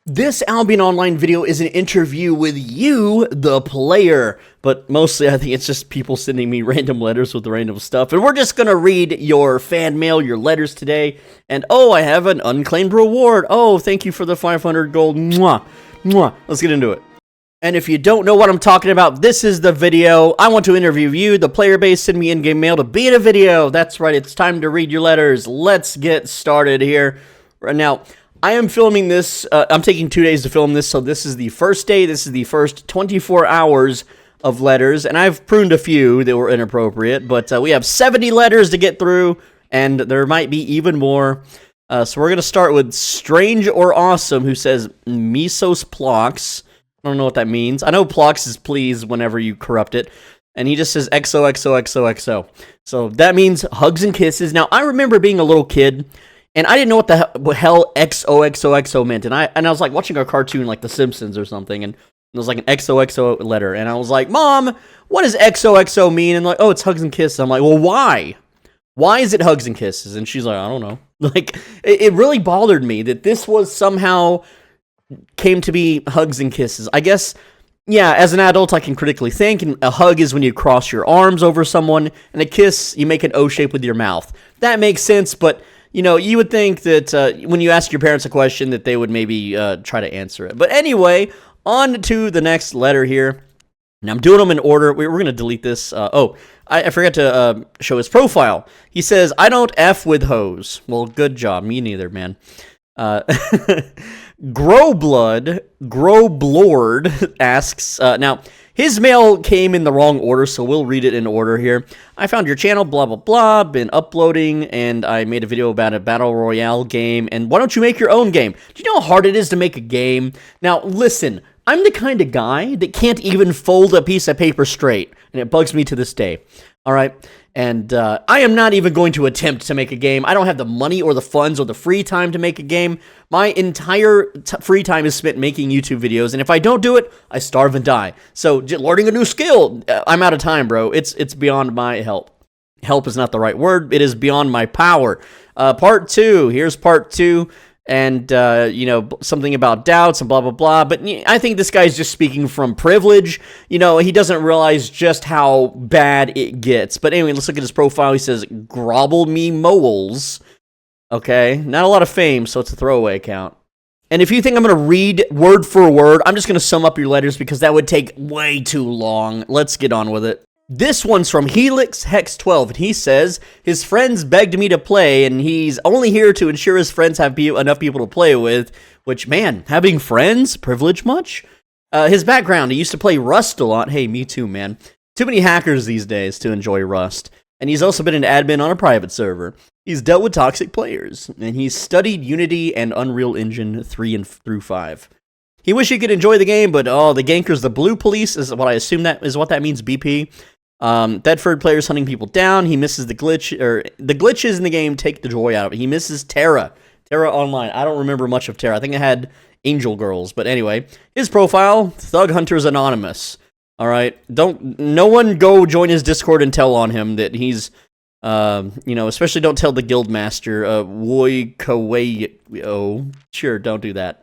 This Albion Online video is an interview with you, the player, but mostly I think it's just people sending me random letters with random stuff, and we're just gonna read your fan mail, your letters today, and oh, I have an unclaimed reward. Oh, thank you for the 500 gold. Mwah, mwah. Let's get into it. And if you don't know what I'm talking about, this is the video. I want to interview you, the player base. Send me in-game mail to be in a video. That's right, it's time to read your letters. Let's get started here. Right now, I am filming this, I'm taking 2 days to film this, so this is the first day, this is the first 24 hours of letters, and I've pruned a few that were inappropriate, but we have 70 letters to get through, and there might be even more. So we're going to start with Strange or Awesome, who says, Mesos Plox. I don't know what that means. I know Plox is please whenever you corrupt it, and he just says XOXOXOXO. So that means hugs and kisses. Now, I remember being a little kid, and I didn't know what the hell XOXOXO meant. And I was like watching a cartoon like The Simpsons or something, and it was like an XOXO letter. And I was like, Mom, what does XOXO mean? And like, oh, it's hugs and kisses. I'm like, well, why? Why is it hugs and kisses? And she's like, I don't know. Like, it really bothered me that this was somehow came to be hugs and kisses. I guess, yeah, as an adult, I can critically think. And a hug is when you cross your arms over someone. And a kiss, you make an O shape with your mouth. That makes sense, but you know, you would think that when you ask your parents a question that they would maybe try to answer it. But anyway, on to the next letter here. Now, I'm doing them in order. We're going to delete this. I forgot to show his profile. He says, I don't F with hoes. Well, good job. Me neither, man. Growblord asks, now, his mail came in the wrong order, so we'll read it in order here. I found your channel, blah, blah, blah, been uploading, and I made a video about a Battle Royale game, and why don't you make your own game? Do you know how hard it is to make a game? Now, listen, I'm the kind of guy that can't even fold a piece of paper straight, and it bugs me to this day, all right? And I am not even going to attempt to make a game. I don't have the money or the funds or the free time to make a game. My entire free time is spent making YouTube videos, and if I don't do it, I starve and die. So learning a new skill, I'm out of time, bro. It's beyond my help. Help is not the right word. It is beyond my power. Part 2. Here's part 2. And, you know, something about doubts and blah, blah, blah. But I think this guy's just speaking from privilege. You know, he doesn't realize just how bad it gets. But anyway, let's look at his profile. He says, Grobble me moles. Okay, not a lot of fame, so it's a throwaway account. And if you think I'm going to read word for word, I'm just going to sum up your letters because that would take way too long. Let's get on with it. This one's from Helix Hex 12, and he says, his friends begged me to play, and he's only here to ensure his friends have enough people to play with, which, man, having friends, privilege much? His background, he used to play Rust a lot. Hey, me too, man. Too many hackers these days to enjoy Rust. And he's also been an admin on a private server. He's dealt with toxic players, and he's studied Unity and Unreal Engine 3 through 5. He wished he could enjoy the game, but the gankers, the blue police, is what I assume that is what that means, BP. Bedford players hunting people down. He misses the glitch, or the glitches in the game take the joy out of it. He misses Terra Online. I don't remember much of Terra. I think it had Angel Girls, but anyway, his profile, Thug Hunters Anonymous. All right, no one go join his Discord and tell on him that he's, you know, especially don't tell the guild master, Woi Kaweo. Sure, don't do that.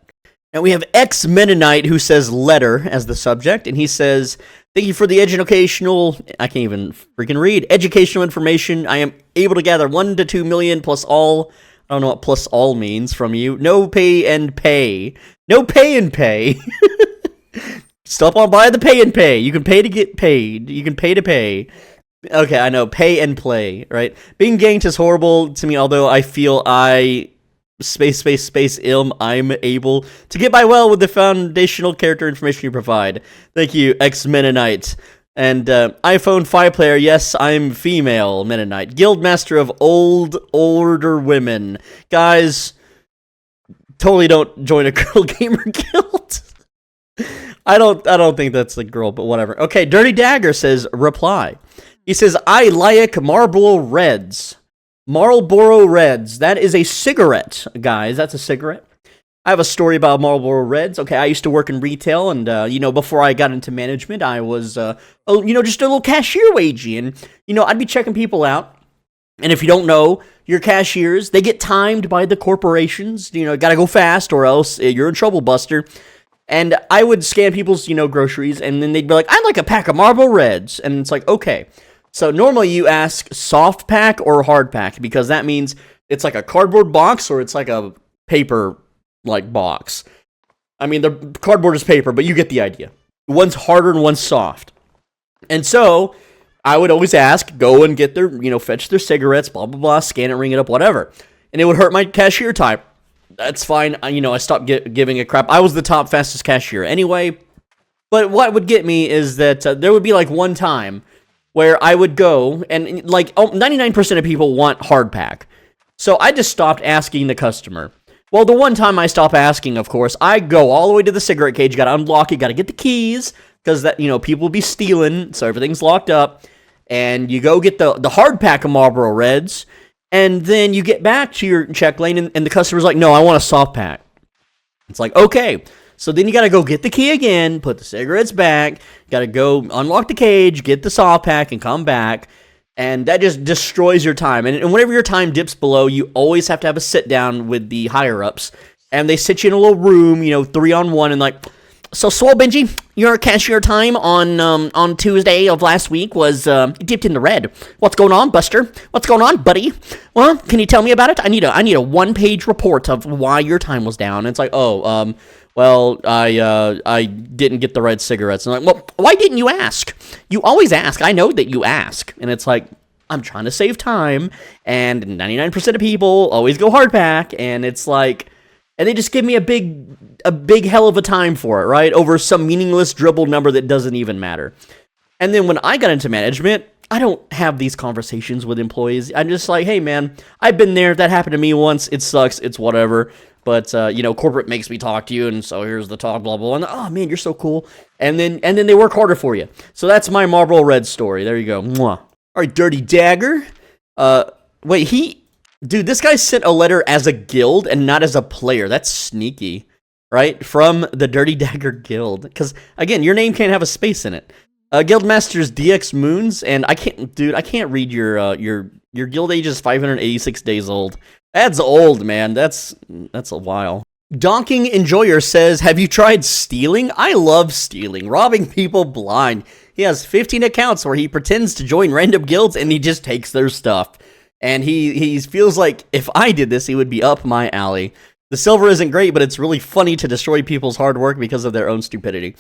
And we have Ex-Mennonite who says letter as the subject, and he says, thank you for the educational, I can't even freaking read, educational information. I am able to gather 1 to 2 million plus all, I don't know what plus all means from you. No pay and pay. No pay and pay. Stop on by the pay and pay. You can pay to get paid. You can pay to pay. Okay, I know, pay and play, right? Being ganked is horrible to me, although I feel I'm able to get by well with the foundational character information you provide. Thank you, ex-Mennonite. And iPhone 5 player, yes, I'm female Mennonite. Guildmaster of older women. Guys, totally don't join a girl gamer guild. I don't think that's a girl, but whatever. Okay, Dirty Dagger says, reply. He says, I like Marlboro Reds. Marlboro Reds. That is a cigarette, guys. That's a cigarette. I have a story about Marlboro Reds. Okay, I used to work in retail, and, you know, before I got into management, I was, you know, just a little cashier wagey, and, you know, I'd be checking people out, And if you don't know, your cashiers, they get timed by the corporations. You know, gotta go fast or else you're in trouble, Buster. And I would scan people's, groceries, and then they'd be like, I'd like a pack of Marlboro Reds. And it's like, okay. So normally you ask soft pack or hard pack, because that means it's like a cardboard box or it's like a paper, box. I mean, the cardboard is paper, but you get the idea. One's harder and one's soft. And so I would always ask, go and get their, fetch their cigarettes, blah, blah, blah, scan it, ring it up, whatever. And it would hurt my cashier time. That's fine. I stopped giving a crap. I was the top fastest cashier anyway. But what would get me is that there would be one time where I would go and 99% of people want hard pack. So I just stopped asking the customer. Well, the one time I stopped asking, of course, I go all the way to the cigarette cage. You got to unlock it. Got to get the keys because people will be stealing. So everything's locked up. And you go get the hard pack of Marlboro Reds. And then you get back to your check lane, and the customer's like, no, I want a soft pack. It's like, okay. So then you got to go get the key again, put the cigarettes back, got to go unlock the cage, get the soft pack, and come back. And that just destroys your time. And whenever your time dips below, you always have to have a sit-down with the higher-ups. And they sit you in a little room, 3-on-1, and so Swole Benji, your cashier time on Tuesday of last week was dipped in the red. What's going on, Buster? What's going on, buddy? Well, can you tell me about it? I need a one-page report of why your time was down. And it's like, well, I didn't get the red cigarettes. And I'm like, well, why didn't you ask? You always ask. I know that you ask. And it's like, I'm trying to save time, and 99% of people always go hard pack, and it's like, and they just give me a big hell of a time for it, right? Over some meaningless dribble number that doesn't even matter. And then when I got into management, I don't have these conversations with employees. I'm just like, hey man, I've been there. That happened to me once. It sucks. It's whatever. But corporate makes me talk to you, and so here's the talk, blah blah. And oh man, you're so cool. And then they work harder for you. So that's my Marlboro Reds story. There you go. Mwah. All right, Dirty Dagger. Dude, this guy sent a letter as a guild and not as a player. That's sneaky, right? From the Dirty Dagger Guild. Because, again, your name can't have a space in it. Guildmaster's DX Moons, and I can't read your guild age is 586 days old. That's old, man. That's a while. Donking Enjoyer says, have you tried stealing? I love stealing, robbing people blind. He has 15 accounts where he pretends to join random guilds and he just takes their stuff. And he feels like if I did this, he would be up my alley. The silver isn't great, but it's really funny to destroy people's hard work because of their own stupidity.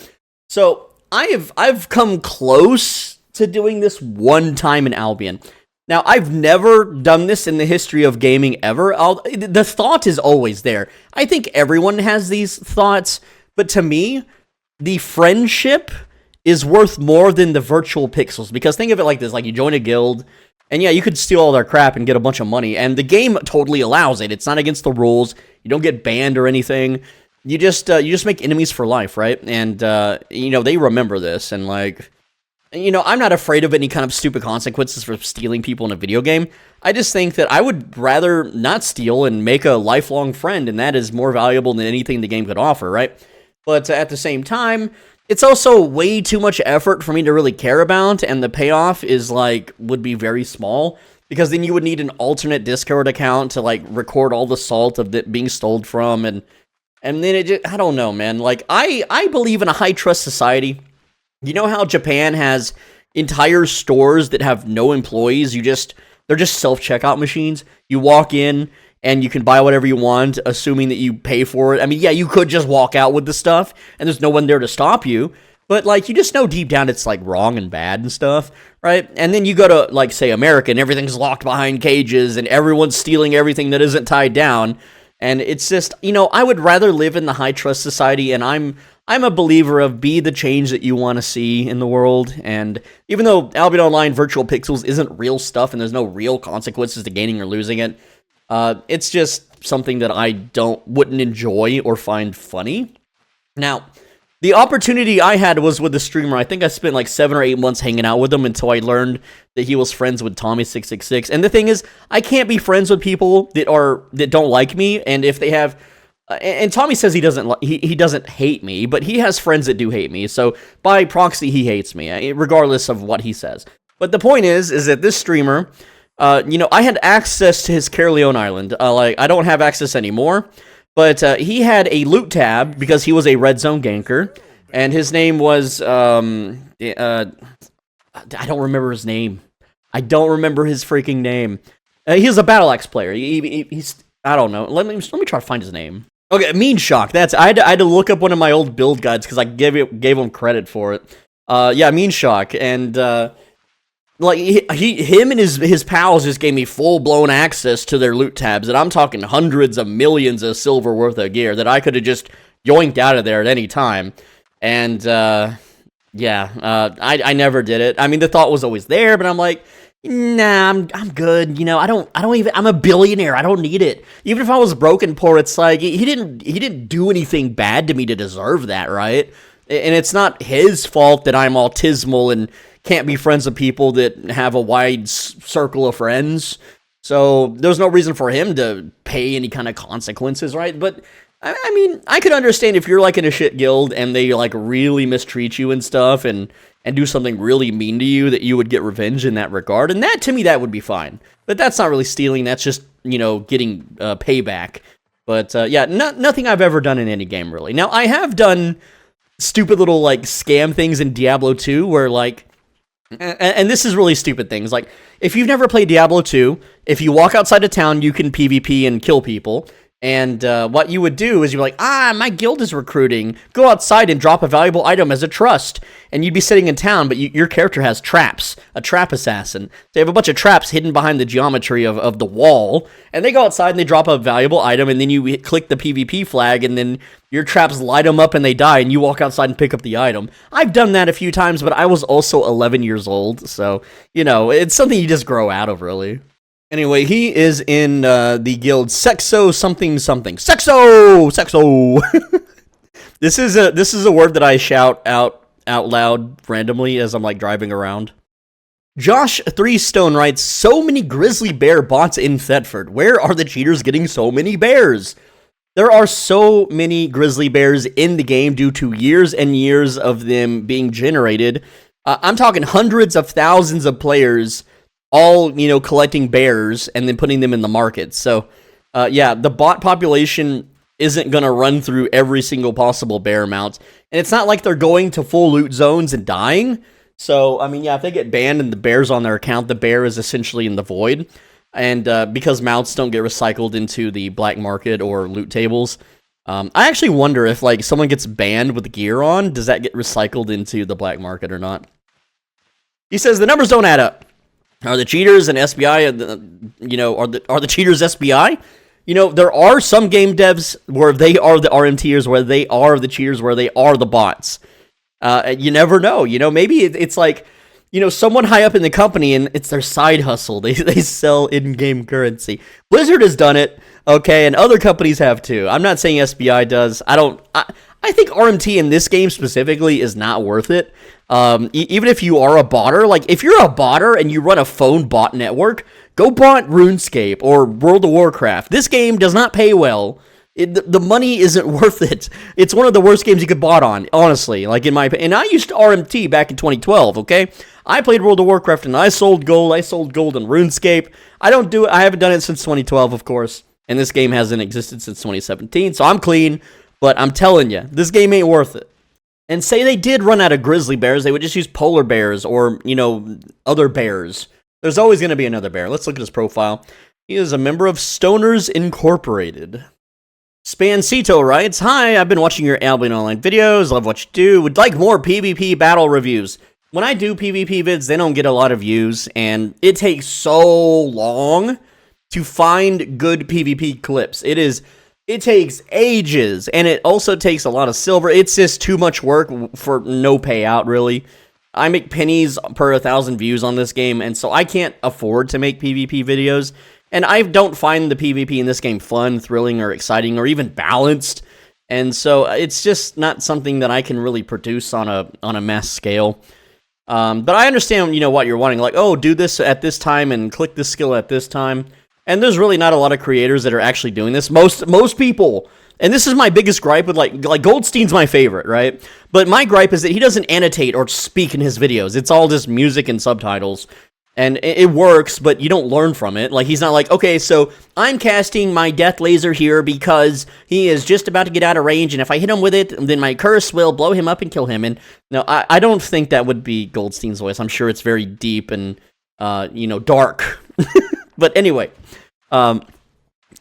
So I've come close to doing this one time in Albion. Now, I've never done this in the history of gaming ever. The thought is always there. I think everyone has these thoughts, but to me, the friendship is worth more than the virtual pixels. Because think of it like this, you join a guild, and yeah, you could steal all their crap and get a bunch of money, and the game totally allows it. It's not against the rules. You don't get banned or anything. You just make enemies for life, right? And they remember this, and I'm not afraid of any kind of stupid consequences for stealing people in a video game. I just think that I would rather not steal and make a lifelong friend, and that is more valuable than anything the game could offer, right? But at the same time, it's also way too much effort for me to really care about, and the payoff is would be very small, because then you would need an alternate Discord account to record all the salt of it being stolen from, and then it just, I don't know, man. I believe in a high trust society. You know how Japan has entire stores that have no employees? They're just self-checkout machines. You walk in and you can buy whatever you want, assuming that you pay for it. I mean, yeah, you could just walk out with the stuff, and there's no one there to stop you. But, you just know deep down it's, wrong and bad and stuff, right? And then you go to, say, America, and everything's locked behind cages, and everyone's stealing everything that isn't tied down. And it's just, I would rather live in the high-trust society, and I'm a believer of be the change that you want to see in the world. And even though Albion Online Virtual Pixels isn't real stuff, and there's no real consequences to gaining or losing it, it's just something that I wouldn't enjoy or find funny. Now, the opportunity I had was with the streamer. I think I spent 7 or 8 months hanging out with him until I learned that he was friends with Tommy666. And the thing is, I can't be friends with people that don't like me, and if they have, and Tommy says he doesn't hate me, but he has friends that do hate me. So by proxy, he hates me, regardless of what he says. But the point is that this streamer, I had access to his Caerleon Island. I don't have access anymore, but he had a loot tab because he was a red zone ganker, and his name was I don't remember his name. I don't remember his freaking name. He's a Battle Axe player. He's I don't know. Let me try to find his nim. Okay, Mean Shock. I had to look up one of my old build guides because I gave him credit for it. Yeah, Mean Shock, and him and his pals just gave me full blown access to their loot tabs, and I'm talking hundreds of millions of silver worth of gear that I could have just yoinked out of there at any time. And I never did it. I mean, the thought was always there, but I'm like, nah, I'm good. I'm a billionaire. I don't need it. Even if I was broke and poor, it's like he didn't do anything bad to me to deserve that, right? And it's not his fault that I'm autismal and can't be friends with people that have a wide circle of friends. So there's no reason for him to pay any kind of consequences, right? But I mean, I could understand if you're like in a shit guild and they like really mistreat you and stuff and do something really mean to you, that you would get revenge in that regard. And that, to me, that would be fine. But that's not really stealing. That's just, getting payback. But nothing I've ever done in any game, really. Now, I have done stupid little like scam things in Diablo 2 where like, and this is really stupid things. Like, if you've never played Diablo 2, if you walk outside of town, you can PvP and kill people. And what you would do is you'd be like, my guild is recruiting. Go outside and drop a valuable item as a trust. And you'd be sitting in town, but your character has traps, a trap assassin. They have a bunch of traps hidden behind the geometry of the wall. And they go outside and they drop a valuable item, and then you click the PvP flag, and then your traps light them up and they die, and you walk outside and pick up the item. I've done that a few times, but I was also 11 years old. So, it's something you just grow out of, really. Anyway, he is in the guild Sexo something something. Sexo! This is a word that I shout out loud randomly as I'm like driving around. Josh 3 Stone writes, so many grizzly bear bots in Thetford. Where are the cheaters getting so many bears? There are so many grizzly bears in the game due to years and years of them being generated. I'm talking hundreds of thousands of players all, collecting bears and then putting them in the market. So, the bot population isn't going to run through every single possible bear mount. And it's not like they're going to full loot zones and dying. So, I mean, if they get banned and the bear's on their account, the bear is essentially in the void. And because mounts don't get recycled into the black market or loot tables, I actually wonder if, like, someone gets banned with gear on, does that get recycled into the black market or not? He says the numbers don't add up. Are the cheaters and SBI, are the cheaters SBI? There are some game devs where they are the RMTers, where they are the cheaters, where they are the bots. You never know. Maybe it's like, someone high up in the company and it's their side hustle. They sell in-game currency. Blizzard has done it, okay, and other companies have too. I'm not saying SBI does. I think RMT in this game specifically is not worth it. Even if you are a botter, like if you're a botter and you run a phone bot network, go bot RuneScape or World of Warcraft. This game does not pay well. The money isn't worth it. It's one of the worst games you could bot on, honestly. Like in my opinion, and I used to RMT back in 2012. Okay, I played World of Warcraft and I sold gold. I sold gold in RuneScape. I haven't done it since 2012, of course, and this game hasn't existed since 2017. So I'm clean. But I'm telling you, this game ain't worth it. And say they did run out of grizzly bears, they would just use polar bears or, other bears. There's always going to be another bear. Let's look at his profile. He is a member of Stoners Incorporated. Spancito writes, hi, I've been watching your Albion Online videos. Love what you do. Would like more PvP battle reviews. When I do PvP vids, they don't get a lot of views. And it takes so long to find good PvP clips. It takes ages, and it also takes a lot of silver. It's just too much work for no payout, really. I make pennies per 1,000 views on this game, and so I can't afford to make PvP videos. And I don't find the PvP in this game fun, thrilling, or exciting, or even balanced. And so it's just not something that I can really produce on a mass scale. But I understand, what you're wanting. Like, oh, do this at this time and click this skill at this time. And there's really not a lot of creators that are actually doing this. Most people, and this is my biggest gripe with like Goldstein's my favorite, right? But my gripe is that he doesn't annotate or speak in his videos. It's all just music and subtitles. And it works, but you don't learn from it. Like, he's not like, okay, so I'm casting my death laser here because he is just about to get out of range, and if I hit him with it, then my curse will blow him up and kill him. And no, I don't think that would be Goldstein's voice. I'm sure it's very deep and, dark. But anyway, yeah,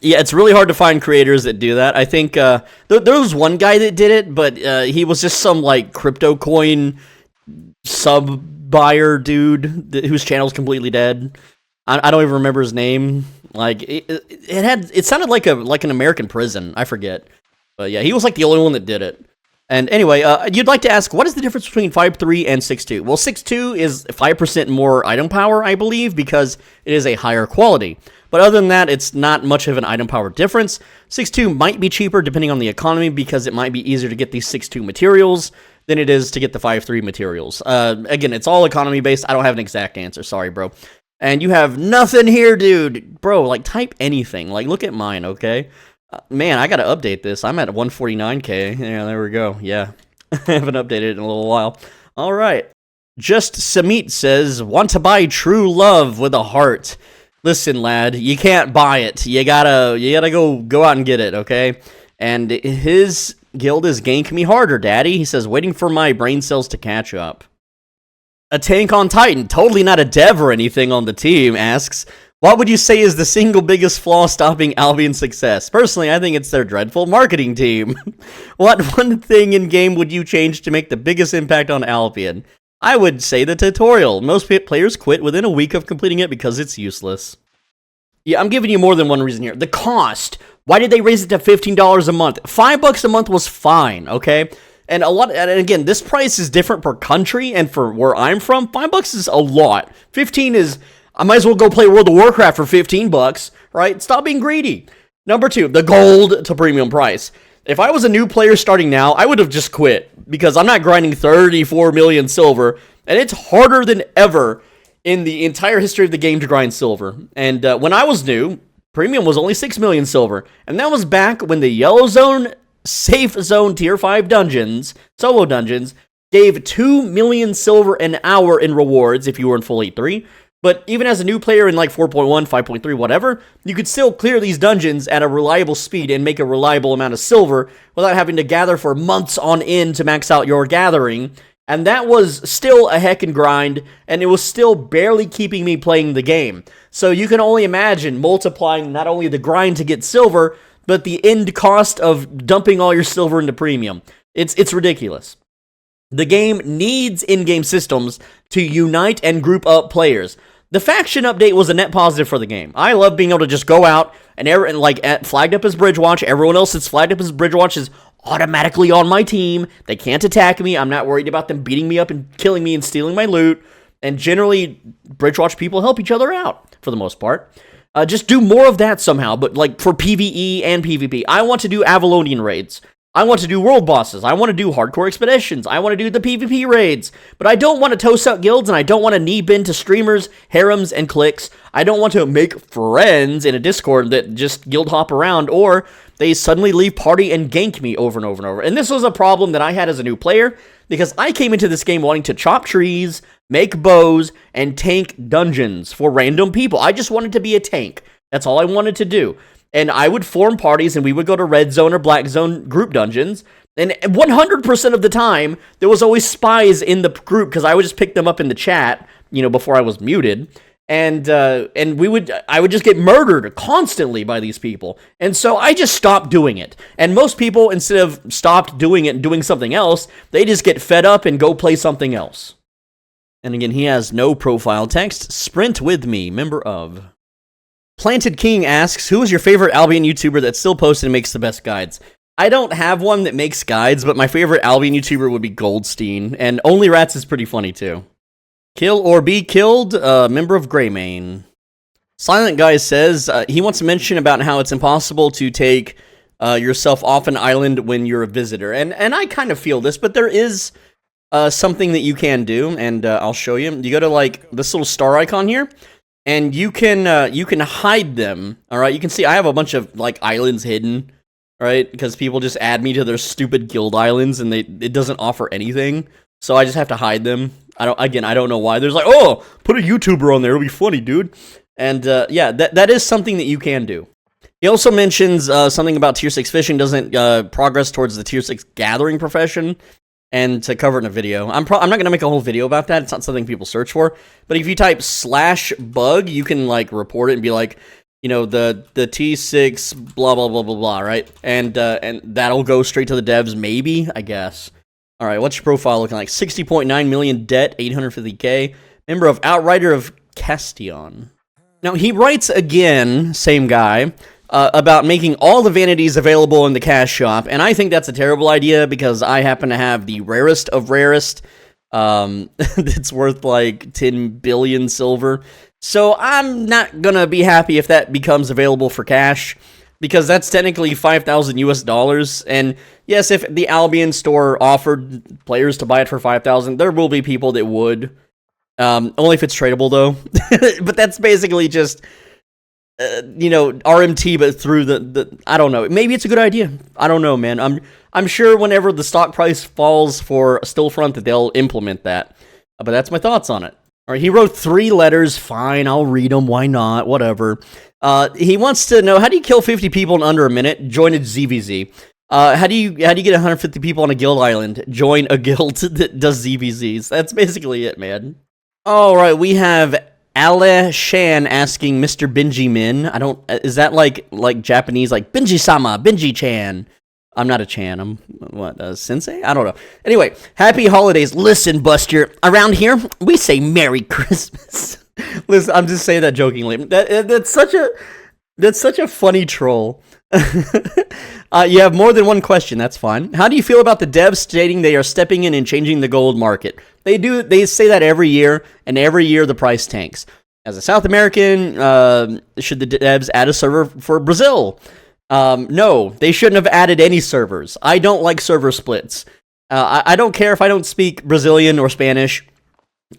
it's really hard to find creators that do that. I think there was one guy that did it, but he was just some, like, crypto coin sub-buyer dude whose channel's completely dead. I don't even remember his name. Like, it sounded like an American prison. I forget. But yeah, he was like the only one that did it. And anyway, you'd like to ask, what is the difference between 5.3 and 6.2? Well, 6.2 is 5% more item power, I believe, because it is a higher quality. But other than that, it's not much of an item power difference. 6.2 might be cheaper depending on the economy because it might be easier to get these 6.2 materials than it is to get the 5.3 materials. Again, it's all economy based. I don't have an exact answer. Sorry, bro. And you have nothing here, dude. Bro, like, type anything. Like, look at mine, okay? Man, I gotta update this. I'm at 149k. Yeah, there we go. Yeah. I haven't updated it in a little while. All right. Just Samit says, want to buy true love with a heart. Listen, lad, you can't buy it. You gotta go out and get it, okay? And his guild is Gank Me Harder, Daddy. He says, waiting for my brain cells to catch up. A tank on Titan, totally not a dev or anything on the team, asks, what would you say is the single biggest flaw stopping Albion's success? Personally, I think it's their dreadful marketing team. What one thing in game would you change to make the biggest impact on Albion? I would say the tutorial. Most players quit within a week of completing it because it's useless. Yeah, I'm giving you more than one reason here. The cost. Why did they raise it to $15 a month? $5 a month was fine, okay? And again, this price is different per country, and for where I'm from, $5 is a lot. 15 is, I might as well go play World of Warcraft for $15, right? Stop being greedy. Number 2, the gold to premium price. If I was a new player starting now, I would have just quit, because I'm not grinding 34 million silver, and it's harder than ever in the entire history of the game to grind silver. And when I was new, premium was only 6 million silver, and that was back when the Yellow Zone, Safe Zone Tier 5 dungeons, solo dungeons, gave 2 million silver an hour in rewards if you were in full 8.3. But even as a new player in like 4.1, 5.3, whatever, you could still clear these dungeons at a reliable speed and make a reliable amount of silver without having to gather for months on end to max out your gathering. And that was still a heckin' grind, and it was still barely keeping me playing the game. So you can only imagine multiplying not only the grind to get silver, but the end cost of dumping all your silver into premium. It's ridiculous. The game needs in-game systems to unite and group up players. The faction update was a net positive for the game. I love being able to just go out and flagged up as Bridgewatch. Everyone else that's flagged up as Bridgewatch is automatically on my team. They can't attack me. I'm not worried about them beating me up and killing me and stealing my loot. And generally, Bridgewatch people help each other out for the most part. Just do more of that somehow, but like for PvE and PvP. I want to do Avalonian raids. I want to do world bosses. I want to do hardcore expeditions. I want to do the PvP raids. But I don't want to toast out guilds, and I don't want to knee bend to streamers, harems, and cliques. I don't want to make friends in a Discord that just guild hop around, or they suddenly leave party and gank me over and over and over. And this was a problem that I had as a new player, because I came into this game wanting to chop trees, make bows, and tank dungeons for random people. I just wanted to be a tank. That's all I wanted to do. And I would form parties, and we would go to red zone or black zone group dungeons. And 100% of the time, there was always spies in the group, because I would just pick them up in the chat, before I was muted. And I would just get murdered constantly by these people. And so I just stopped doing it. And most people, instead of stopped doing it and doing something else, they just get fed up and go play something else. And again, he has no profile text. Sprint with me, member of. Planted King asks, who is your favorite Albion YouTuber that still posts and makes the best guides? I don't have one that makes guides, but my favorite Albion YouTuber would be Goldstein, and Only Rats is pretty funny too. Kill or be killed, member of Greymane. Silent Guy says he wants to mention about how it's impossible to take yourself off an island when you're a visitor, and I kind of feel this, but there is something that you can do, and I'll show you. You go to like this little star icon here. And you can hide them, all right? You can see I have a bunch of, like, islands hidden, right? Because people just add me to their stupid guild islands, and it doesn't offer anything. so I just have to hide them. I don't know why. There's like, oh, put a YouTuber on there, it'll be funny, dude. And yeah, that is something that you can do. He also mentions something about tier 6 fishing doesn't progress towards the tier 6 gathering profession, and to cover it in a video. I'm not going to make a whole video about that. It's not something people search for. But if you type /bug, you can like report it and be like, you know, the T6 blah blah blah blah blah, right? And that'll go straight to the devs, maybe, I guess. All right, what's your profile looking like? 60.9 million debt, 850K. Member of Outrider of Castion. Now he writes again, same guy, about making all the vanities available in the cash shop, and I think that's a terrible idea because I happen to have the rarest of rarest. It's worth like 10 billion silver. So I'm not gonna be happy if that becomes available for cash, because that's technically 5,000 US dollars. And yes, if the Albion store offered players to buy it for 5,000, there will be people that would. Only if it's tradable though. But that's basically just you know, RMT, but through the I don't know. Maybe it's a good idea. I don't know, man. I'm sure whenever the stock price falls for Stillfront that they'll implement that. But that's my thoughts on it. All right, he wrote 3 letters. Fine, I'll read them. Why not? Whatever. He wants to know, how do you kill 50 people in under a minute? Join a ZVZ. How do you get 150 people on a guild island? Join a guild that does ZVZs. That's basically it, man. All right, we have Ale Shan asking Mr. Benji Min. Is that like Japanese, like Benji-sama, Benji-chan? I'm not a Chan, I'm, what, sensei? I don't know. Anyway, happy holidays. Listen, Buster, around here, we say Merry Christmas. Listen, I'm just saying that jokingly. That's such a funny troll. You have more than one question, that's fine. How do you feel about the devs stating they are stepping in and changing the gold market? They say that every year, and every year the price tanks. As a South American, should the devs add a server for Brazil? No, they shouldn't have added any servers. I don't like server splits. I don't care if I don't speak Brazilian or Spanish.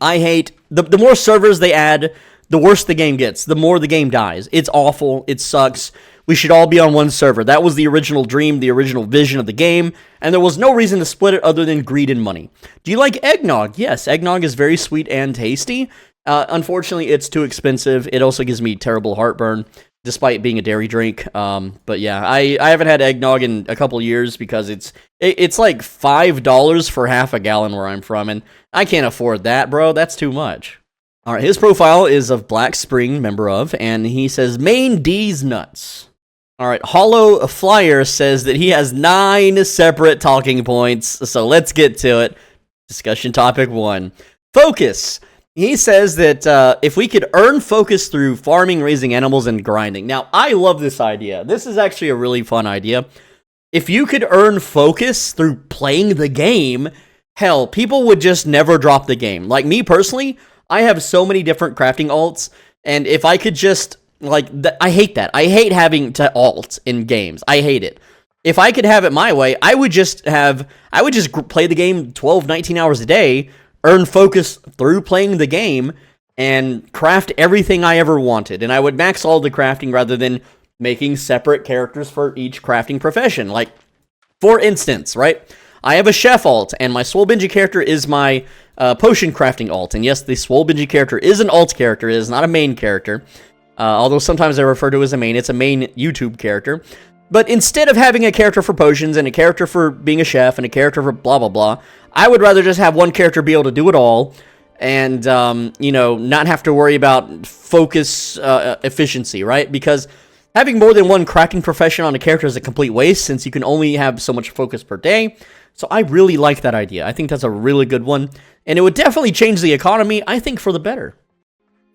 I hate, the more servers they add, the worse the game gets, the more the game dies. It's awful, it sucks. We should all be on one server. That was the original dream, the original vision of the game, and there was no reason to split it other than greed and money. Do you like eggnog? Yes, eggnog is very sweet and tasty. Unfortunately, it's too expensive. It also gives me terrible heartburn, despite being a dairy drink. But yeah, I haven't had eggnog in a couple years because it's like $5 for half a gallon where I'm from, and I can't afford that, bro. That's too much. All right, his profile is of Black Spring, member of, and he says, Main D's nuts. All right, Hollow Flyer says that he has 9 separate talking points, so let's get to it. Discussion topic 1. Focus. He says that if we could earn focus through farming, raising animals, and grinding. Now, I love this idea. This is actually a really fun idea. If you could earn focus through playing the game, hell, people would just never drop the game. Like me personally, I have so many different crafting alts, and if I could just, like, I hate that. I hate having to alt in games. I hate it. If I could have it my way, I would just play the game 12, 19 hours a day, earn focus through playing the game, and craft everything I ever wanted. And I would max all the crafting rather than making separate characters for each crafting profession. Like, for instance, right? I have a chef alt, and my Swole Benji character is my potion crafting alt. And yes, the Swole Benji character is an alt character. It is not a main character. Although sometimes I refer to it as a main. It's a main YouTube character. But instead of having a character for potions, and a character for being a chef, and a character for blah, blah, blah, I would rather just have one character be able to do it all, and, you know, not have to worry about focus efficiency, right? Because having more than one crafting profession on a character is a complete waste, since you can only have so much focus per day. So I really like that idea. I think that's a really good one, and it would definitely change the economy, I think, for the better.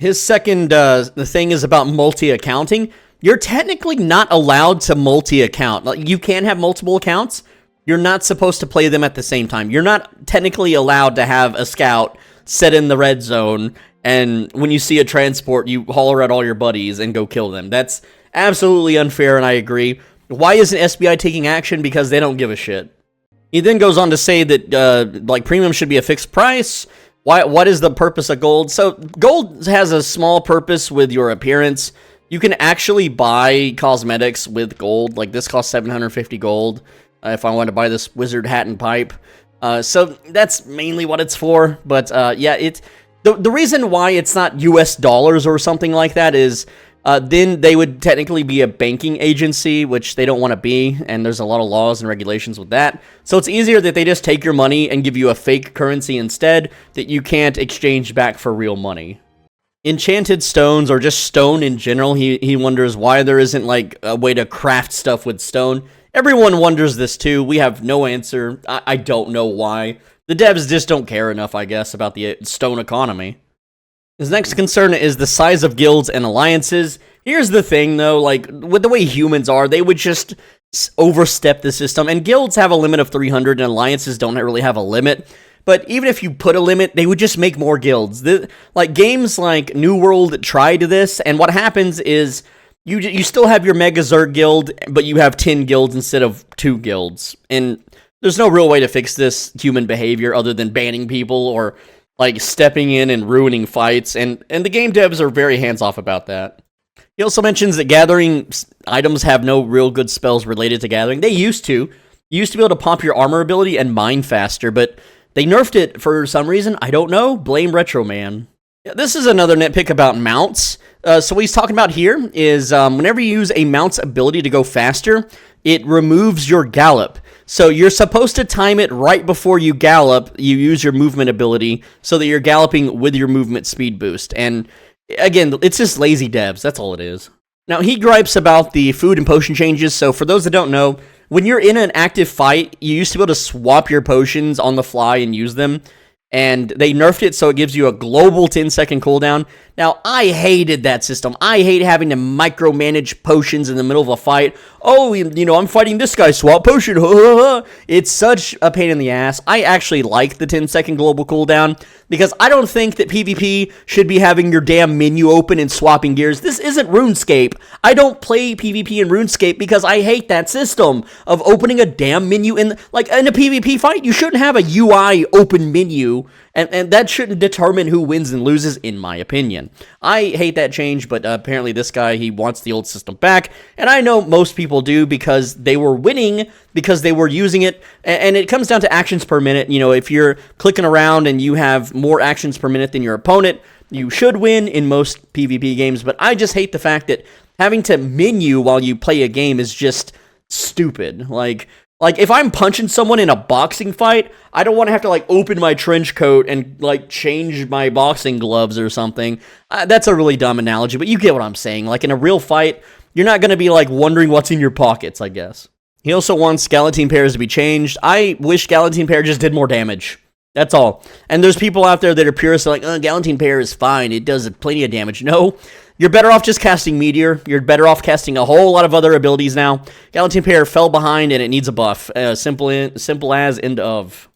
His second thing is about multi-accounting. You're technically not allowed to multi-account. Like, you can have multiple accounts. You're not supposed to play them at the same time. You're not technically allowed to have a scout set in the red zone, and when you see a transport, you holler at all your buddies and go kill them. That's absolutely unfair, and I agree. Why isn't SBI taking action? Because they don't give a shit. He then goes on to say that, like, premium should be a fixed price. What is the purpose of gold? So, gold has a small purpose with your appearance. You can actually buy cosmetics with gold. Like, this costs 750 gold if I want to buy this wizard hat and pipe. So that's mainly what it's for. But yeah, the reason why it's not US dollars or something like that is then they would technically be a banking agency, which they don't want to be, and there's a lot of laws and regulations with that. So it's easier that they just take your money and give you a fake currency instead that you can't exchange back for real money. Enchanted stones, or just stone in general, he wonders why there isn't like a way to craft stuff with stone. Everyone wonders this too. We have no answer. I don't know why. The devs just don't care enough, I guess, about the stone economy. His next concern is the size of guilds and alliances. Here's the thing, though, like, with the way humans are, they would just overstep the system, and guilds have a limit of 300, and alliances don't really have a limit. But even if you put a limit, they would just make more guilds. Like, games like New World tried this, and what happens is you still have your Mega Zerg guild, but you have 10 guilds instead of 2 guilds. And there's no real way to fix this human behavior other than banning people or like stepping in and ruining fights, and the game devs are very hands-off about that. He also mentions that gathering items have no real good spells related to gathering. They used to. You used to be able to pump your armor ability and mine faster, but they nerfed it for some reason. I don't know. Blame Retro Man. Yeah, this is another nitpick about mounts. So what he's talking about here is whenever you use a mount's ability to go faster, it removes your gallop. So you're supposed to time it right before you gallop. You use your movement ability so that you're galloping with your movement speed boost. And again, it's just lazy devs. That's all it is. Now, he gripes about the food and potion changes. So for those that don't know, when you're in an active fight, you used to be able to swap your potions on the fly and use them. And they nerfed it so it gives you a global 10-second cooldown. Now, I hated that system. I hate having to micromanage potions in the middle of a fight. Oh, you know, I'm fighting this guy, swap potion. It's such a pain in the ass. I actually like the 10-second global cooldown because I don't think that PvP should be having your damn menu open and swapping gears. This isn't RuneScape. I don't play PvP in RuneScape because I hate that system of opening a damn menu in a PvP fight. You shouldn't have a UI open menu. And that shouldn't determine who wins and loses, in my opinion. I hate that change, but apparently this guy, he wants the old system back. And I know most people do because they were winning, because they were using it. And it comes down to actions per minute. You know, if you're clicking around and you have more actions per minute than your opponent, you should win in most PvP games. But I just hate the fact that having to menu while you play a game is just stupid. Like, if I'm punching someone in a boxing fight, I don't want to have to, like, open my trench coat and, like, change my boxing gloves or something. That's a really dumb analogy, but you get what I'm saying. Like, in a real fight, you're not going to be, like, wondering what's in your pockets, I guess. He also wants Galantine pairs to be changed. I wish Galantine pair just did more damage. That's all. And there's people out there that are purists like, Galantine pair is fine. It does plenty of damage. No. You're better off just casting Meteor. You're better off casting a whole lot of other abilities now. Galantine Pair fell behind and it needs a buff. Simple as end of.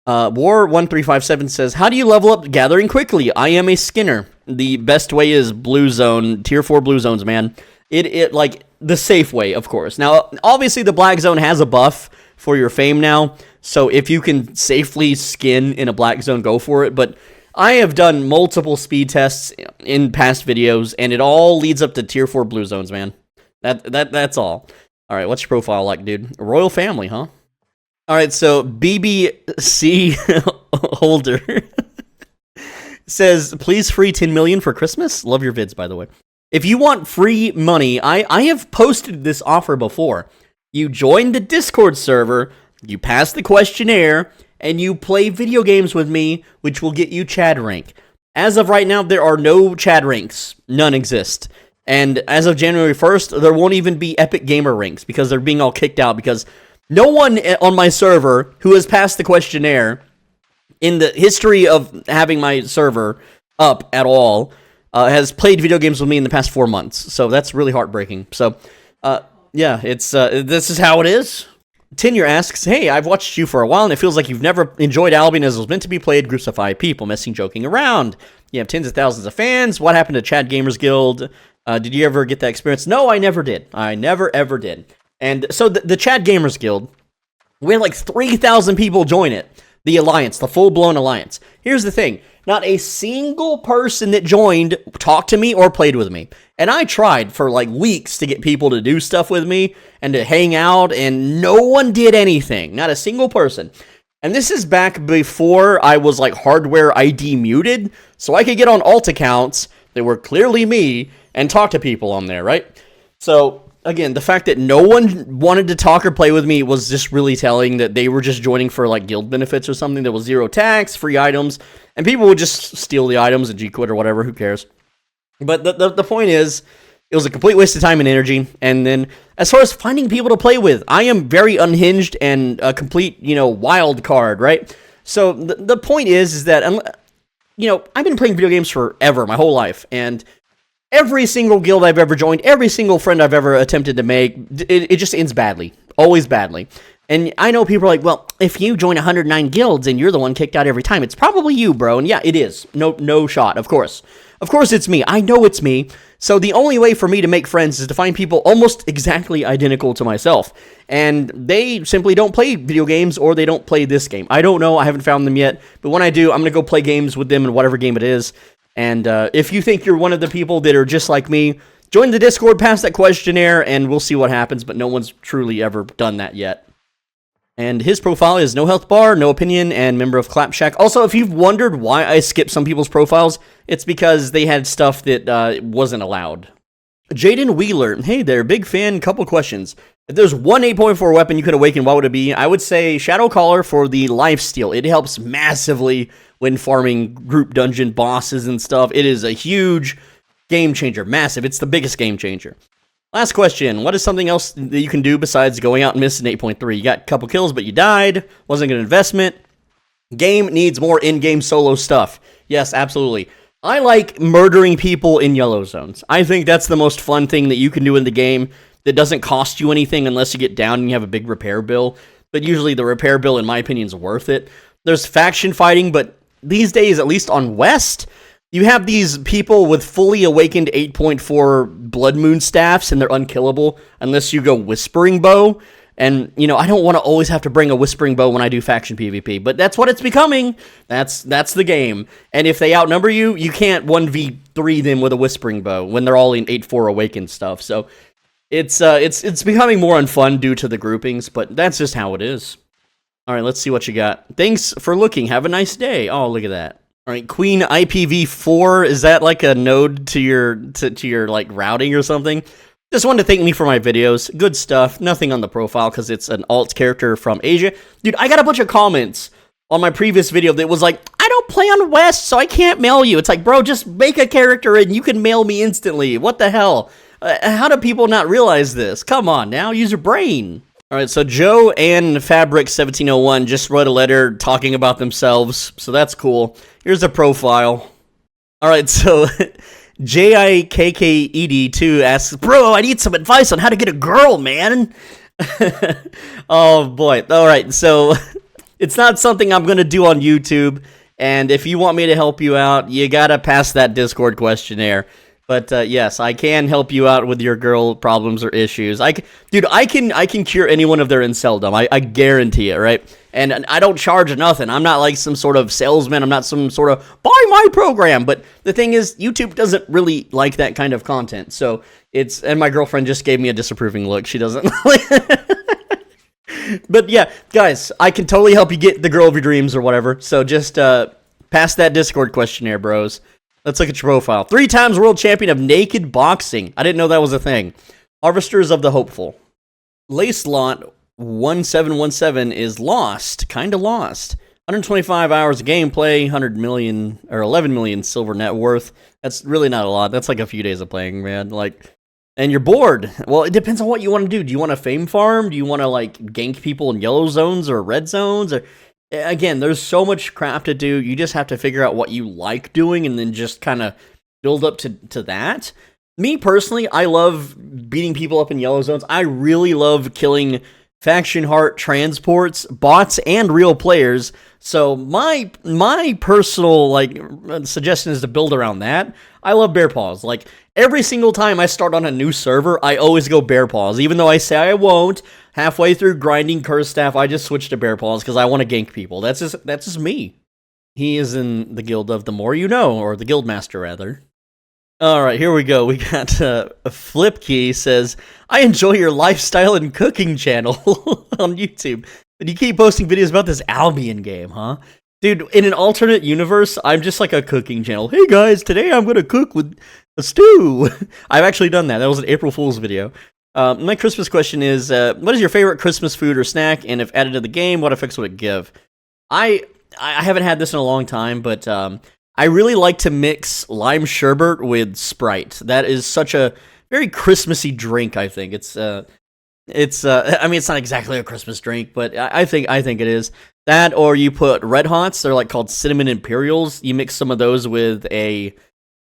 War1357 says, how do you level up gathering quickly? I am a Skinner. The best way is Blue Zone. Tier 4 Blue Zones, man. It like, the safe way, of course. Now, obviously, the Black Zone has a buff for your fame now. So if you can safely skin in a Black Zone, go for it. But I have done multiple speed tests in past videos, and it all leads up to Tier 4 Blue Zones, man. That's all. All right, what's your profile like, dude? A royal family, huh? All right, so BBC Holder says, please free 10 million for Christmas. Love your vids, by the way. If you want free money, I have posted this offer before. You join the Discord server, you pass the questionnaire, and you play video games with me, which will get you Chad rank. As of right now, there are no Chad ranks. None exist. And as of January 1st, there won't even be Epic Gamer ranks because they're being all kicked out because no one on my server who has passed the questionnaire in the history of having my server up at all has played video games with me in the past 4 months. So that's really heartbreaking. So, yeah, it's this is how it is. Tenure asks, hey, I've watched you for a while, and it feels like you've never enjoyed Albion as it was meant to be played. Groups of 5 people, messing, joking around. You have tens of thousands of fans. What happened to Chad Gamers Guild? Did you ever get that experience? No, I never did. I never, ever did. And so the Chad Gamers Guild, we had like 3,000 people join it. The Alliance, the full-blown Alliance. Here's the thing. Not a single person that joined talked to me or played with me. And I tried for like weeks to get people to do stuff with me and to hang out, and no one did anything. Not a single person. And this is back before I was like hardware ID muted, so I could get on alt accounts that were clearly me and talk to people on there, right? So again, the fact that no one wanted to talk or play with me was just really telling that they were just joining for like guild benefits or something. There was 0 tax, free items, and people would just steal the items and G-quit or whatever, who cares? But the point is, it was a complete waste of time and energy. And then as far as finding people to play with, I am very unhinged and a complete, wild card, right? So the point is that, I've been playing video games forever, my whole life, and every single guild I've ever joined, every single friend I've ever attempted to make, it just ends badly. Always badly. And I know people are like, well, if you join 109 guilds and you're the one kicked out every time, it's probably you, bro. And yeah, it is. No shot, of course. Of course it's me. I know it's me. So the only way for me to make friends is to find people almost exactly identical to myself. And they simply don't play video games, or they don't play this game. I don't know. I haven't found them yet. But when I do, I'm going to go play games with them in whatever game it is. And if you think you're one of the people that are just like me, join the Discord, pass that questionnaire, and we'll see what happens. But no one's truly ever done that yet. And his profile is no health bar, no opinion, and member of Clapshack. Also, if you've wondered why I skipped some people's profiles, it's because they had stuff that wasn't allowed. Jaden Wheeler, hey there, big fan, couple questions. If there's one 8.4 weapon you could awaken, what would it be? I would say Shadow Caller for the lifesteal. It helps massively when farming group dungeon bosses and stuff. It is a huge game changer, massive. It's the biggest game changer. Last question, what is something else that you can do besides going out and missing 8.3? You got a couple kills, but you died. Wasn't a good investment. Game needs more in-game solo stuff. Yes, absolutely. I like murdering people in yellow zones. I think that's the most fun thing that you can do in the game that doesn't cost you anything unless you get down and you have a big repair bill. But usually the repair bill, in my opinion, is worth it. There's faction fighting, but these days, at least on West, you have these people with fully awakened 8.4 Blood Moon staffs, and they're unkillable unless you go Whispering Bow. And, I don't want to always have to bring a Whispering Bow when I do faction PvP, but that's what it's becoming. That's the game. And if they outnumber you, you can't 1v3 them with a Whispering Bow when they're all in 8.4 awakened stuff. So it's becoming more unfun due to the groupings, but that's just how it is. All right, let's see what you got. Thanks for looking. Have a nice day. Oh, look at that. All right, Queen IPv4, is that like a node to your like routing or something? Just wanted to thank me for my videos. Good stuff. Nothing on the profile because it's an alt character from Asia. Dude, I got a bunch of comments on my previous video that was like, I don't play on West, so I can't mail you. It's like, bro, just make a character and you can mail me instantly. What the hell? How do people not realize this? Come on now, use your brain. All right, so Joe and Fabric1701 just wrote a letter talking about themselves, so that's cool. Here's the profile. All right, so JIKKED2 asks, bro, I need some advice on how to get a girl, man. Oh, boy. All right, so it's not something I'm going to do on YouTube, and if you want me to help you out, you got to pass that Discord questionnaire. But yes, I can help you out with your girl problems or issues. I can cure anyone of their inceldom. I guarantee it, right? And I don't charge nothing. I'm not like some sort of salesman. I'm not some sort of buy my program. But the thing is, YouTube doesn't really like that kind of content. So and my girlfriend just gave me a disapproving look. She doesn't like. But yeah, guys, I can totally help you get the girl of your dreams or whatever. So just pass that Discord questionnaire, bros. Let's look at your profile. 3 times world champion of naked boxing. I didn't know that was a thing. Harvesters of the Hopeful. Lacelot 1717 is lost. Kinda lost. 125 hours of gameplay, 100 million or 11 million silver net worth. That's really not a lot. That's like a few days of playing, man. And you're bored. Well, it depends on what you want to do. Do you want to fame farm? Do you want to like gank people in yellow zones or red zones? Or again, there's so much crap to do. You just have to figure out what you like doing and then just kind of build up to that. Me personally, I love beating people up in yellow zones. I really love killing faction heart transports, bots, and real players. So my personal suggestion is to build around that. I love bear paws. Like every single time I start on a new server, I always go bear paws, even though I say I won't. Halfway through grinding curse staff, I just switch to bear paws because I want to gank people. That's just me. He is in the guild of the more you know, or the guild master rather. All right, here we go. We got a Flip Key says, I enjoy your lifestyle and cooking channel on YouTube. But you keep posting videos about this Albion game, huh? Dude, in an alternate universe, I'm just like a cooking channel. Hey guys, today I'm gonna cook with a stew. I've actually done that. That was an April Fool's video. My Christmas question is, what is your favorite Christmas food or snack? And if added to the game, what effects would it give? I haven't had this in a long time, but I really like to mix lime sherbet with Sprite. That is such a very Christmassy drink, I think. I mean, it's not exactly a Christmas drink, but I think it is. That, or you put Red Hots, they're like called Cinnamon Imperials. You mix some of those with a,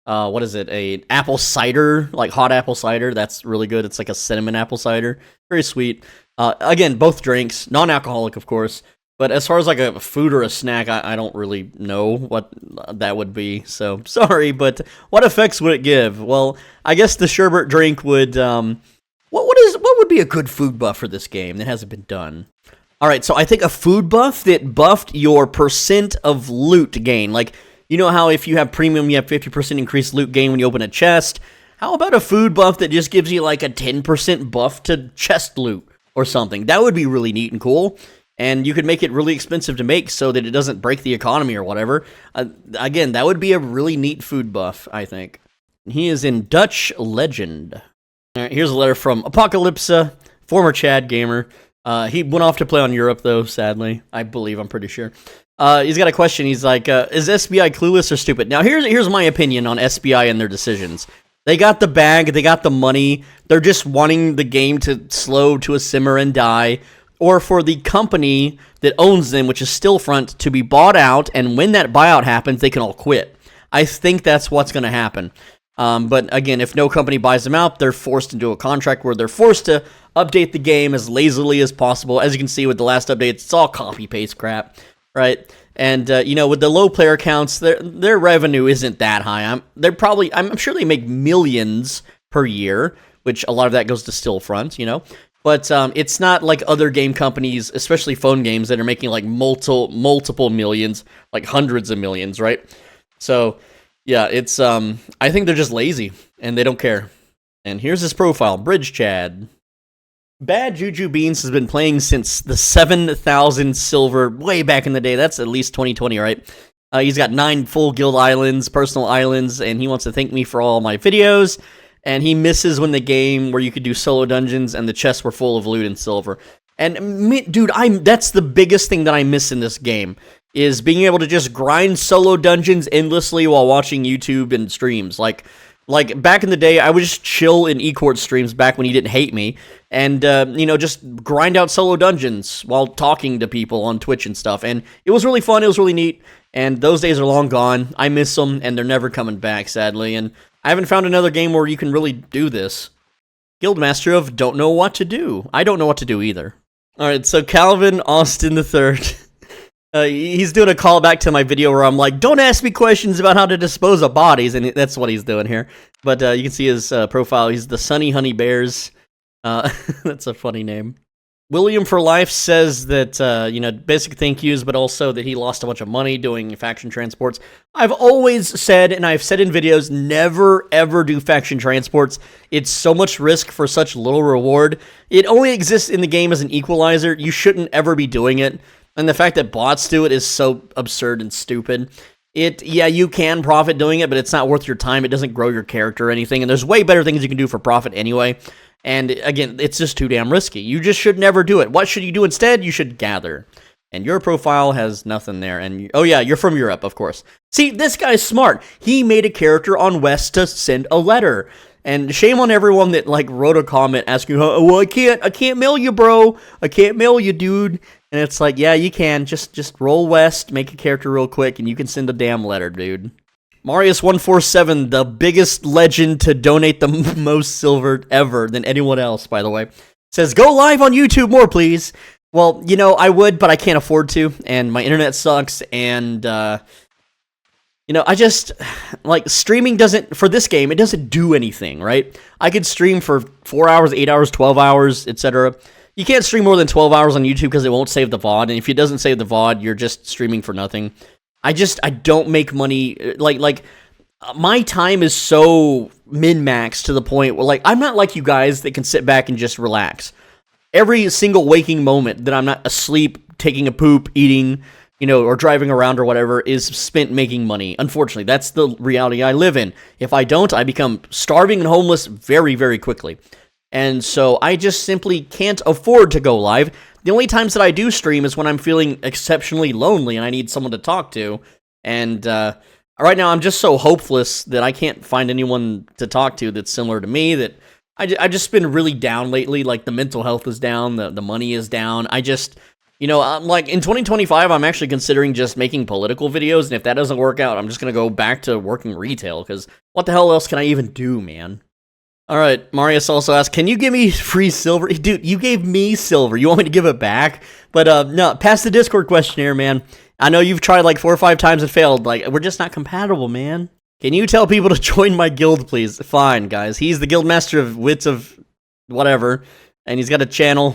a apple cider, like hot apple cider. That's really good. It's like a cinnamon apple cider. Very sweet. Again, both drinks, non-alcoholic, of course. But as far as like a food or a snack, I don't really know what that would be. So, sorry, but what effects would it give? Well, I guess the sherbet drink would, what would be a good food buff for this game that hasn't been done? All right, so I think a food buff that buffed your percent of loot gain. Like, you know how if you have premium, you have 50% increased loot gain when you open a chest? How about a food buff that just gives you like a 10% buff to chest loot or something? That would be really neat and cool. And you could make it really expensive to make so that it doesn't break the economy or whatever. Again, that would be a really neat food buff, I think. He is in Dutch Legend. All right, here's a letter from Apocalypsa, former Chad gamer. He went off to play on Europe, though, sadly. I'm pretty sure. He's got a question. He's like, is SBI clueless or stupid? Now, here's my opinion on SBI and their decisions. They got the bag, they got the money, they're just wanting the game to slow to a simmer and die, or for the company that owns them, which is Stillfront, to be bought out, and when that buyout happens, they can all quit. I think that's what's going to happen. But again, if no company buys them out, they're forced into a contract where they're forced to update the game as lazily as possible. As you can see with the last updates, it's all copy-paste crap, right? And, with the low player counts, their revenue isn't that high. I'm sure they make millions per year, which a lot of that goes to Stillfront, But it's not like other game companies, especially phone games, that are making like multiple millions, like hundreds of millions, right? So, yeah, it's, I think they're just lazy, and they don't care. And here's his profile, Bridge Chad. Bad Juju Beans has been playing since the 7,000 silver, way back in the day. That's at least 2020, right? He's got 9 full guild islands, personal islands, and he wants to thank me for all my videos. And he misses when the game where you could do solo dungeons and the chests were full of loot and silver. And, dude, that's the biggest thing that I miss in this game, is being able to just grind solo dungeons endlessly while watching YouTube and streams. Like back in the day, I would just chill in eCourt streams back when he didn't hate me, and, just grind out solo dungeons while talking to people on Twitch and stuff. And it was really fun, it was really neat, and those days are long gone. I miss them, and they're never coming back, sadly, and I haven't found another game where you can really do this. Guildmaster of Don't Know What to Do. I don't know what to do either. Alright, so Calvin Austin III. He's doing a callback to my video where I'm like, don't ask me questions about how to dispose of bodies, and that's what he's doing here. But you can see his profile. He's the Sunny Honey Bears. That's a funny name. William for Life says that, basic thank yous, but also that he lost a bunch of money doing faction transports. I've always said, and I've said in videos, never ever do faction transports. It's so much risk for such little reward. It only exists in the game as an equalizer. You shouldn't ever be doing it. And the fact that bots do it is so absurd and stupid. You can profit doing it, but it's not worth your time. It doesn't grow your character or anything, and there's way better things you can do for profit anyway. And again, it's just too damn risky. You just should never do it. What should you do instead? You should gather. And your profile has nothing there. And oh yeah, you're from Europe, of course. See, this guy's smart. He made a character on West to send a letter. And shame on everyone that wrote a comment asking, well, I can't mail you, bro. I can't mail you, dude. And it's like, yeah, you can. Just roll West, make a character real quick, and you can send a damn letter, dude. Marius147, the biggest legend to donate the most silver ever than anyone else, by the way, says, go live on YouTube more, please. Well, I would, but I can't afford to, and my internet sucks, and, I just, streaming doesn't, for this game, it doesn't do anything, right? I could stream for 4 hours, 8 hours, 12 hours, etc. You can't stream more than 12 hours on YouTube because it won't save the VOD, and if it doesn't save the VOD, you're just streaming for nothing. I don't make money, my time is so min-maxed to the point where, I'm not like you guys that can sit back and just relax. Every single waking moment that I'm not asleep, taking a poop, eating, or driving around or whatever is spent making money. Unfortunately, that's the reality I live in. If I don't, I become starving and homeless very, very quickly. And so I just simply can't afford to go live. The only times that I do stream is when I'm feeling exceptionally lonely and I need someone to talk to. And right now I'm just so hopeless that I can't find anyone to talk to that's similar to me, that I just been really down lately. Like, the mental health is down, the money is down. I just, I'm like, in 2025, I'm actually considering just making political videos, and if that doesn't work out, I'm just gonna go back to working retail, because what the hell else can I even do, man? Alright, Marius also asked, can you give me free silver? Dude, you gave me silver. You want me to give it back? But, no, pass the Discord questionnaire, man. I know you've tried like 4 or 5 times and failed. Like, we're just not compatible, man. Can you tell people to join my guild, please? Fine, guys. He's the guild master of wits of whatever, and he's got a channel.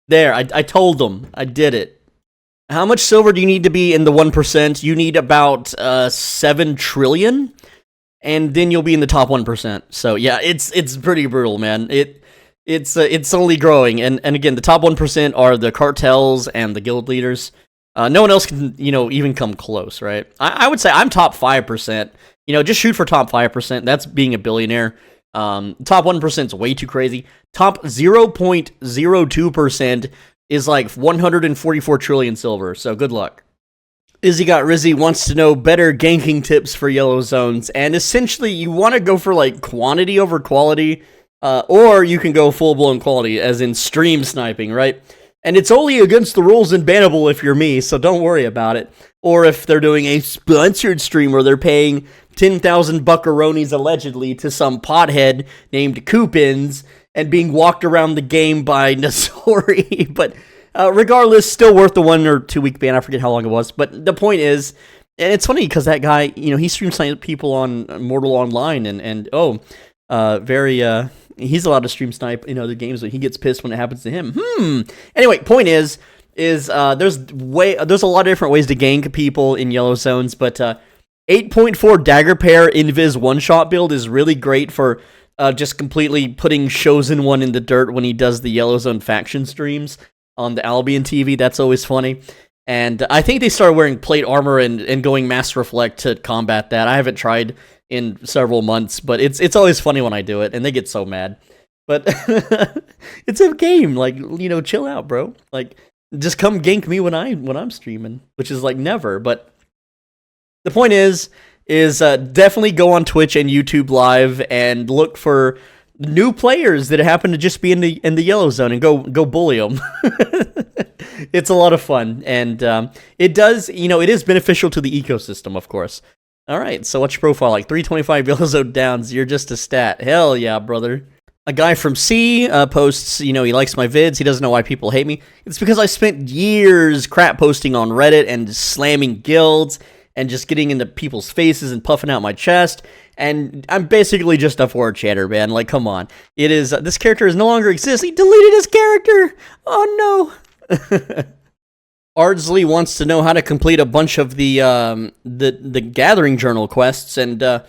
There, I told him. I did it. How much silver do you need to be in the 1%? You need about 7 trillion, and then you'll be in the top 1%. So yeah, it's pretty brutal, man. It's only growing, and again, the top 1% are the cartels and the guild leaders. No one else can, even come close, right? I would say I'm top 5%. Just shoot for top 5%. That's being a billionaire. Top 1% is way too crazy. Top 0.02% is like 144 trillion silver, so good luck. Izzy Got Rizzy wants to know better ganking tips for yellow zones, and essentially you want to go for like quantity over quality, or you can go full-blown quality, as in stream sniping, right? And it's only against the rules and bannable if you're me, so don't worry about it. Or if they're doing a sponsored stream where they're paying 10,000 buckaronis allegedly to some pothead named Coupons and being walked around the game by Nasori. But regardless, still worth the 1 or 2 week ban. I forget how long it was. But the point is, and it's funny because that guy, he streams people on Mortal Online he's allowed to stream snipe in other games, but he gets pissed when it happens to him. Anyway, point is there's a lot of different ways to gank people in yellow zones, but 8.4 dagger pair invis one-shot build is really great for just completely putting Chosen One in the dirt when he does the yellow zone faction streams on the Albion TV. That's always funny. And I think they started wearing plate armor and going mass reflect to combat that. I haven't tried in several months, but it's always funny when I do it, and they get so mad. But it's a game, like, chill out, bro. Like, just come gank me when I'm streaming, which is like never. But the point is definitely go on Twitch and YouTube Live and look for new players that happen to just be in the yellow zone and go bully them. It's a lot of fun, and it is beneficial to the ecosystem, of course. All right, so what's your profile like? 325 yellow zone downs. You're just a stat. Hell yeah, brother. A guy from C posts, he likes my vids. He doesn't know why people hate me. It's because I spent years crap posting on Reddit and slamming guilds and just getting into people's faces and puffing out my chest. And I'm basically just a 4chaner, man. Like, come on. It is, this character no longer exists. He deleted his character. Oh, no. Ardsley wants to know how to complete a bunch of the Gathering Journal quests, and the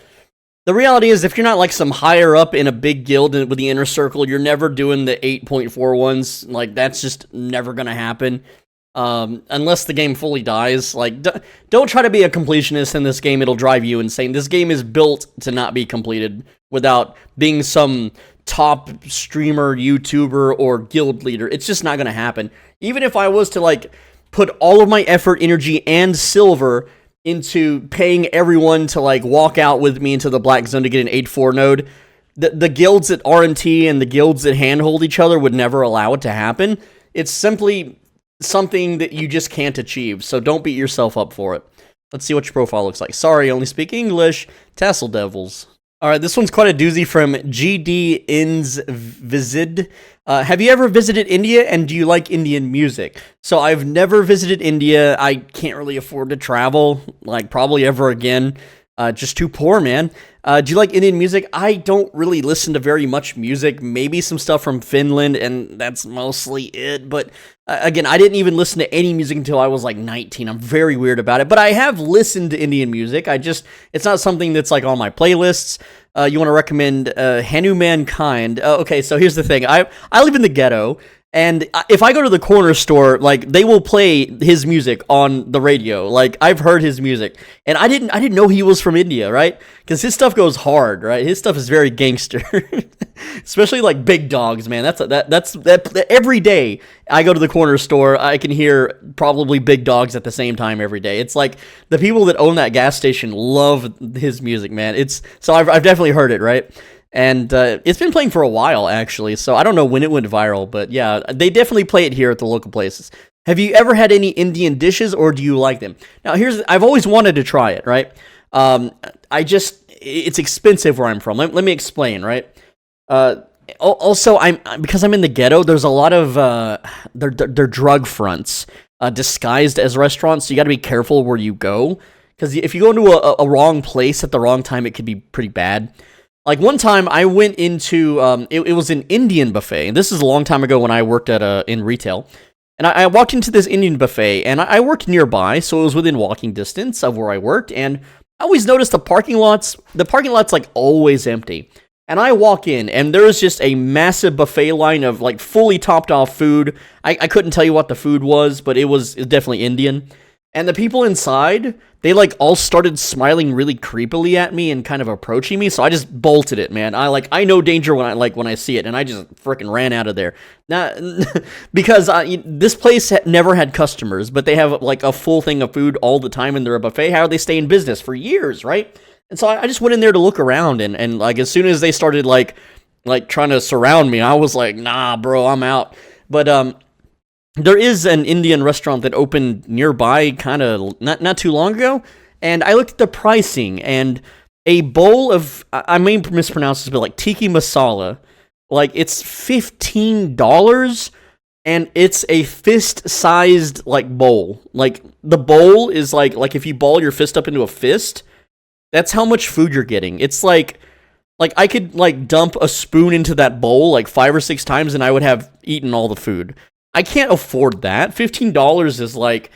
reality is, if you're not like some higher up in a big guild with the inner circle, you're never doing the 8.4 ones. Like, that's just never gonna happen, unless the game fully dies. Like, don't try to be a completionist in this game; it'll drive you insane. This game is built to not be completed without being some top streamer, YouTuber, or guild leader. It's just not gonna happen. Even if I was to like put all of my effort, energy, and silver into paying everyone to like walk out with me into the black zone to get an 8-4 node, the guilds at RNT and the guilds that handhold each other would never allow it to happen. It's simply something that you just can't achieve, so don't beat yourself up for it. Let's see what your profile looks like. Sorry, only speak English. Tassel Devils. Alright, this one's quite a doozy from GD Ins Visid. Have you ever visited India, and do you like Indian music? So I've never visited India. I can't really afford to travel, like probably ever again. Just too poor, man. Do you like Indian music? I don't really listen to very much music. Maybe some stuff from Finland, and that's mostly it. But again, I didn't even listen to any music until I was like 19. I'm very weird about it. But I have listened to Indian music. It's not something that's like on my playlists. You want to recommend Hanuman Kind? Okay, so here's the thing. I live in the ghetto, And if I go to the corner store, like they will play his music on the radio. Like I've heard his music, and I didn't know he was from India, right? Because his stuff goes hard, right? His stuff is very gangster, especially like Big Dogs, man. That's every day I go to the corner store, I can hear probably Big Dogs at the same time every day. It's like the people that own that gas station love his music, man. I've definitely heard it, right? And it's been playing for a while, actually, so I don't know when it went viral, but yeah, they definitely play it here at the local places. Have you ever had any Indian dishes, or do you like them? Now, I've always wanted to try it, right? It's expensive where I'm from. Let me explain, right? Also, because I'm in the ghetto, there's a lot of, they're drug fronts, disguised as restaurants, so you gotta be careful where you go, because if you go into a wrong place at the wrong time, it could be pretty bad. Like one time I went into, it was an Indian buffet, and this is a long time ago when I worked in retail, and I walked into this Indian buffet, and I worked nearby, so it was within walking distance of where I worked, and I always noticed the parking lot's like always empty, and I walk in, and there is just a massive buffet line of like fully topped off food. I couldn't tell you what the food was, but it was definitely Indian. And the people inside, they like all started smiling really creepily at me and kind of approaching me, so I just bolted it, man. I know danger when I see it, and I just freaking ran out of there. Because this place never had customers, but they have like a full thing of food all the time, and they're a buffet. How do they stay in business for years, right? And so I just went in there to look around, and like as soon as they started like trying to surround me, I was like, nah, bro, I'm out. But there is an Indian restaurant that opened nearby kind of not too long ago, and I looked at the pricing, and a bowl of, I may mispronounce this, but like tiki masala, like it's $15, and it's a fist-sized like bowl. Like the bowl is like if you ball your fist up into a fist, that's how much food you're getting. It's like I could like dump a spoon into that bowl like 5 or 6 times, and I would have eaten all the food. I can't afford that. $15 is like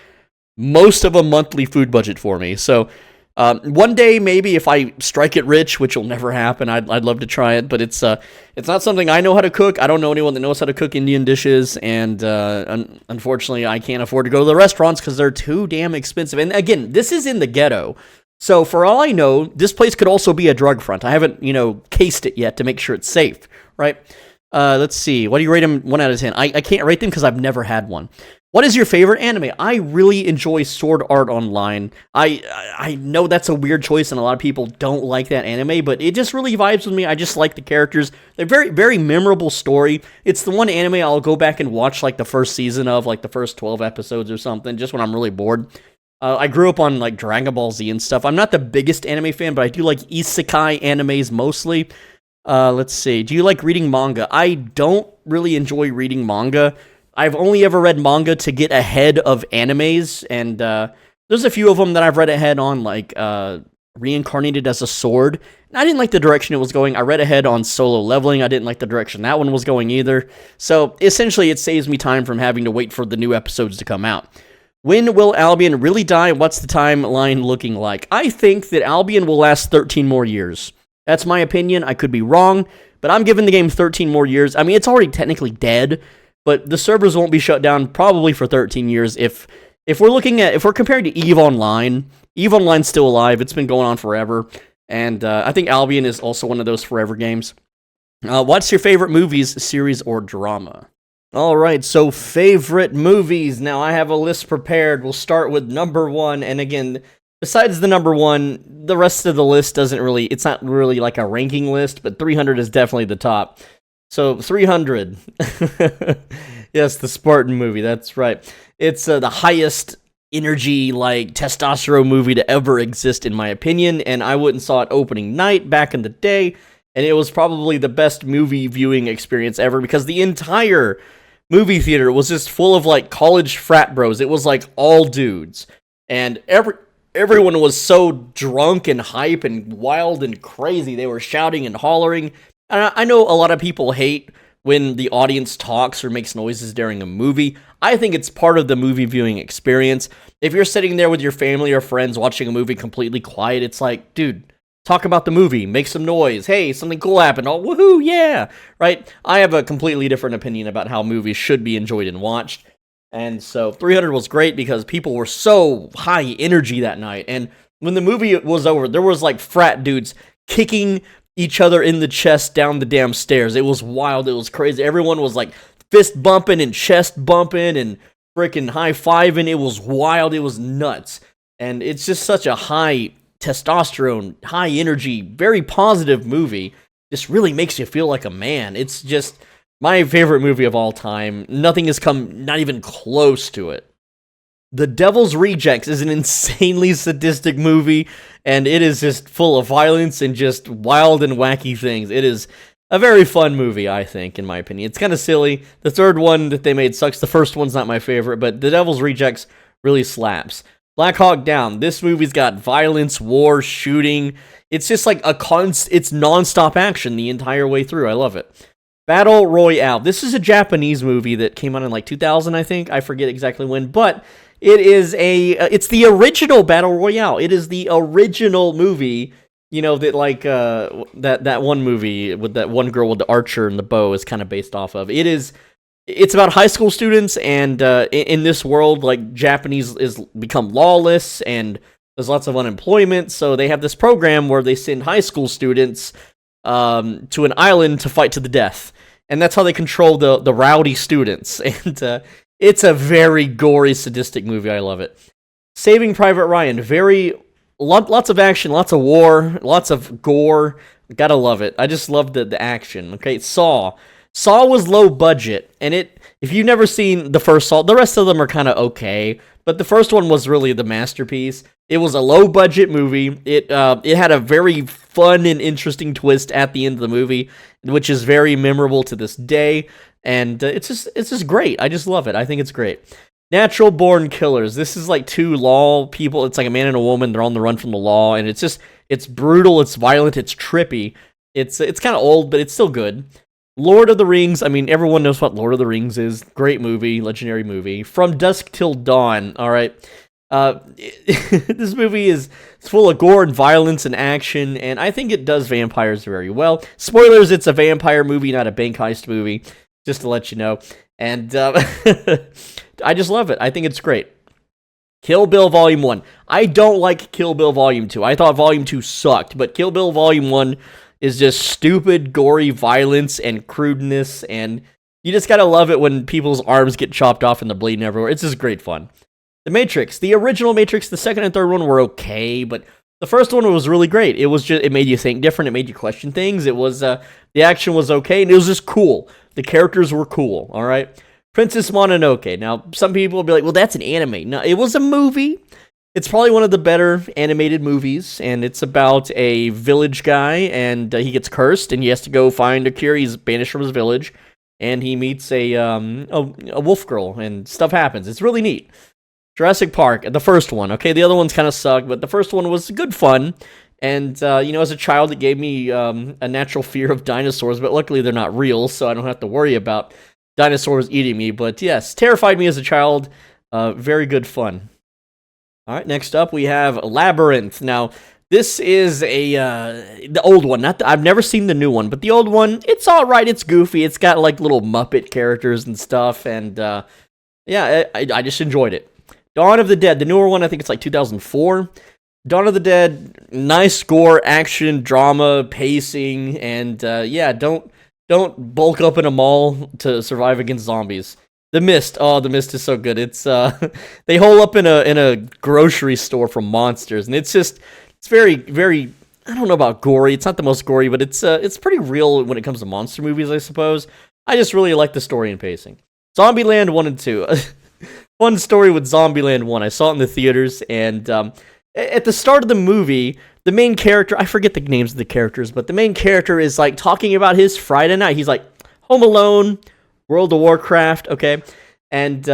most of a monthly food budget for me. So one day, maybe if I strike it rich, which will never happen, I'd love to try it. But it's not something I know how to cook. I don't know anyone that knows how to cook Indian dishes, and unfortunately, I can't afford to go to the restaurants because they're too damn expensive. And again, this is in the ghetto. So for all I know, this place could also be a drug front. I haven't, cased it yet to make sure it's safe, right? Let's see. What do you rate them 1 out of 10? I can't rate them because I've never had one. What is your favorite anime? I really enjoy Sword Art Online. I know that's a weird choice, and a lot of people don't like that anime, but it just really vibes with me. I just like the characters. They're very, very memorable story. It's the one anime I'll go back and watch like the first season of, like the first 12 episodes or something, just when I'm really bored. I grew up on like Dragon Ball Z and stuff. I'm not the biggest anime fan, but I do like isekai animes mostly. Let's see. Do you like reading manga? I don't really enjoy reading manga. I've only ever read manga to get ahead of animes, and there's a few of them that I've read ahead on, like Reincarnated as a Sword. And I didn't like the direction it was going. I read ahead on Solo Leveling. I didn't like the direction that one was going either. So essentially, it saves me time from having to wait for the new episodes to come out. When will Albion really die? What's the timeline looking like? I think that Albion will last 13 more years. That's my opinion. I could be wrong, but I'm giving the game 13 more years. I mean, it's already technically dead, but the servers won't be shut down probably for 13 years. If we're comparing to EVE Online's still alive. It's been going on forever, and I think Albion is also one of those forever games. What's your favorite movies, series, or drama? All right, so favorite movies. Now I have a list prepared. We'll start with number 1, and again, besides the number 1, the rest of the list it's not really like a ranking list, but 300 is definitely the top. So 300. Yes, the Spartan movie, that's right. It's the highest energy, like testosterone movie to ever exist in my opinion, and I went and saw it opening night back in the day, and it was probably the best movie viewing experience ever because the entire movie theater was just full of like college frat bros. It was like all dudes, and everyone was so drunk and hype and wild and crazy. They were shouting and hollering. And I know a lot of people hate when the audience talks or makes noises during a movie. I think it's part of the movie viewing experience. If you're sitting there with your family or friends watching a movie completely quiet, it's like, dude, talk about the movie, make some noise. Hey, something cool happened. Oh, woohoo, yeah, right? I have a completely different opinion about how movies should be enjoyed and watched. And so 300 was great because people were so high energy that night. And when the movie was over, there was like frat dudes kicking each other in the chest down the damn stairs. It was wild. It was crazy. Everyone was like fist bumping and chest bumping and freaking high-fiving. It was wild. It was nuts. And it's just such a high testosterone, high energy, very positive movie. Just really makes you feel like a man. It's just my favorite movie of all time. Nothing has come not even close to it. The Devil's Rejects is an insanely sadistic movie, and it is just full of violence and just wild and wacky things. It is a very fun movie, I think, in my opinion. It's kind of silly. The third one that they made sucks. The first one's not my favorite, but The Devil's Rejects really slaps. Black Hawk Down. This movie's got violence, war, shooting. It's just like it's non-stop action the entire way through. I love it. Battle Royale. This is a Japanese movie that came out in like 2000, I think. I forget exactly when, but it's the original Battle Royale. It is the original movie, that like that one movie with that one girl with the archer and the bow is kind of based off of. It's about high school students, and in this world, like, Japanese is become lawless, and there's lots of unemployment, so they have this program where they send high school students to an island to fight to the death, and that's how they control the rowdy students, and it's a very gory, sadistic movie. I love it. Saving Private Ryan, lots of action, lots of war, lots of gore, gotta love it. I just love the action. Okay, Saw was low budget, and if you've never seen the first Saw, the rest of them are kind of okay, but the first one was really the masterpiece. It was a low budget movie. It had a very fun and interesting twist at the end of the movie, which is very memorable to this day, and it's just great. I just love it. I think it's great. Natural Born Killers. This is like two law people. It's like a man and a woman. They're on the run from the law, and it's brutal. It's violent. It's trippy. It's kind of old, but it's still good. Lord of the Rings, I mean, everyone knows what Lord of the Rings is. Great movie, legendary movie. From Dusk Till Dawn, all right? This movie is full of gore and violence and action, and I think it does vampires very well. Spoilers, it's a vampire movie, not a bank heist movie, just to let you know. And I just love it. I think it's great. Kill Bill Volume 1. I don't like Kill Bill Volume 2. I thought Volume 2 sucked, but Kill Bill Volume 1 is just stupid, gory violence and crudeness, and you just gotta love it when people's arms get chopped off and they're bleeding everywhere. It's just great fun. The Matrix, the original Matrix, the second and third one were okay, but the first one was really great. It made you think different, it made you question things, the action was okay, and it was just cool. The characters were cool, alright? Princess Mononoke. Now, some people will be like, well, that's an anime. No, it was a movie. It's probably one of the better animated movies, and it's about a village guy, and he gets cursed, and he has to go find a cure. He's banished from his village, and he meets a wolf girl, and stuff happens. It's really neat. Jurassic Park, the first one. Okay, the other ones kind of sucked, but the first one was good fun, and, as a child, it gave me a natural fear of dinosaurs, but luckily they're not real, so I don't have to worry about dinosaurs eating me, but yes, terrified me as a child. Very good fun. All right, next up we have Labyrinth. Now, this is the old one. I've never seen the new one, but the old one, it's all right. It's goofy. It's got like little Muppet characters and stuff, and I just enjoyed it. Dawn of the Dead, the newer one, I think it's like 2004. Dawn of the Dead, nice score, action, drama, pacing, and don't bulk up in a mall to survive against zombies. The Mist. Oh, The Mist is so good. It's they hole up in a grocery store from monsters, and it's very, very, I don't know about gory. It's not the most gory, but it's pretty real when it comes to monster movies, I suppose. I just really like the story and pacing. Zombieland 1 and 2. Fun story with Zombieland 1. I saw it in the theaters, and at the start of the movie, the main character, I forget the names of the characters, but the main character is like talking about his Friday night. He's like, Home Alone, World of Warcraft, okay? And,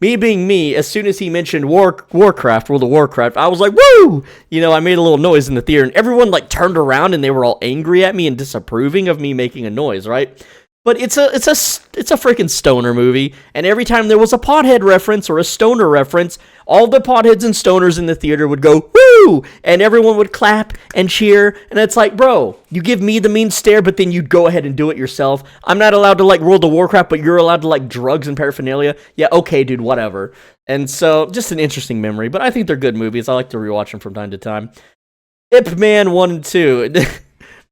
me being me, as soon as he mentioned Warcraft, World of Warcraft, I was like, woo! I made a little noise in the theater, and everyone, like, turned around, and they were all angry at me and disapproving of me making a noise, right? But it's a freaking stoner movie, and every time there was a pothead reference or a stoner reference, all the potheads and stoners in the theater would go, woo! woo! And everyone would clap and cheer, and it's like, bro, you give me the mean stare, but then you go ahead and do it yourself. I'm not allowed to like World of Warcraft, but you're allowed to like drugs and paraphernalia. Yeah, okay, dude, whatever. And so, just an interesting memory, but I think they're good movies. I like to rewatch them from time to time. Ip Man 1 and 2.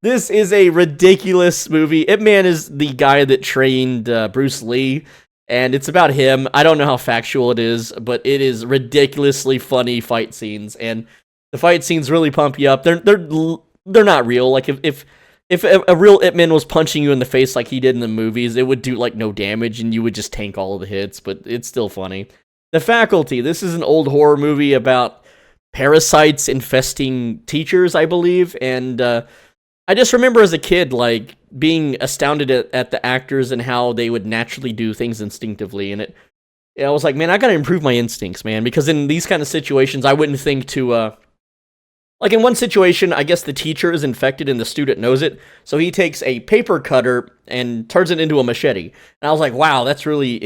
This is a ridiculous movie. Ip Man is the guy that trained Bruce Lee, and it's about him. I don't know how factual it is, but it is ridiculously funny fight scenes, and the fight scenes really pump you up. They're not real. Like if a real Ip Man was punching you in the face like he did in the movies, it would do like no damage, and you would just tank all of the hits. But it's still funny. The Faculty. This is an old horror movie about parasites infesting teachers, I believe, and I just remember as a kid, like, being astounded at the actors and how they would naturally do things instinctively, and I was like, man, I gotta improve my instincts, man, because in these kind of situations, I wouldn't think to, like, in one situation, I guess the teacher is infected and the student knows it, so he takes a paper cutter and turns it into a machete, and I was like, wow, that's really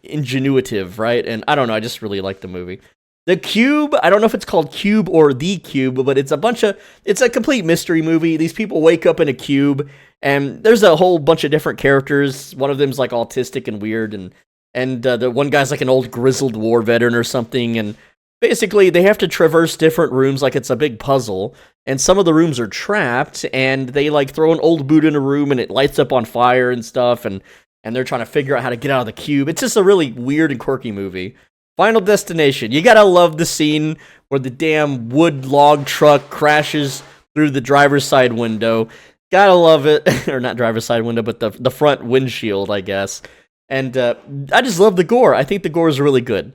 ingenuitive, right? And I don't know, I just really like the movie. The Cube, I don't know if it's called Cube or The Cube, but it's a complete mystery movie. These people wake up in a cube, and there's a whole bunch of different characters. One of them's like autistic and weird, and the one guy's like an old grizzled war veteran or something, and basically they have to traverse different rooms like it's a big puzzle, and some of the rooms are trapped, and they like throw an old boot in a room, and it lights up on fire and stuff, and they're trying to figure out how to get out of the cube. It's just a really weird and quirky movie. Final Destination. You gotta love the scene where the damn wood log truck crashes through the driver's side window. Gotta love it. Or not driver's side window, but the front windshield, I guess. And I just love the gore. I think the gore is really good.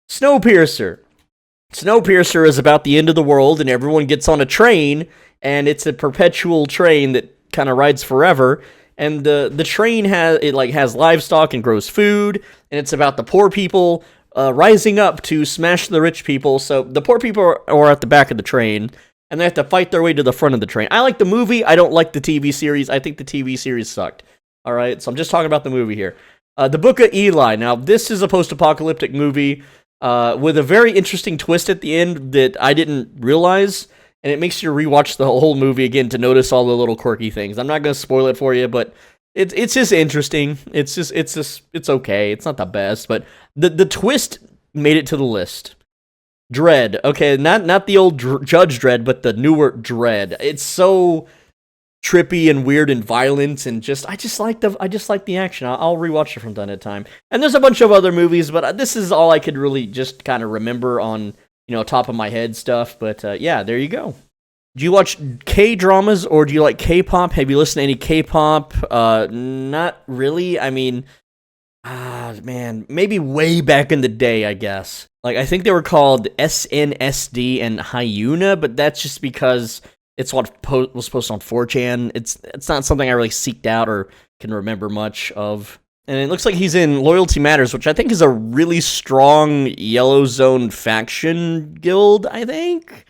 Snowpiercer. Snowpiercer is about the end of the world, and everyone gets on a train, and it's a perpetual train that kind of rides forever. And the train has livestock and grows food, and it's about the poor people rising up to smash the rich people. So the poor people are at the back of the train, and they have to fight their way to the front of the train. I like the movie. I don't like the TV series. I think the TV series sucked. All right, so I'm just talking about the movie here. The Book of Eli. Now, this is a post-apocalyptic movie with a very interesting twist at the end that I didn't realize, and it makes you rewatch the whole movie again to notice all the little quirky things. I'm not going to spoil it for you, but it's just interesting. It's okay. It's not the best, but the twist made it to the list. Dread. Okay, not the old Judge Dredd, but the newer Dread. It's so trippy and weird and violent, and I just like the action. I'll rewatch it from time to time. And there's a bunch of other movies, but this is all I could really just kind of remember on, top of my head stuff. But yeah, there you go. Do you watch K-dramas or do you like K-pop? Have you listened to any K-pop? Not really. I mean, man, maybe way back in the day, I guess. Like, I think they were called SNSD and Hyuna, but that's just because it's what was posted on 4chan. It's not something I really seeked out or can remember much of. And it looks like he's in Loyalty Matters, which I think is a really strong Yellow Zone faction guild, I think.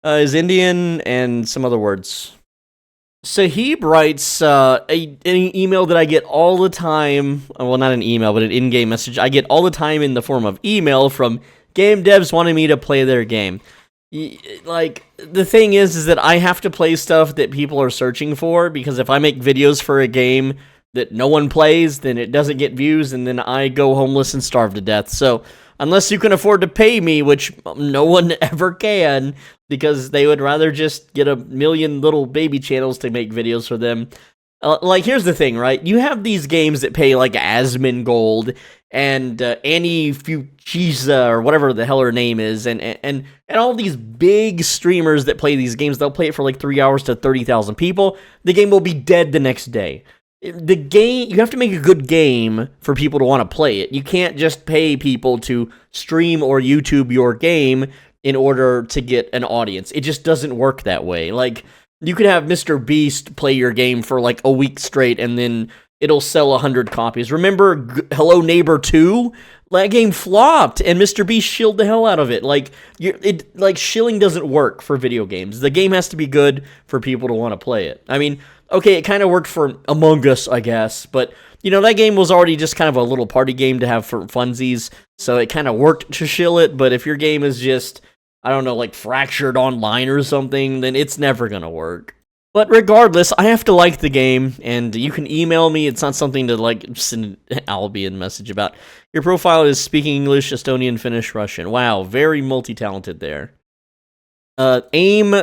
Is Indian and some other words. Sahib writes an email that I get all the time. Well, not an email, but an in-game message I get all the time in the form of email from game devs wanting me to play their game. Like, the thing is that I have to play stuff that people are searching for, because if I make videos for a game that no one plays, then it doesn't get views, and then I go homeless and starve to death. So unless you can afford to pay me, which no one ever can, because they would rather just get a million little baby channels to make videos for them. Like, here's the thing, right? You have these games that pay, like, Asmongold and Annie Fuchisa, or whatever the hell her name is, and all these big streamers that play these games, they'll play it for, like, 3 hours to 30,000 people. The game will be dead the next day. The game, you have to make a good game for people to want to play it. You can't just pay people to stream or YouTube your game in order to get an audience. It just doesn't work that way. Like, you could have Mr. Beast play your game for like a week straight, and then it'll sell 100 copies. Remember Hello Neighbor 2? That game flopped, and Mr. Beast shilled the hell out of it. Like, shilling doesn't work for video games. The game has to be good for people to want to play it. I mean, okay, it kind of worked for Among Us, I guess, but, that game was already just kind of a little party game to have for funsies, so it kind of worked to shill it. But if your game is just I don't know, like Fractured Online or something, then it's never gonna work. But regardless, I have to like the game, and you can email me. It's not something to like send an Albion message about. Your profile is speaking English, Estonian, Finnish, Russian. Wow, very multi-talented there. AIM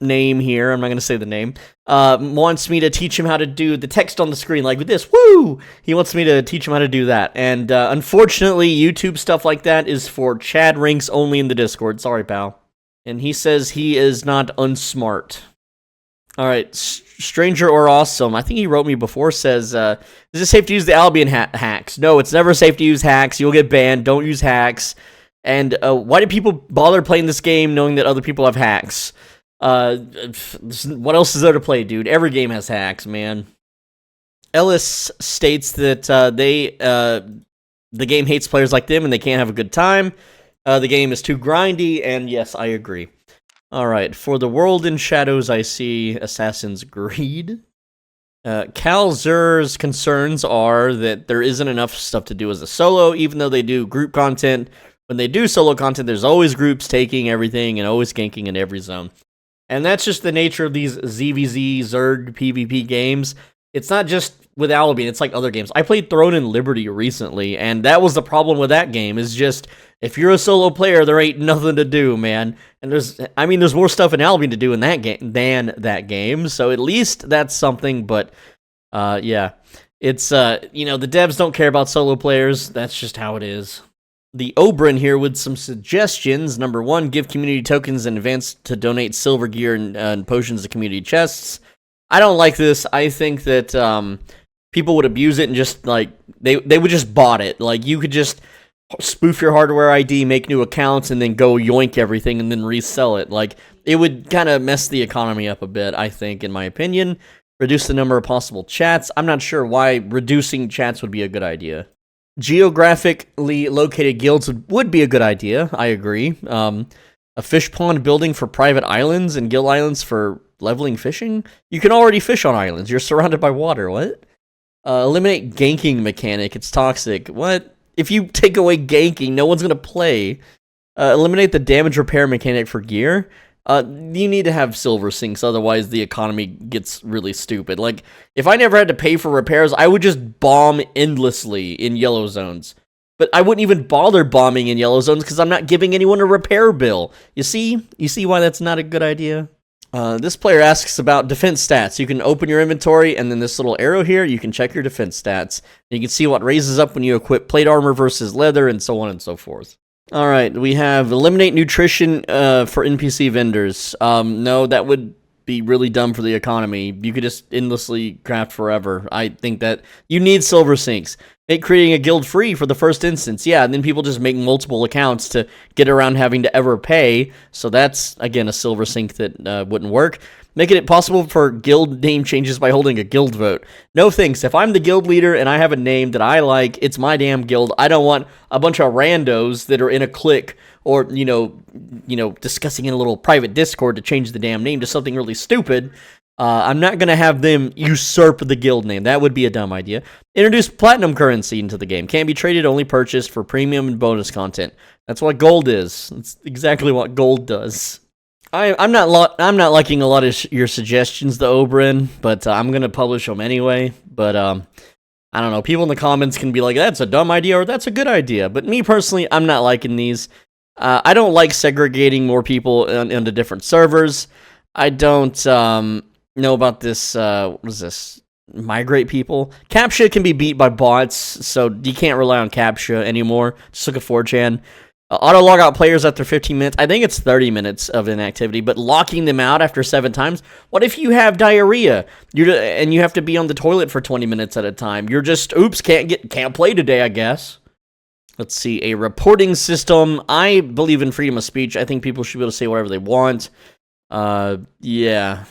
name here, I'm not going to say the name, wants me to teach him how to do the text on the screen like with this. Woo! He wants me to teach him how to do that. And unfortunately, YouTube stuff like that is for Chad ranks only in the Discord. Sorry, pal. And he says he is not unsmart. All right, Stranger or Awesome. I think he wrote me before, says, is it safe to use the Albion hacks? No, it's never safe to use hacks. You'll get banned. Don't use hacks. And why do people bother playing this game knowing that other people have hacks? What else is there to play, dude? Every game has hacks, man. Ellis states that the game hates players like them and they can't have a good time. The game is too grindy, and yes, I agree. Alright, for the world in shadows, I see Assassin's Greed. Cal Zur's concerns are that there isn't enough stuff to do as a solo, even though they do group content. When they do solo content, there's always groups taking everything and always ganking in every zone. And that's just the nature of these ZVZ, Zerg, PvP games. It's not just with Albion, it's like other games. I played Throne and Liberty recently, and that was the problem with that game, is just, if you're a solo player, there ain't nothing to do, man. And there's more stuff in Albion to do in that game than that game, so at least that's something, but, yeah. It's, the devs don't care about solo players, that's just how it is. The Oberyn here with some suggestions. Number 1, give community tokens in advance to donate silver gear and potions to community chests. I don't like this. I think that people would abuse it and just, like, they would just bot it. Like, you could just spoof your hardware ID, make new accounts, and then go yoink everything and then resell it. Like, it would kind of mess the economy up a bit, I think, in my opinion. Reduce the number of possible chats. I'm not sure why reducing chats would be a good idea. Geographically located guilds would be a good idea, I agree. A fish pond building for private islands and guild islands for leveling fishing? You can already fish on islands. You're surrounded by water. What? Eliminate ganking mechanic. It's toxic. What? If you take away ganking, no one's going to play. Eliminate the damage repair mechanic for gear. You need to have silver sinks, otherwise the economy gets really stupid. Like, if I never had to pay for repairs, I would just bomb endlessly in yellow zones. But I wouldn't even bother bombing in yellow zones because I'm not giving anyone a repair bill. You see? You see why that's not a good idea? This player asks about defense stats. You can open your inventory, and then this little arrow here, you can check your defense stats. And you can see what raises up when you equip plate armor versus leather, and so on and so forth. Alright, we have eliminate nutrition for NPC vendors. No, that would be really dumb for the economy. You could just endlessly craft forever. I think that you need silver sinks. Make creating a guild free for the first instance. Yeah, and then people just make multiple accounts to get around having to ever pay. So that's, again, a silver sink that wouldn't work. Making it possible for guild name changes by holding a guild vote. No thanks. If I'm the guild leader and I have a name that I like, it's my damn guild. I don't want a bunch of randos that are in a clique or, discussing in a little private Discord to change the damn name to something really stupid. I'm not going to have them usurp the guild name. That would be a dumb idea. Introduce platinum currency into the game. Can't be traded, only purchased for premium and bonus content. That's what gold is. That's exactly what gold does. I'm not liking a lot of your suggestions, though, Oberyn, but I'm going to publish them anyway. But, I don't know. People in the comments can be like, that's a dumb idea or that's a good idea. But me, personally, I'm not liking these. I don't like segregating more people into different servers. I don't know about this, what is this? Migrate people. CAPTCHA can be beat by bots, so you can't rely on CAPTCHA anymore. Just look at 4chan. Auto log out players after 15 minutes. I think it's 30 minutes of inactivity, but locking them out after 7 times. What if you have diarrhea and you have to be on the toilet for 20 minutes at a time? You're just, oops, can't play today, I guess. Let's see, a reporting system. I believe in freedom of speech. I think people should be able to say whatever they want. Yeah.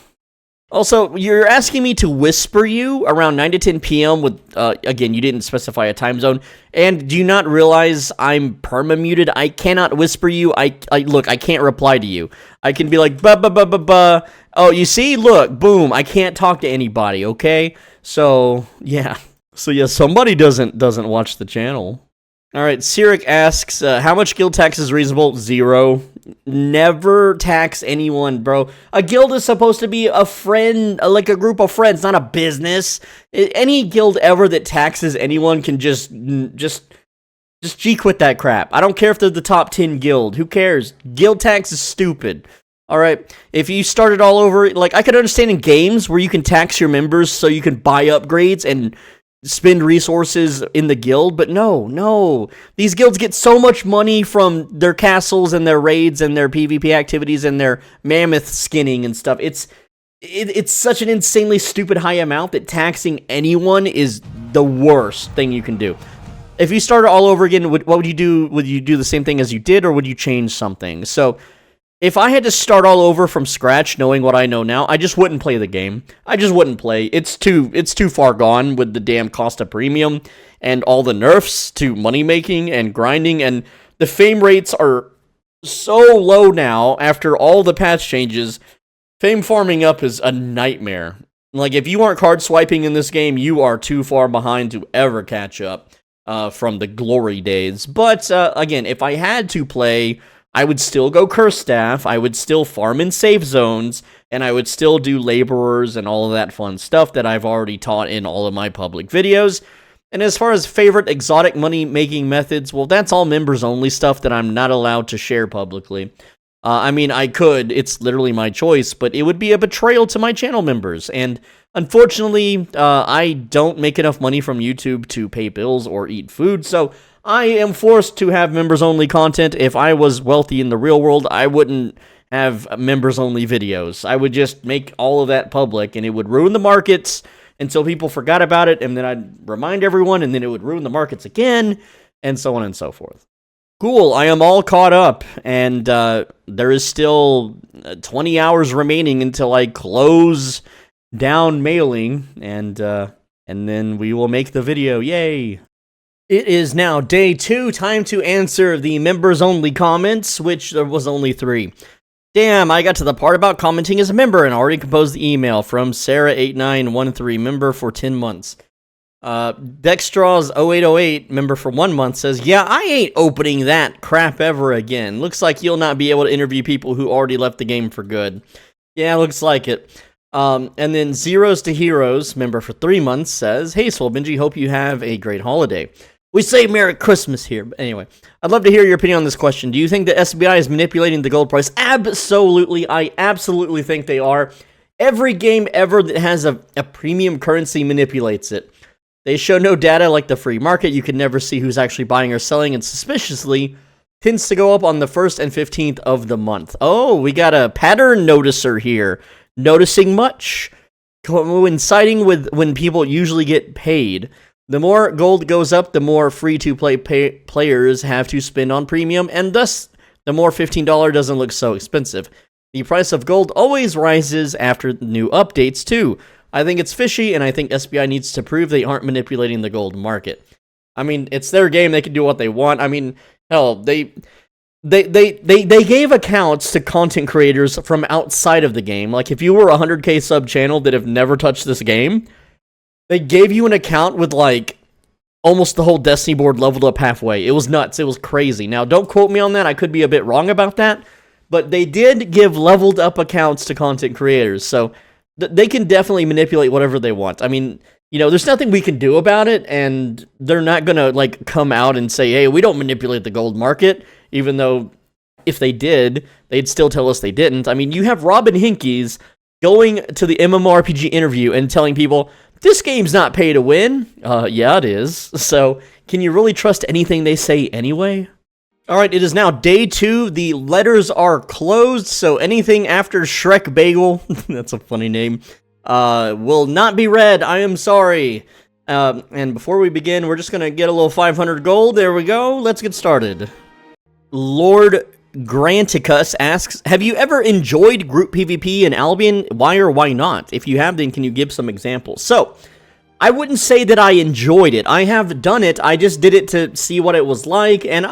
Also, you're asking me to whisper you around 9 to 10 p.m. with, again, you didn't specify a time zone. And do you not realize I'm perma-muted? I cannot whisper you. Look, I can't reply to you. I can be like, ba. Oh, you see? Look, boom. I can't talk to anybody, okay? So, yeah. Somebody doesn't watch the channel. All right, Cyric asks, how much guild tax is reasonable? 0. Never tax anyone, bro. A guild is supposed to be a friend, like a group of friends, not a business. Any guild ever that taxes anyone can just G-quit that crap. I don't care if they're the top 10 guild. Who cares? Guild tax is stupid. All right, if you started all over, like, I could understand in games where you can tax your members so you can buy upgrades and spend resources in the guild, but no. These guilds get so much money from their castles and their raids and their PvP activities and their mammoth skinning and stuff. It's such an insanely stupid high amount that taxing anyone is the worst thing you can do. If you started all over again, what would you do? Would you do the same thing as you did, or would you change something? So, if I had to start all over from scratch, knowing what I know now, I just wouldn't play the game. I just wouldn't play. It's too far gone with the damn cost of premium and all the nerfs to money making and grinding, and the fame rates are so low now after all the patch changes. Fame farming up is a nightmare. Like, if you aren't card swiping in this game, you are too far behind to ever catch up from the glory days. But again, if I had to play, I would still go curse staff, I would still farm in safe zones, and I would still do laborers and all of that fun stuff that I've already taught in all of my public videos. And as far as favorite exotic money-making methods, well, that's all members-only stuff that I'm not allowed to share publicly. I mean, I could, it's literally my choice, but it would be a betrayal to my channel members, and unfortunately, I don't make enough money from YouTube to pay bills or eat food, so I am forced to have members-only content. If I was wealthy in the real world, I wouldn't have members-only videos. I would just make all of that public, and it would ruin the markets until people forgot about it, and then I'd remind everyone, and then it would ruin the markets again, and so on and so forth. Cool, I am all caught up, and there is still 20 hours remaining until I close down mailing, and then we will make the video. Yay! It is now day 2, time to answer the members-only comments, which there was only 3. Damn, I got to the part about commenting as a member and already composed the email from Sarah8913, member for 10 months. Dextraws0808, member for 1 month, says, yeah, I ain't opening that crap ever again. Looks like you'll not be able to interview people who already left the game for good. Yeah, looks like it. And then Zeros to Heroes, member for 3 months, says, hey, Swole Benji, hope you have a great holiday. We say Merry Christmas here. But anyway, I'd love to hear your opinion on this question. Do you think the SBI is manipulating the gold price? Absolutely. I absolutely think they are. Every game ever that has a premium currency manipulates it. They show no data like the free market. You can never see who's actually buying or selling, and suspiciously tends to go up on the 1st and 15th of the month. Oh, we got a pattern noticer here. Noticing much. Coinciding with when people usually get paid. The more gold goes up, the more free-to-play players have to spend on premium, and thus, the more $15 doesn't look so expensive. The price of gold always rises after new updates, too. I think it's fishy, and I think SBI needs to prove they aren't manipulating the gold market. I mean, it's their game, they can do what they want. I mean, hell, they gave accounts to content creators from outside of the game. Like, if you were a 100k sub channel that have never touched this game, they gave you an account with, like, almost the whole Destiny board leveled up halfway. It was nuts. It was crazy. Now, don't quote me on that. I could be a bit wrong about that. But they did give leveled up accounts to content creators. So, they can definitely manipulate whatever they want. I mean, you know, there's nothing we can do about it. And they're not going to, like, come out and say, hey, we don't manipulate the gold market. Even though, if they did, they'd still tell us they didn't. I mean, you have Robin Hinkies going to the MMORPG interview and telling people, this game's not pay to win. Yeah, it is. So, can you really trust anything they say anyway? Alright, it is now day 2. The letters are closed, so anything after Shrek Bagel, that's a funny name, will not be read. I am sorry. And before we begin, we're just gonna get a little 500 gold. There we go. Let's get started. Lord Granticus asks, have you ever enjoyed group PvP in Albion? Why or why not? If you have, then can you give some examples? So, I wouldn't say that I enjoyed it. I have done it. I just did it to see what it was like, and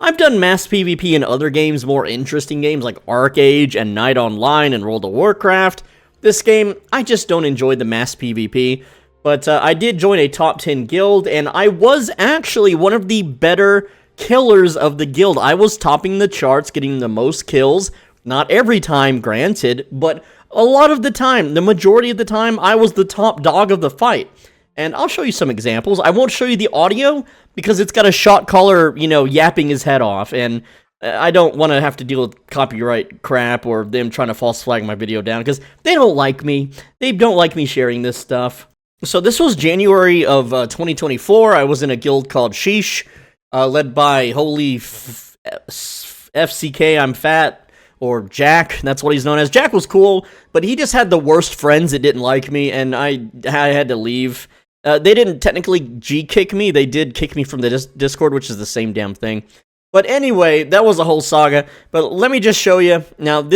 I've done mass PvP in other games, more interesting games like Arcade and Night Online and World of Warcraft. This game, I just don't enjoy the mass PvP. But I did join a top 10 guild, and I was actually one of the better killers of the guild. I was topping the charts, getting the most kills. Not every time, granted, but a lot of the time, the majority of the time, I was the top dog of the fight. And I'll show you some examples. I won't show you the audio because it's got a shot caller, yapping his head off, and I don't want to have to deal with copyright crap or them trying to false flag my video down because they don't like me. They don't like me sharing this stuff. So this was January of 2024. I was in a guild called Sheesh, led by Holy FCK, I'm Fat, or Jack. That's what he's known as. Jack was cool, but he just had the worst friends that didn't like me, and I had to leave. They didn't technically G-kick me. They did kick me from the Discord, which is the same damn thing. But anyway, that was a whole saga. But let me just show you. Now,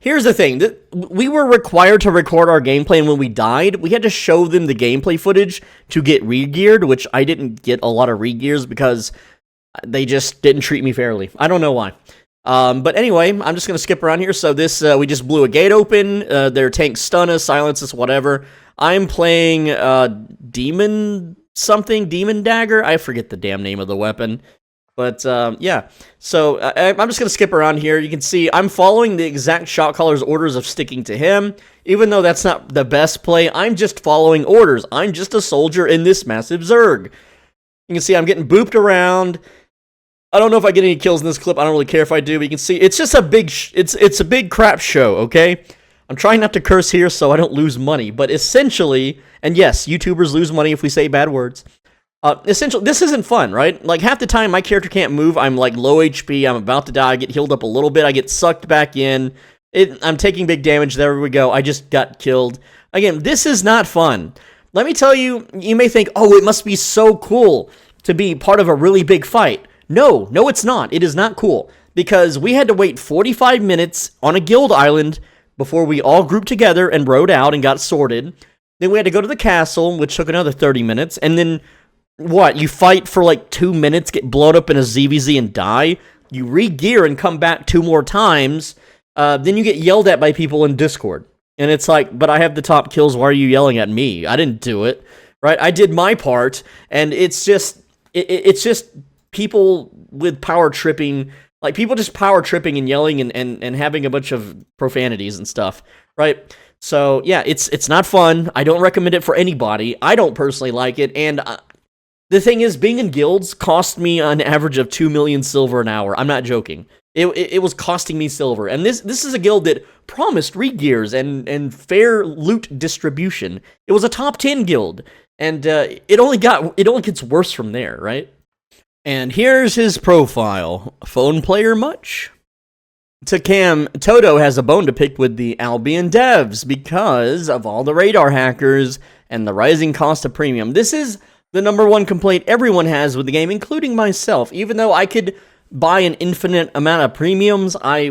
here's the thing. We were required to record our gameplay, and when we died, we had to show them the gameplay footage to get re-geared, which I didn't get a lot of re-gears because they just didn't treat me fairly. I don't know why. But anyway, I'm just going to skip around here. So this, we just blew a gate open. Their tanks stun us, silence us, whatever. I'm playing Demon Dagger. I forget the damn name of the weapon. But, yeah. So, I'm just going to skip around here. You can see I'm following the exact shot caller's orders of sticking to him. Even though that's not the best play, I'm just following orders. I'm just a soldier in this massive Zerg. You can see I'm getting booped around. I don't know if I get any kills in this clip. I don't really care if I do, but you can see it's just a big it's a big crap show, okay? I'm trying not to curse here so I don't lose money, but essentially, and yes, YouTubers lose money if we say bad words. Essentially, this isn't fun, right? Like, half the time my character can't move, I'm like low HP, I'm about to die, I get healed up a little bit, I get sucked back in, I'm taking big damage, there we go, I just got killed. Again, this is not fun. Let me tell you, you may think, oh, it must be so cool to be part of a really big fight. No, it's not. It is not cool, because we had to wait 45 minutes on a guild island before we all grouped together and rode out and got sorted. Then we had to go to the castle, which took another 30 minutes, and then, what, you fight for like 2 minutes, get blown up in a ZVZ and die? You re-gear and come back 2 more times, then you get yelled at by people in Discord. And it's like, but I have the top kills, why are you yelling at me? I didn't do it, right? I did my part, and it's just people with power tripping, like people just power tripping and yelling and having a bunch of profanities and stuff, right? So yeah, it's not fun. I don't recommend it for anybody. I don't personally like it, and the thing is, being in guilds cost me an average of 2 million silver an hour. I'm not joking. It was costing me silver, and this is a guild that promised re-gears and fair loot distribution. It was a top 10 guild, and it only gets worse from there, right? And here's his profile. Phone player much? To Cam, Toto has a bone to pick with the Albion devs because of all the radar hackers and the rising cost of premium. This is the #1 complaint everyone has with the game, including myself. Even though I could buy an infinite amount of premiums, I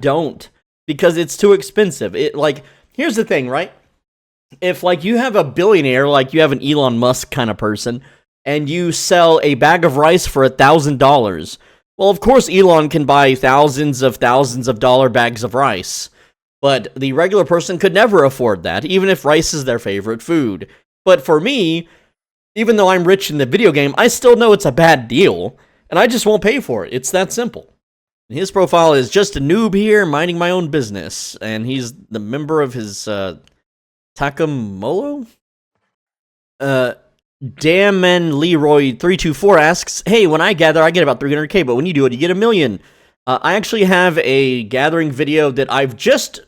don't, because it's too expensive. Here's the thing, right? If you have a billionaire, like you have an Elon Musk kind of person, and you sell a bag of rice for $1,000, well, of course Elon can buy thousands of dollar bags of rice. But the regular person could never afford that, even if rice is their favorite food. But for me, even though I'm rich in the video game, I still know it's a bad deal, and I just won't pay for it. It's that simple. His profile is just a noob here, minding my own business, and he's the member of his, Takamolo? Damn Leroy 324 asks, hey, when I gather, I get about 300k, but when you do it, you get 1 million. I actually have a gathering video that I've just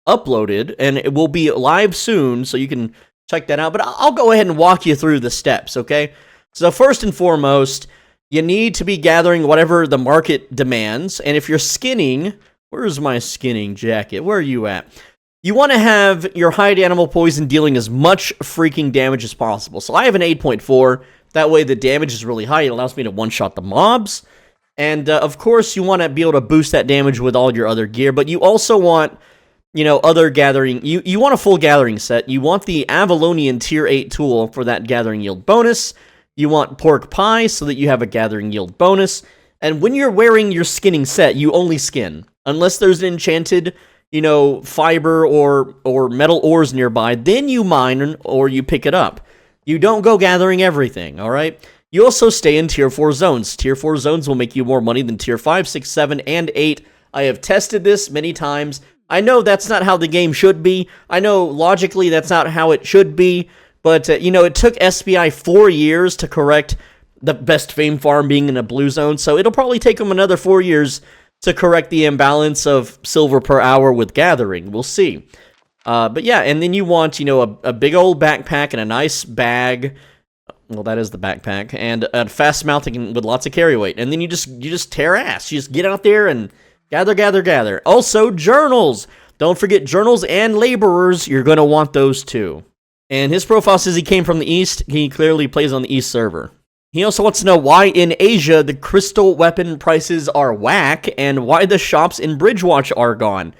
uploaded, and it will be live soon, so you can check that out. But I'll go ahead and walk you through the steps, okay? So first and foremost, you need to be gathering whatever the market demands, and if you're skinning, where's my skinning jacket? Where are you at? You want to have your hide animal poison dealing as much freaking damage as possible. So I have an 8.4. That way the damage is really high. It allows me to one-shot the mobs. And, of course, you want to be able to boost that damage with all your other gear. But you also want, other gathering. You want a full gathering set. You want the Avalonian Tier 8 tool for that gathering yield bonus. You want pork pie so that you have a gathering yield bonus. And when you're wearing your skinning set, you only skin. Unless there's an enchanted fiber or metal ores nearby, then you mine or you pick it up. You don't go gathering everything, all right? You also stay in Tier 4 zones. Tier 4 zones will make you more money than Tier 5, 6, 7, and 8. I have tested this many times. I know that's not how the game should be. I know logically that's not how it should be. But, it took SBI 4 years to correct the best fame farm being in a blue zone. So it'll probably take them another 4 years to correct the imbalance of silver per hour with gathering. We'll see. But yeah, and then you want, a big old backpack and a nice bag. Well, that is the backpack. And a fast mounting with lots of carry weight. And then you just tear ass. You just get out there and gather. Also, journals. Don't forget journals and laborers. You're going to want those too. And his profile says he came from the East. He clearly plays on the East server. He also wants to know why in Asia the crystal weapon prices are whack and why the shops in Bridgewatch are gone.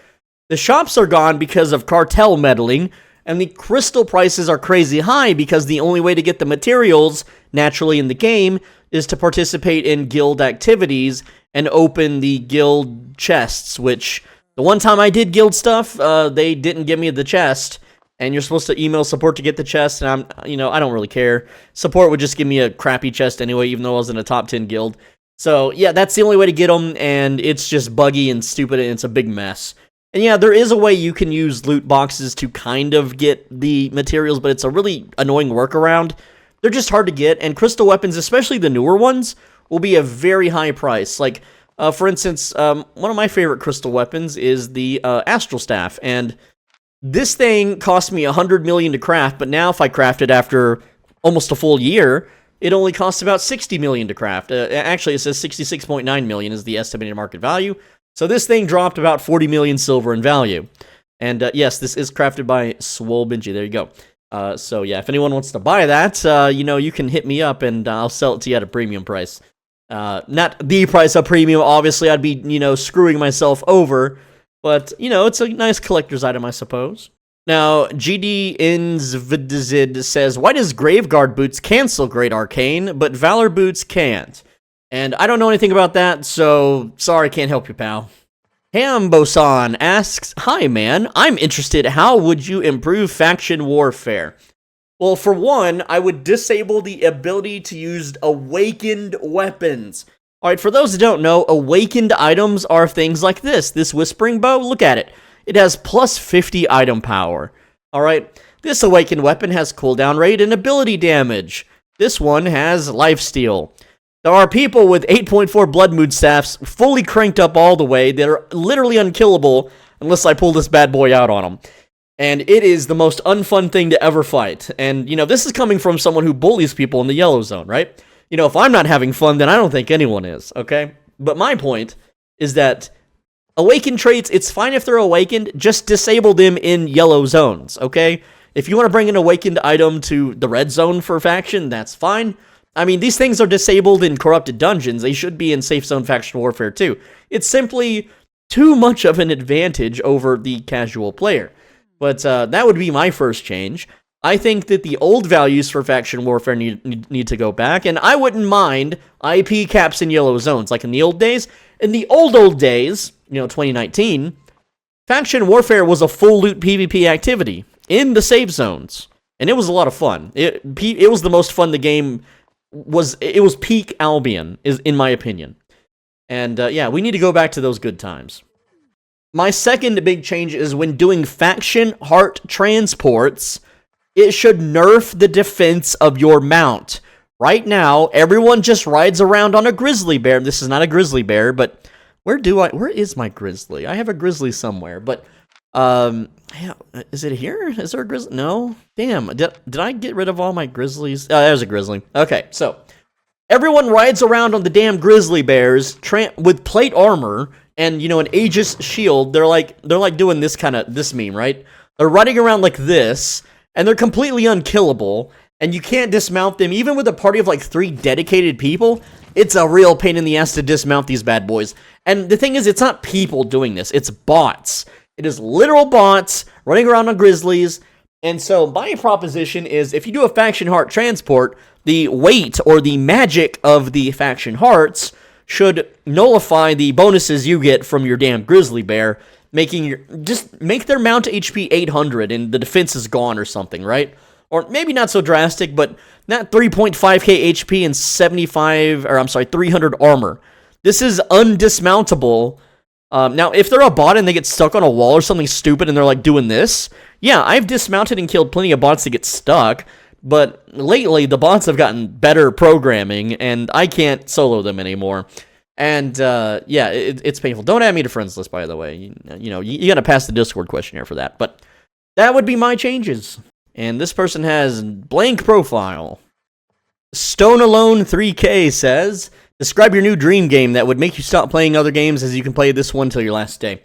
The shops are gone because of cartel meddling, and the crystal prices are crazy high because the only way to get the materials naturally in the game is to participate in guild activities and open the guild chests, which the one time I did guild stuff, they didn't give me the chest. And you're supposed to email support to get the chest, and I don't really care. Support would just give me a crappy chest anyway, even though I was in a top 10 guild. So, yeah, that's the only way to get them, and it's just buggy and stupid, and it's a big mess. And yeah, there is a way you can use loot boxes to kind of get the materials, but it's a really annoying workaround. They're just hard to get, and crystal weapons, especially the newer ones, will be a very high price. Like, for instance, one of my favorite crystal weapons is the Astral Staff, and this thing cost me 100 million to craft, but now if I craft it after almost a full year, it only costs about 60 million to craft. Actually, it says 66.9 million is the estimated market value. So this thing dropped about 40 million silver in value. And yes, this is crafted by Swole Benji. There you go. So yeah, if anyone wants to buy that, you can hit me up and I'll sell it to you at a premium price. Not the price of premium, obviously. I'd be, screwing myself over. But, it's a nice collector's item, I suppose. Now, GD Inzvidzid says, why does Graveguard boots cancel Great Arcane, but Valor boots can't? And I don't know anything about that, so sorry, can't help you, pal. Hambosan asks, hi, man, I'm interested. How would you improve faction warfare? Well, for one, I would disable the ability to use awakened weapons. Alright, for those who don't know, awakened items are things like this. This Whispering Bow, look at it. It has plus 50 item power. Alright, this awakened weapon has cooldown rate and ability damage. This one has lifesteal. There are people with 8.4 Blood Moon Staffs fully cranked up all the way that are literally unkillable unless I pull this bad boy out on them. And it is the most unfun thing to ever fight. And, this is coming from someone who bullies people in the yellow zone, right? If I'm not having fun, then I don't think anyone is, okay? But my point is that awakened traits, it's fine if they're awakened, just disable them in yellow zones, okay? If you want to bring an awakened item to the red zone for faction, that's fine. I mean, these things are disabled in corrupted dungeons. They should be in safe zone faction warfare too. It's simply too much of an advantage over the casual player. But that would be my first change. I think that the old values for faction warfare need to go back, and I wouldn't mind IP caps in yellow zones, like in the old days. In the old days, 2019, faction warfare was a full loot PvP activity in the safe zones, and it was a lot of fun. It was the most fun the game was. It was peak Albion, in my opinion. And yeah, we need to go back to those good times. My second big change is when doing faction heart transports, it should nerf the defense of your mount. Right now, everyone just rides around on a grizzly bear. This is not a grizzly bear, but where is my grizzly? I have a grizzly somewhere, but yeah, is it here? Is there a grizzly? No? Damn, did I get rid of all my grizzlies? Oh, there's a grizzly. Okay, so everyone rides around on the damn grizzly bears with plate armor and, an Aegis shield. They're like doing this meme, right? They're riding around like this, and they're completely unkillable, and you can't dismount them. Even with a party of 3 dedicated people, it's a real pain in the ass to dismount these bad boys. And the thing is, it's not people doing this, it's bots. It is literal bots running around on grizzlies. And so my proposition is, if you do a faction heart transport, the weight or the magic of the faction hearts should nullify the bonuses you get from your damn grizzly bear, just make their mount HP 800 and the defense is gone or something, right? or maybe not so drastic, but not 3.5k HP and 300 armor. This is undismountable. Now, if they're a bot and they get stuck on a wall or something stupid and they're like doing this, yeah, I've dismounted and killed plenty of bots that get stuck, but lately the bots have gotten better programming and I can't solo them anymore. And yeah, it's painful. Don't add me to friends list, by the way. You know, you gotta pass the Discord questionnaire for that. But that would be my changes. And this person has blank profile. Stone Alone 3K says, describe your new dream game that would make you stop playing other games, as you can play this one till your last day.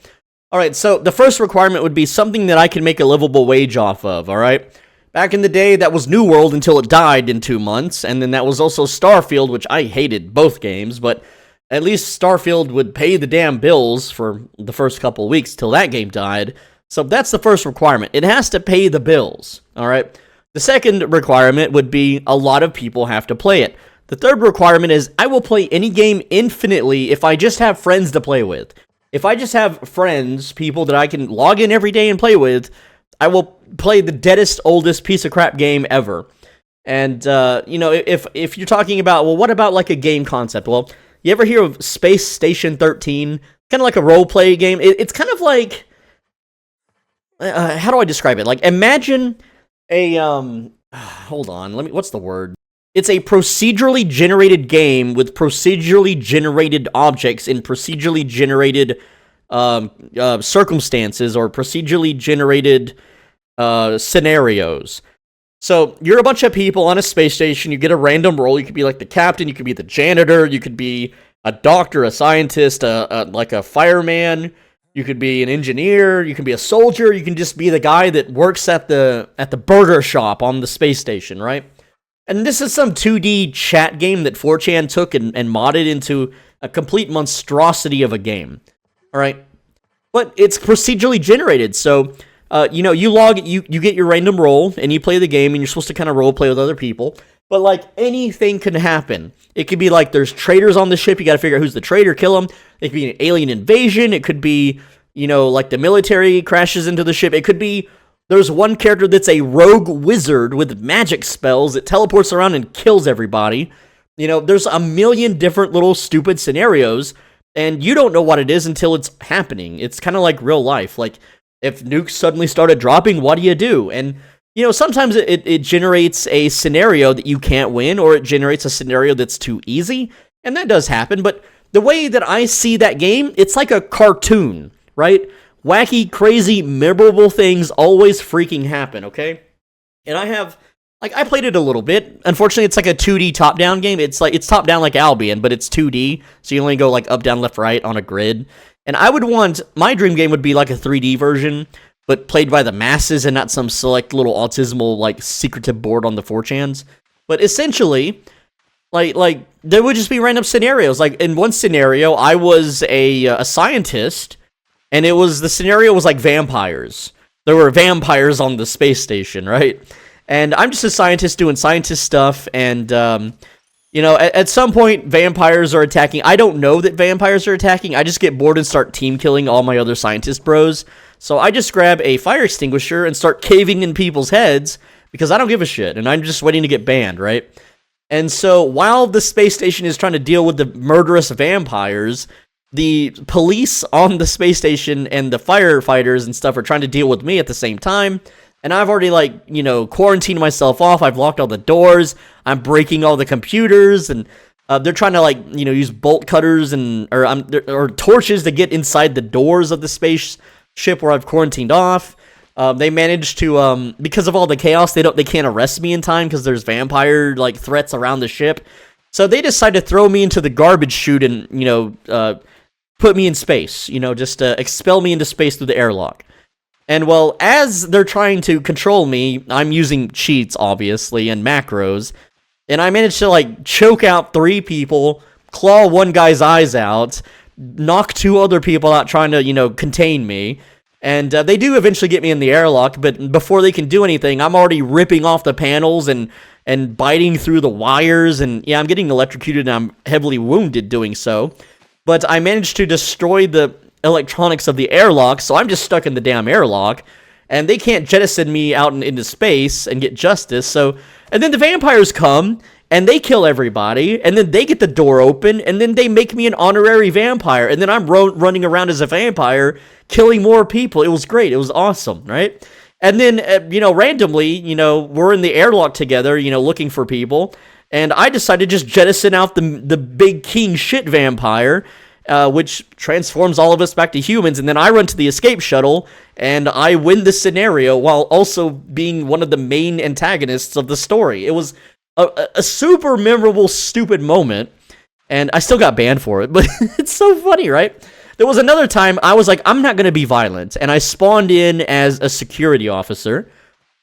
Alright, so the first requirement would be something that I can make a livable wage off of, alright? Back in the day, that was New World until it died in 2 months, and then that was also Starfield, which I hated both games, but at least Starfield would pay the damn bills for the first couple of weeks till that game died. So that's the first requirement. It has to pay the bills, alright? The second requirement would be a lot of people have to play it. The third requirement is I will play any game infinitely if I just have friends to play with. If I just have friends, people that I can log in every day and play with, I will play the deadest, oldest piece of crap game ever. And, you know, if you're talking about, well, what about like a game concept? Well, you ever hear of Space Station 13? Kind of like a role-play game. It's kind of like, how do I describe it? Like, imagine a, hold on, what's the word? It's a procedurally generated game with procedurally generated objects in procedurally generated circumstances or procedurally generated scenarios. So you're a bunch of people on a space station. You get a random role. You could be like the captain. You could be the janitor. You could be a doctor, a scientist, like a fireman. You could be an engineer. You can be a soldier. You can just be the guy that works at the burger shop on the space station, right? And this is some 2D chat game that 4chan took and modded into a complete monstrosity of a game. All right, but it's procedurally generated, so you know, you get your random role and you play the game, and you're supposed to kind of role play with other people. But like anything can happen. It could be like there's traitors on the ship. You got to figure out who's the traitor, kill them. It could be an alien invasion. It could be, you know, like the military crashes into the ship. It could be there's one character that's a rogue wizard with magic spells that teleports around and kills everybody. You know, there's a million different little stupid scenarios, and you don't know what it is until it's happening. It's kind of like real life. Like, if nukes suddenly started dropping, what do you do? And, you know, sometimes it generates a scenario that you can't win, or it generates a scenario that's too easy, and that does happen. But the way that I see that game, it's like a cartoon, right? Wacky, crazy, memorable things always freaking happen, okay? And I played it a little bit. Unfortunately, it's like a 2D top-down game. It's top-down like Albion, but it's 2D, so you only go like up, down, left, right on a grid. And my dream game would be like a 3D version, but played by the masses and not some select little autismal, like, secretive board on the 4chans. But essentially, like there would just be random scenarios. Like, in one scenario, I was a scientist, and the scenario was like vampires. There were vampires on the space station, right? And I'm just a scientist doing scientist stuff, and, you know, at some point, vampires are attacking. I don't know that vampires are attacking. I just get bored and start team killing all my other scientist bros. So I just grab a fire extinguisher and start caving in people's heads, because I don't give a shit, and I'm just waiting to get banned, right? And so while the space station is trying to deal with the murderous vampires, the police on the space station and the firefighters and stuff are trying to deal with me at the same time. And I've already, like, you know, quarantined myself off. I've locked all the doors. I'm breaking all the computers. And they're trying to, like, you know, use bolt cutters or torches to get inside the doors of the spaceship where I've quarantined off. They managed to, because of all the chaos, they can't arrest me in time because there's vampire, like, threats around the ship. So they decide to throw me into the garbage chute and, you know, put me in space. You know, just expel me into space through the airlock. And, well, as they're trying to control me, I'm using cheats, obviously, and macros, and I managed to, like, choke out 3 people, claw one guy's eyes out, knock 2 other people out trying to, you know, contain me, and they do eventually get me in the airlock, but before they can do anything, I'm already ripping off the panels and biting through the wires, and, yeah, I'm getting electrocuted, and I'm heavily wounded doing so, but I managed to destroy the electronics of the airlock, so I'm just stuck in the damn airlock, and they can't jettison me out into space and get justice. So, and then the vampires come, and they kill everybody, and then they get the door open, and then they make me an honorary vampire, and then I'm running around as a vampire, killing more people. It was great. It was awesome, right? And then, randomly, we're in the airlock together, looking for people, and I decided to just jettison out the big king shit vampire, which transforms all of us back to humans, and then I run to the escape shuttle, and I win the scenario while also being one of the main antagonists of the story. It was a super memorable, stupid moment, and I still got banned for it, but it's so funny, right? There was another time I was like, I'm not going to be violent, and I spawned in as a security officer,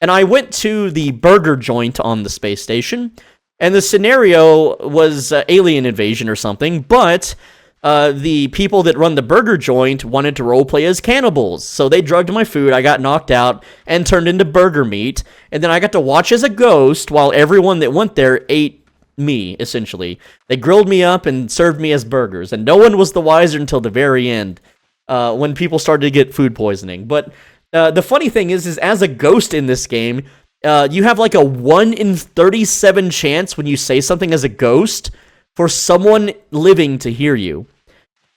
and I went to the burger joint on the space station, and the scenario was alien invasion or something, but the people that run the burger joint wanted to roleplay as cannibals, so they drugged my food, I got knocked out, and turned into burger meat, and then I got to watch as a ghost while everyone that went there ate me, essentially. They grilled me up and served me as burgers, and no one was the wiser until the very end, when people started to get food poisoning. But the funny thing is as a ghost in this game, you have like a 1 in 37 chance when you say something as a ghost for someone living to hear you.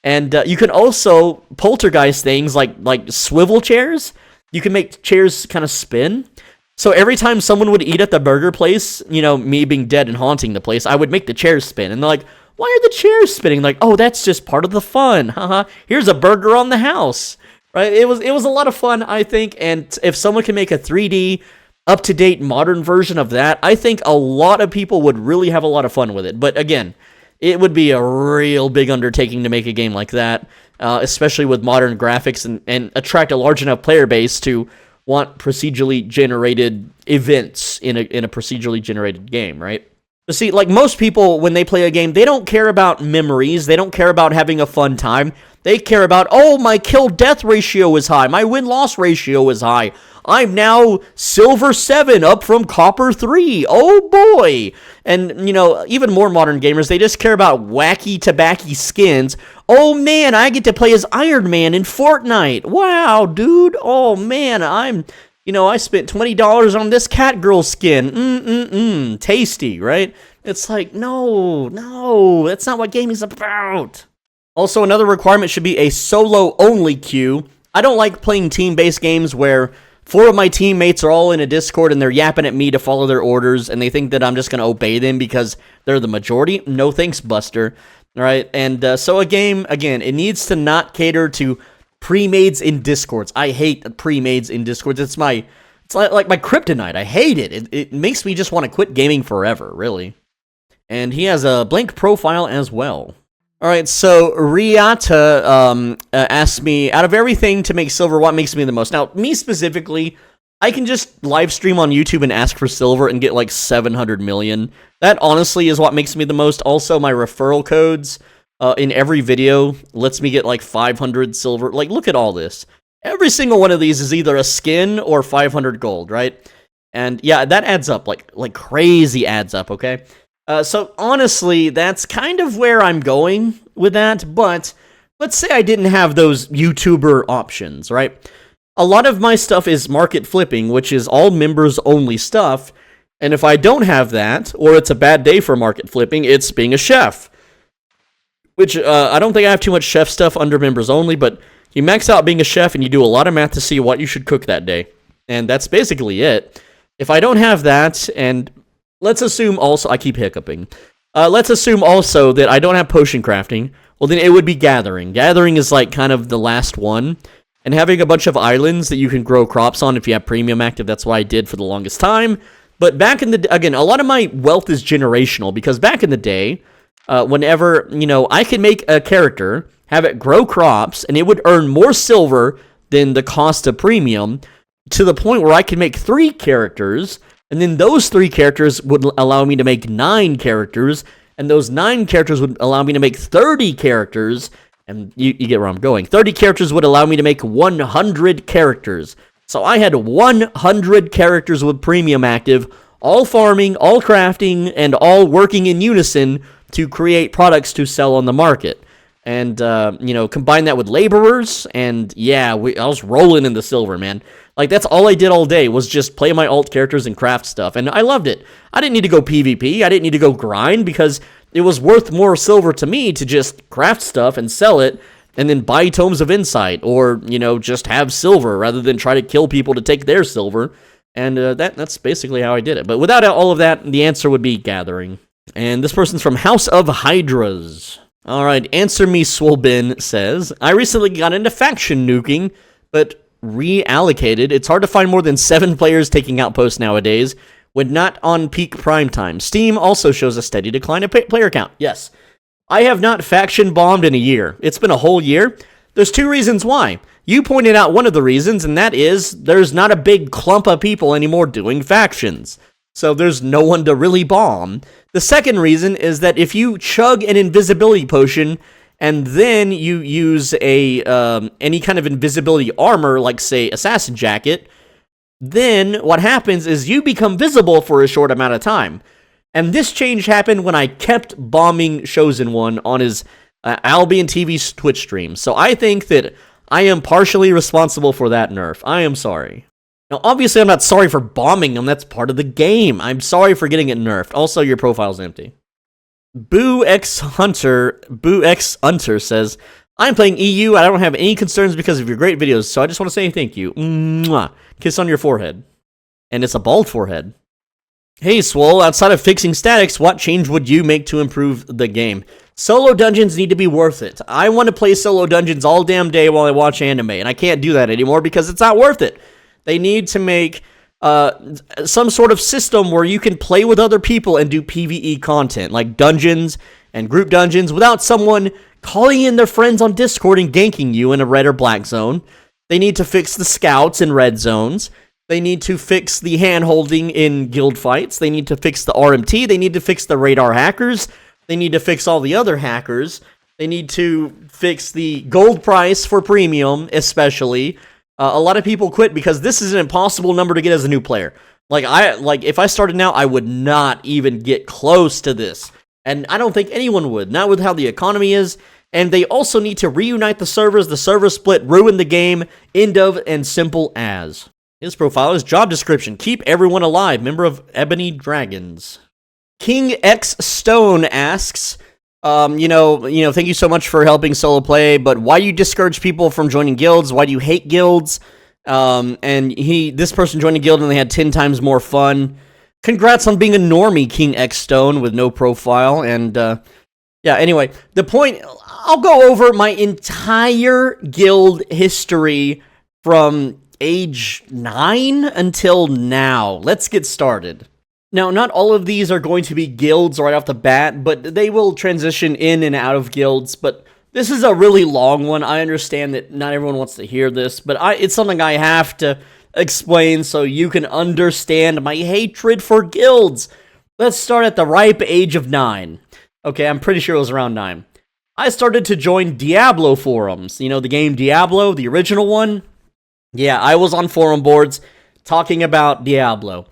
And you can also poltergeist things like swivel chairs. You can make chairs kind of spin. So every time someone would eat at the burger place, me being dead and haunting the place, I would make the chairs spin. And they're like, why are the chairs spinning? Like, oh, that's just part of the fun. Haha. Here's a burger on the house. Right? It was a lot of fun, I think. And if someone can make a 3D, up-to-date, modern version of that, I think a lot of people would really have a lot of fun with it. But again, it would be a real big undertaking to make a game like that, especially with modern graphics and attract a large enough player base to want procedurally generated events in a procedurally generated game, right? But see, like most people, when they play a game, they don't care about memories. They don't care about having a fun time. They care about, oh, my kill-death ratio is high. My win-loss ratio is high. I'm now Silver 7 up from Copper 3. Oh, boy. And, even more modern gamers, they just care about wacky tobacco skins. Oh, man, I get to play as Iron Man in Fortnite. Wow, dude. Oh, man, I spent $20 on this Catgirl skin. Tasty, right? It's like, no, that's not what gaming's about. Also, another requirement should be a solo-only queue. I don't like playing team-based games where 4 of my teammates are all in a Discord and they're yapping at me to follow their orders, and they think that I'm just going to obey them because they're the majority. No thanks, Buster. All right, and so a game, again, it needs to not cater to pre-mades in Discords. I hate pre-mades in Discords. It's like my kryptonite. I hate it. It makes me just want to quit gaming forever, really. And he has a blank profile as well. All right, so Riata asked me, out of everything to make silver, what makes me the most? Now, me specifically, I can just live stream on YouTube and ask for silver and get like 700 million. That honestly is what makes me the most. Also, my referral codes in every video lets me get like 500 silver. Like, look at all this. Every single one of these is either a skin or 500 gold, right? And yeah, that adds up, like crazy adds up, okay? So honestly, that's kind of where I'm going with that, but let's say I didn't have those YouTuber options, right? A lot of my stuff is market flipping, which is all members only stuff, and if I don't have that, or it's a bad day for market flipping, it's being a chef. Which, I don't think I have too much chef stuff under members only, but you max out being a chef and you do a lot of math to see what you should cook that day. And that's basically it. If I don't have that, and let's assume also, I keep hiccuping. Let's assume also that I don't have potion crafting. Well, then it would be gathering. Gathering is like kind of the last one. And having a bunch of islands that you can grow crops on if you have premium active, that's what I did for the longest time. But back in the, again, a lot of my wealth is generational, because back in the day, whenever, I could make a character, have it grow crops, and it would earn more silver than the cost of premium, to the point where I could make 3 characters, and then those 3 characters would allow me to make 9 characters, and those 9 characters would allow me to make 30 characters, and you get where I'm going. 30 characters would allow me to make 100 characters. So I had 100 characters with premium active, all farming, all crafting, and all working in unison to create products to sell on the market. And, combine that with laborers, and yeah, I was rolling in the silver, man. Like, that's all I did all day was just play my alt characters and craft stuff, and I loved it. I didn't need to go PvP, I didn't need to go grind, because it was worth more silver to me to just craft stuff and sell it, and then buy Tomes of Insight, or, you know, just have silver, rather than try to kill people to take their silver, and that's basically how I did it. But without all of that, the answer would be gathering. And this person's from House of Hydras. Alright, Answer Me Swolbin says, I recently got into faction nuking, but reallocated. It's hard to find more than 7 players taking outposts nowadays, when not on peak prime time. Steam also shows a steady decline in player count. Yes, I have not faction bombed in a year. It's been a whole year. There's 2 reasons why. You pointed out one of the reasons, and that is there's not a big clump of people anymore doing factions. So there's no one to really bomb. The second reason is that if you chug an invisibility potion and then you use a any kind of invisibility armor, like, say, Assassin Jacket, then what happens is you become visible for a short amount of time. And this change happened when I kept bombing Chosen One on his Albion TV Twitch stream. So I think that I am partially responsible for that nerf. I am sorry. Now, obviously, I'm not sorry for bombing him. That's part of the game. I'm sorry for getting it nerfed. Also, your profile's empty. Boo X Hunter says, I'm playing EU. I don't have any concerns because of your great videos, so I just want to say thank you. Mwah. Kiss on your forehead. And it's a bald forehead. Hey, Swole, outside of fixing statics, what change would you make to improve the game? Solo dungeons need to be worth it. I want to play solo dungeons all damn day while I watch anime, and I can't do that anymore because it's not worth it. They need to make some sort of system where you can play with other people and do PvE content, like dungeons and group dungeons, without someone calling in their friends on Discord and ganking you in a red or black zone. They need to fix the scouts in red zones. They need to fix the hand-holding in guild fights. They need to fix the RMT. They need to fix the radar hackers. They need to fix all the other hackers. They need to fix the gold price for premium, especially. A lot of people quit because this is an impossible number to get as a new player. Like if I started now, I would not even get close to this. And I don't think anyone would, not with how the economy is. And they also need to reunite the servers. The server split ruined the game. End of, and simple as. His profile is job description. Keep everyone alive. Member of Ebony Dragons. King X Stone asks, thank you so much for helping solo play, but why do you discourage people from joining guilds? Why do you hate guilds? This person joined a guild and they had 10 times more fun. Congrats on being a normie, King X Stone, with no profile. And, anyway, the point, I'll go over my entire guild history from age 9 until now. Let's get started. Now, not all of these are going to be guilds right off the bat, but they will transition in and out of guilds. But this is a really long one. I understand that not everyone wants to hear this, but it's something I have to explain so you can understand my hatred for guilds. Let's start at the ripe age of 9. Okay, I'm pretty sure it was around 9. I started to join Diablo forums. You know, the game Diablo, the original one? Yeah, I was on forum boards talking about Diablo.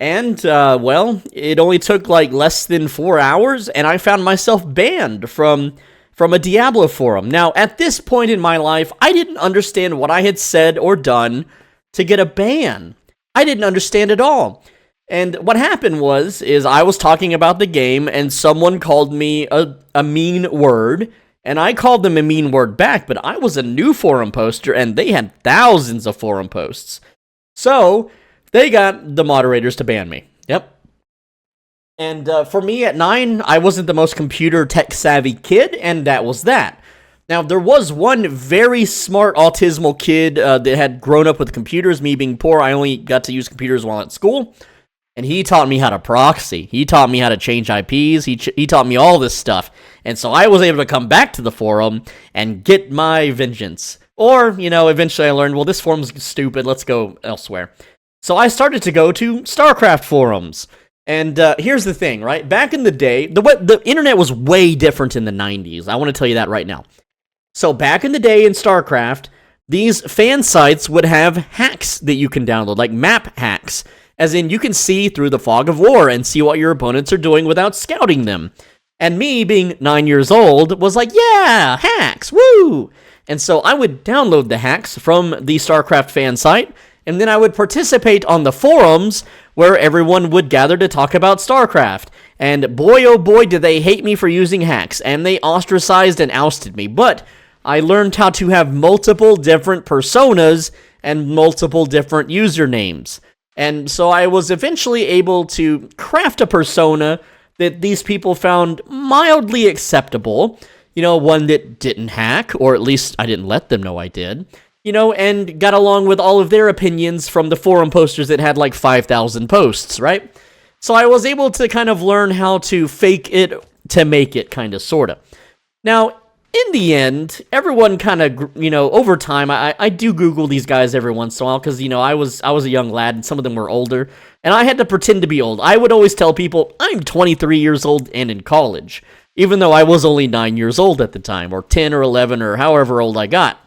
And, it only took, less than 4 hours, and I found myself banned from a Diablo forum. Now, at this point in my life, I didn't understand what I had said or done to get a ban. I didn't understand at all. And what happened is I was talking about the game, and someone called me a mean word, and I called them a mean word back, but I was a new forum poster, and they had thousands of forum posts. So they got the moderators to ban me. Yep. And for me at 9, I wasn't the most computer tech-savvy kid, and that was that. Now, there was one very smart autismal kid that had grown up with computers. Me being poor, I only got to use computers while at school. And he taught me how to proxy. He taught me how to change IPs. He taught me all this stuff. And so I was able to come back to the forum and get my vengeance. Or, eventually I learned, well, this forum's stupid. Let's go elsewhere. So I started to go to StarCraft forums. And here's the thing, right? Back in the day, the internet was way different in the 90s. I want to tell you that right now. So back in the day in StarCraft, these fan sites would have hacks that you can download, like map hacks. As in, you can see through the fog of war and see what your opponents are doing without scouting them. And me, being 9 years old, was like, yeah, hacks, woo! And so I would download the hacks from the StarCraft fan site, and then I would participate on the forums where everyone would gather to talk about StarCraft. And boy, oh boy, did they hate me for using hacks, and they ostracized and ousted me. But I learned how to have multiple different personas and multiple different usernames. And so I was eventually able to craft a persona that these people found mildly acceptable. You know, one that didn't hack, or at least I didn't let them know I did. You know, and got along with all of their opinions from the forum posters that had like 5,000 posts, right? So I was able to kind of learn how to fake it to make it, kind of, sort of. Now, in the end, everyone kind of, you know, over time, I do Google these guys every once in a while, because, you know, I was a young lad, and some of them were older, and I had to pretend to be old. I would always tell people, I'm 23 years old and in college, even though I was only 9 years old at the time, or 10 or 11, or however old I got.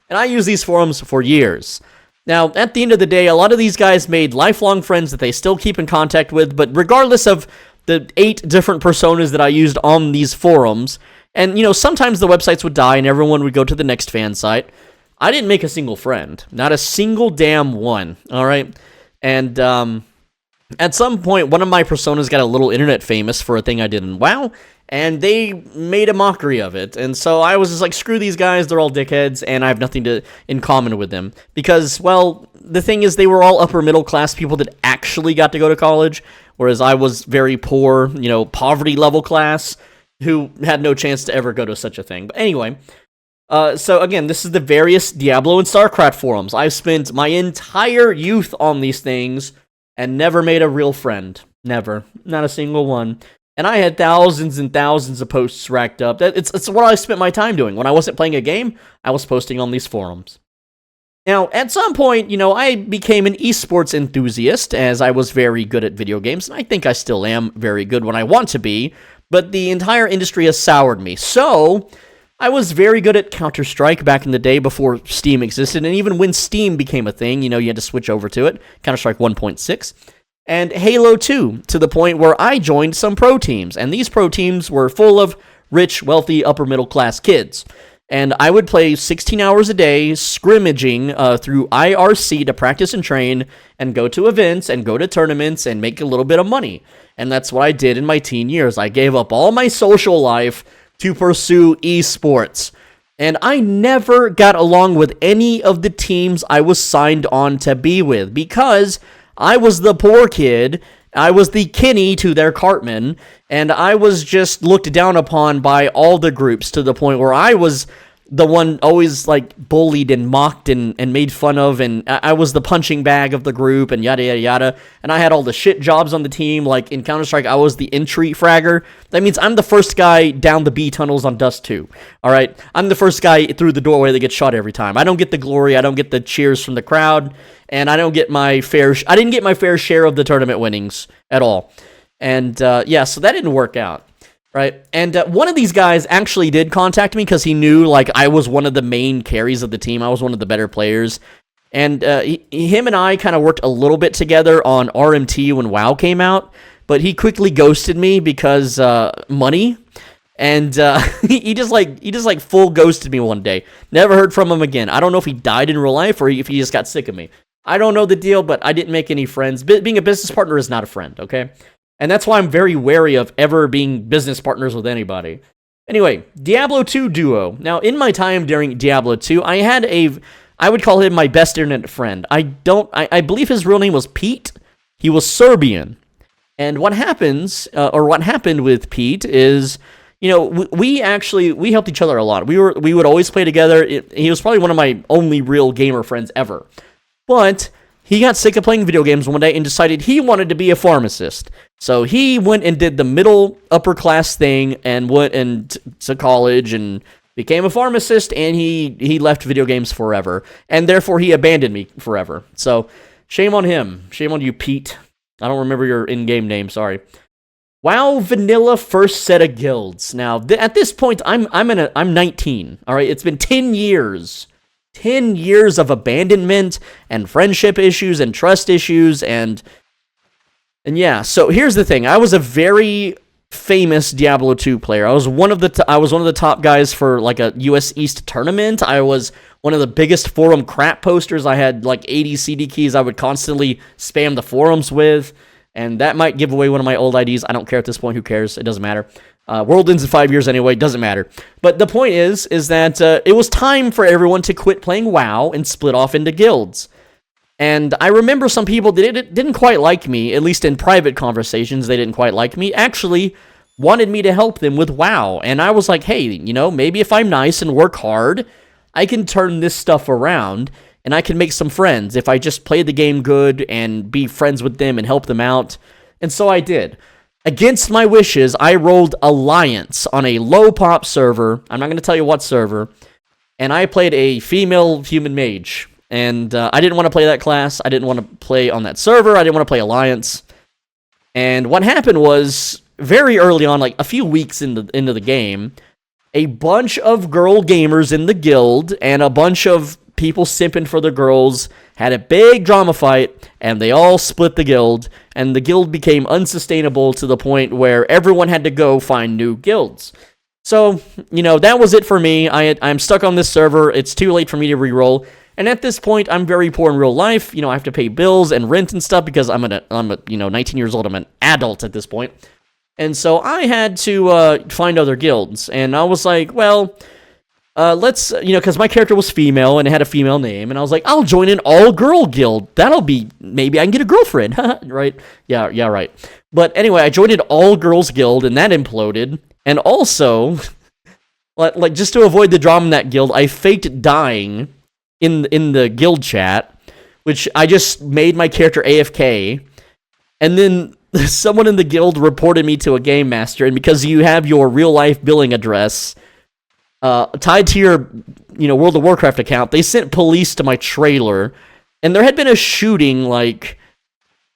And I used these forums for years. Now, at the end of the day, a lot of these guys made lifelong friends that they still keep in contact with, but regardless of the 8 different personas that I used on these forums, and, you know, sometimes the websites would die and everyone would go to the next fan site, I didn't make a single friend. Not a single damn one, all right? And at some point, one of my personas got a little internet famous for a thing I did in WoW, and they made a mockery of it. And so I was just like, screw these guys, they're all dickheads, and I have nothing in common with them. Because, well, the thing is, they were all upper middle class people that actually got to go to college, whereas I was very poor, you know, poverty level class, who had no chance to ever go to such a thing. But anyway, so again, this is the various Diablo and StarCraft forums. I've spent my entire youth on these things and never made a real friend. Never. Not a single one. And I had thousands and thousands of posts racked up. It's what I spent my time doing. When I wasn't playing a game, I was posting on these forums. Now, at some point, you know, I became an esports enthusiast, as I was very good at video games, and I think I still am very good when I want to be, but the entire industry has soured me. So, I was very good at Counter-Strike back in the day before Steam existed, and even when Steam became a thing, you know, you had to switch over to it, Counter-Strike 1.6, and Halo 2, to the point where I joined some pro teams, and these pro teams were full of rich, wealthy, upper-middle-class kids. And I would play 16 hours a day, scrimmaging through IRC to practice and train, and go to events, and go to tournaments, and make a little bit of money. And that's what I did in my teen years. I gave up all my social life to pursue esports. And I never got along with any of the teams I was signed on to be with, because I was the poor kid, I was the Kenny to their Cartman, and I was just looked down upon by all the groups to the point where I was the one always, like, bullied and mocked and made fun of, and I was the punching bag of the group, and yada, yada, yada, and I had all the shit jobs on the team. Like, in Counter-Strike, I was the entry fragger. That means I'm the first guy down the B tunnels on Dust 2, all right? I'm the first guy through the doorway that gets shot every time. I don't get the glory, I don't get the cheers from the crowd, and I don't get my I didn't get my fair share of the tournament winnings at all. And, yeah, so that didn't work out. Right, and one of these guys actually did contact me because he knew, like, I was one of the main carries of the team. I was one of the better players, and him and I kind of worked a little bit together on RMT when WoW came out, but he quickly ghosted me because money, and he just full ghosted me one day. Never heard from him again. I don't know if he died in real life or if he just got sick of me. I don't know the deal, but I didn't make any friends. Being a business partner is not a friend, okay? And that's why I'm very wary of ever being business partners with anybody. Anyway, Diablo 2 duo. Now, in my time during Diablo 2, I would call him my best internet friend. I believe his real name was Pete. He was Serbian. And what happened with Pete is, you know, we helped each other a lot. We would always play together. He was probably one of my only real gamer friends ever. But he got sick of playing video games one day and decided he wanted to be a pharmacist. So he went and did the middle upper class thing and went to college and became a pharmacist, and he left video games forever. And therefore he abandoned me forever. So shame on him. Shame on you, Pete. I don't remember your in-game name, sorry. WoW Vanilla first set of guilds. Now, at this point, I'm 19, all right? It's been 10 years. 10 years of abandonment and friendship issues and trust issues and yeah, so here's the thing. I was a very famous Diablo 2 player. I was one of the top guys for like a US East tournament. I was one of the biggest forum crap posters. I had like 80 CD keys I would constantly spam the forums with, and that might give away one of my old IDs. I don't care at this point. Who cares? It doesn't matter. World ends in 5 years anyway. Doesn't matter. But the point is that it was time for everyone to quit playing WoW and split off into guilds. And I remember some people that didn't quite like me, at least in private conversations, they didn't quite like me, actually wanted me to help them with WoW. And I was like, hey, you know, maybe if I'm nice and work hard, I can turn this stuff around, and I can make some friends if I just play the game good and be friends with them and help them out. And so I did. Against my wishes, I rolled Alliance on a low-pop server. I'm not going to tell you what server. And I played a female human mage. And I didn't want to play that class. I didn't want to play on that server. I didn't want to play Alliance. And what happened was, very early on, like a few weeks into the game, a bunch of girl gamers in the guild and a bunch of people simping for the girls had a big drama fight, and they all split the guild, and the guild became unsustainable to the point where everyone had to go find new guilds. So, you know, that was it for me. I'm stuck on this server. It's too late for me to reroll. And at this point, I'm very poor in real life. You know, I have to pay bills and rent and stuff because I'm 19 years old. I'm an adult at this point. And so I had to find other guilds. And I was like, well, let's, you know, because my character was female and it had a female name. And I was like, I'll join an all-girl guild. That'll be, maybe I can get a girlfriend. Right? Yeah, right. But anyway, I joined an all-girls guild and that imploded. And also, like just to avoid the drama in that guild, I faked dying in the guild chat, which I just made my character AFK, and then someone in the guild reported me to a game master, and because you have your real life billing address tied to your, you know, World of Warcraft account, they sent police to my trailer, and there had been a shooting like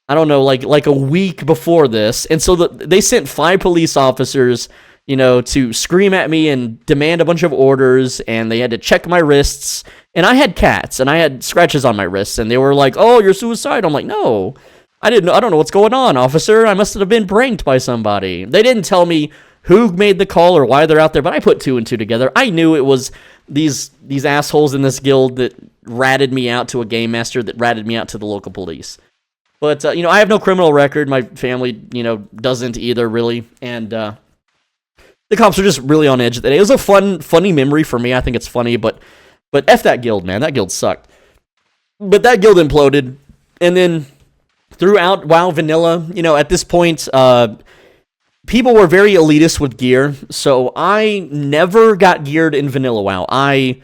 a week before this, and so they sent 5 police officers, you know, to scream at me and demand a bunch of orders, and they had to check my wrists. And I had cats, and I had scratches on my wrists, and they were like, oh, you're suicidal. I'm like, no, I don't know what's going on, officer. I must have been pranked by somebody. They didn't tell me who made the call or why they're out there, but I put 2 and 2 together. I knew it was these assholes in this guild that ratted me out to a game master that ratted me out to the local police. But, you know, I have no criminal record. My family, you know, doesn't either, really. And the cops are just really on edge today. It was a funny memory for me. I think it's funny, but F that guild, man. That guild sucked. But that guild imploded. And then throughout WoW Vanilla, you know, at this point, people were very elitist with gear. So I never got geared in Vanilla WoW. I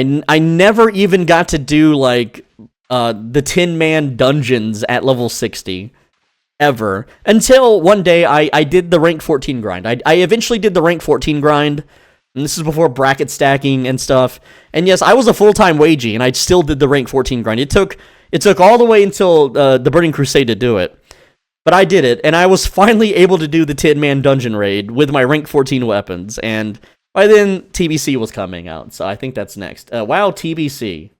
never even got to do, like, the 10-man dungeons at level 60. Ever. Until one day I did the rank 14 grind. I eventually did the rank 14 grind. And this is before bracket stacking and stuff. And yes, I was a full-time wagey, and I still did the rank 14 grind. It took all the way until the Burning Crusade to do it. But I did it, and I was finally able to do the 10-man dungeon raid with my rank 14 weapons. And by then, TBC was coming out, so I think that's next. WoW TBC.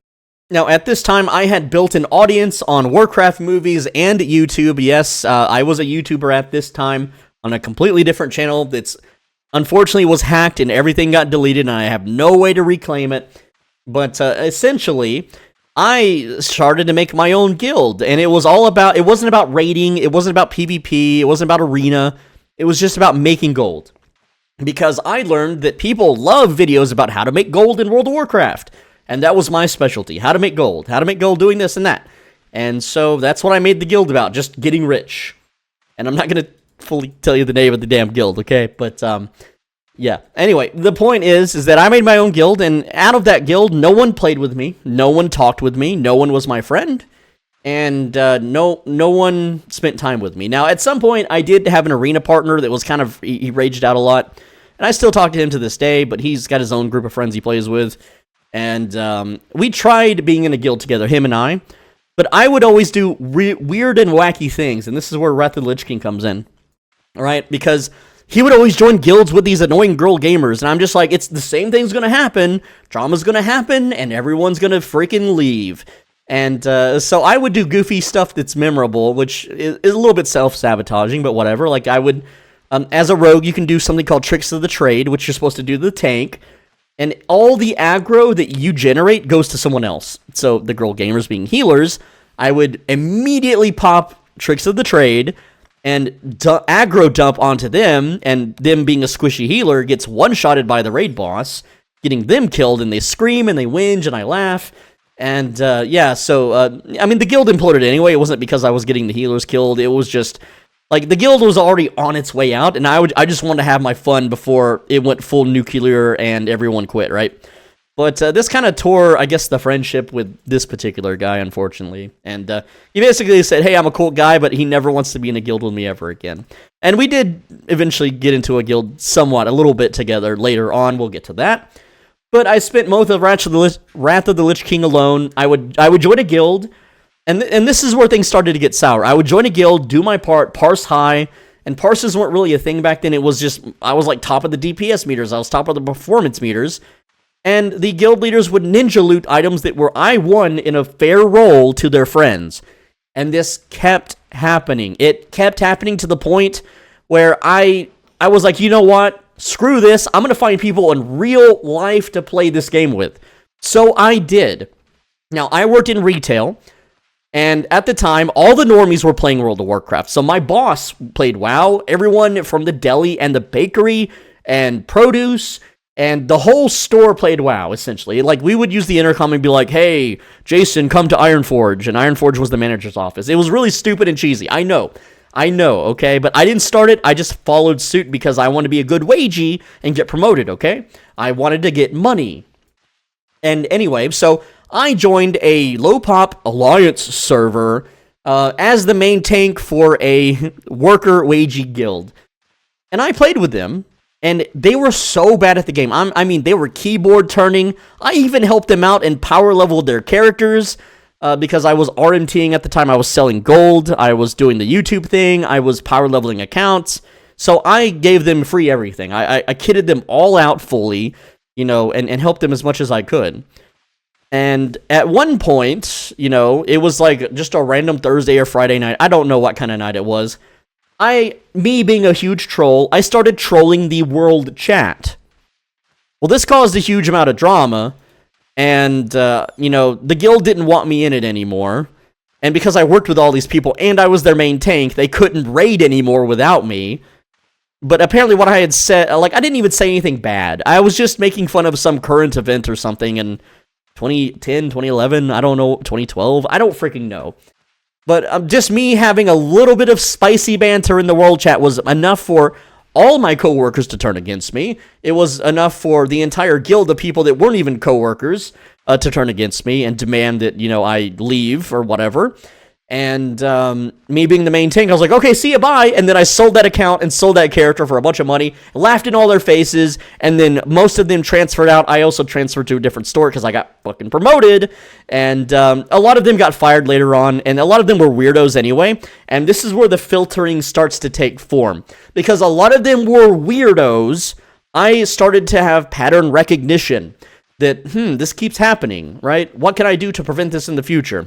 Now, at this time, I had built an audience on Warcraft movies and YouTube. Yes, I was a YouTuber at this time on a completely different channel that's unfortunately was hacked and everything got deleted, and I have no way to reclaim it. But essentially, I started to make my own guild, and it wasn't about raiding, it wasn't about PvP, it wasn't about arena, it was just about making gold. Because I learned that people love videos about how to make gold in World of Warcraft. And that was my specialty, how to make gold doing this and that. And so that's what I made the guild about, just getting rich. And I'm not going to fully tell you the name of the damn guild, okay? But, yeah. Anyway, the point is that I made my own guild, and out of that guild, no one played with me, no one talked with me, no one was my friend, and no one spent time with me. Now, at some point, I did have an arena partner that was kind of, he raged out a lot, and I still talk to him to this day, but he's got his own group of friends he plays with. And we tried being in a guild together, him and I, but I would always do weird and wacky things, and this is where Wrath of the Lich King comes in, all right? Because he would always join guilds with these annoying girl gamers, and I'm just like, it's the same thing's gonna happen, drama's gonna happen, and everyone's gonna freaking leave. And so I would do goofy stuff that's memorable, which is a little bit self-sabotaging, but whatever. Like, I would As a rogue, you can do something called Tricks of the Trade, which you're supposed to do to the tank. And all the aggro that you generate goes to someone else. So the girl gamers being healers, I would immediately pop Tricks of the Trade and aggro dump onto them, and them being a squishy healer gets one-shotted by the raid boss, getting them killed, and they scream and they whinge and I laugh. And yeah, so I mean, the guild imploded anyway. It wasn't because I was getting the healers killed. It was just like the guild was already on its way out, and I just wanted to have my fun before it went full nuclear and everyone quit, right? But this kind of tore, I guess, the friendship with this particular guy, unfortunately. And he basically said, hey, I'm a cool guy, but he never wants to be in a guild with me ever again. And we did eventually get into a guild somewhat, a little bit together later on. We'll get to that. But I spent most of Wrath of the Lich King alone. I would join a guild, and this is where things started to get sour. I would join a guild, do my part, parse high, and parses weren't really a thing back then. It was just, I was like top of the DPS meters. I was top of the performance meters. And the guild leaders would ninja loot items that were I won in a fair roll to their friends. And this kept happening. It kept happening to the point where I was like, you know what? Screw this. I'm going to find people in real life to play this game with. So I did. Now, I worked in retail, and at the time, all the normies were playing World of Warcraft. So my boss played WoW. Everyone from the deli and the bakery and produce and the whole store played WoW, essentially. Like, we would use the intercom and be like, hey, Jason, come to Ironforge. And Ironforge was the manager's office. It was really stupid and cheesy. I know, okay? But I didn't start it. I just followed suit because I want to be a good wagey and get promoted, okay? I wanted to get money. And anyway, so I joined a low-pop alliance server as the main tank for a worker wagey guild. And I played with them. And they were so bad at the game. I mean, they were keyboard turning. I even helped them out and power leveled their characters because I was RMTing at the time. I was selling gold. I was doing the YouTube thing. I was power leveling accounts. So I gave them free everything. I kitted them all out fully, you know, and helped them as much as I could. And at one point, you know, it was like just a random Thursday or Friday night. I don't know what kind of night it was. Me being a huge troll, I started trolling the world chat. Well, this caused a huge amount of drama, and, you know, the guild didn't want me in it anymore, and because I worked with all these people, and I was their main tank, they couldn't raid anymore without me. But apparently what I had said, like, I didn't even say anything bad. I was just making fun of some current event or something in 2010, 2011, I don't know, 2012, I don't freaking know. But just me having a little bit of spicy banter in the world chat was enough for all my coworkers to turn against me. It was enough for the entire guild of people that weren't even coworkers to turn against me and demand that, you know, I leave or whatever. And me being the main tank, I was like, okay, see ya, bye. And then I sold that account and sold that character for a bunch of money, laughed in all their faces, and then most of them transferred out. I also transferred to a different store because I got fucking promoted. And a lot of them got fired later on, and a lot of them were weirdos anyway. And this is where the filtering starts to take form. Because a lot of them were weirdos, I started to have pattern recognition that, this keeps happening, right? What can I do to prevent this in the future?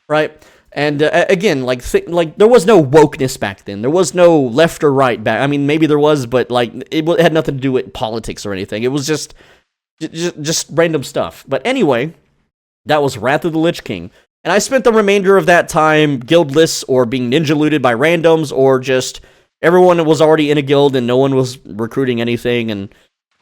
Right? And again, like there was no wokeness back then. There was no left or right back. I mean, maybe there was, but like it had nothing to do with politics or anything. It was just random stuff. But anyway, that was Wrath of the Lich King. And I spent the remainder of that time guildless or being ninja looted by randoms, or just everyone was already in a guild and no one was recruiting anything. And,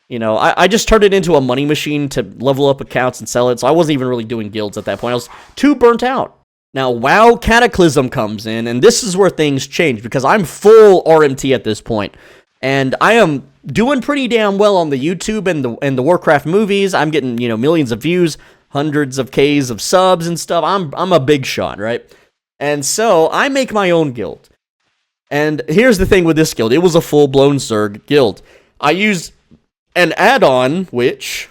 you know, I just turned it into a money machine to level up accounts and sell it. So I wasn't even really doing guilds at that point. I was too burnt out. Now, WoW Cataclysm comes in, and this is where things change, because I'm full RMT at this point, and I am doing pretty damn well on the YouTube and the Warcraft movies. I'm getting, you know, millions of views, hundreds of Ks of subs and stuff. I'm a big shot, right? And so I make my own guild. And here's the thing with this guild. It was a full-blown Zerg guild. I used an add-on, which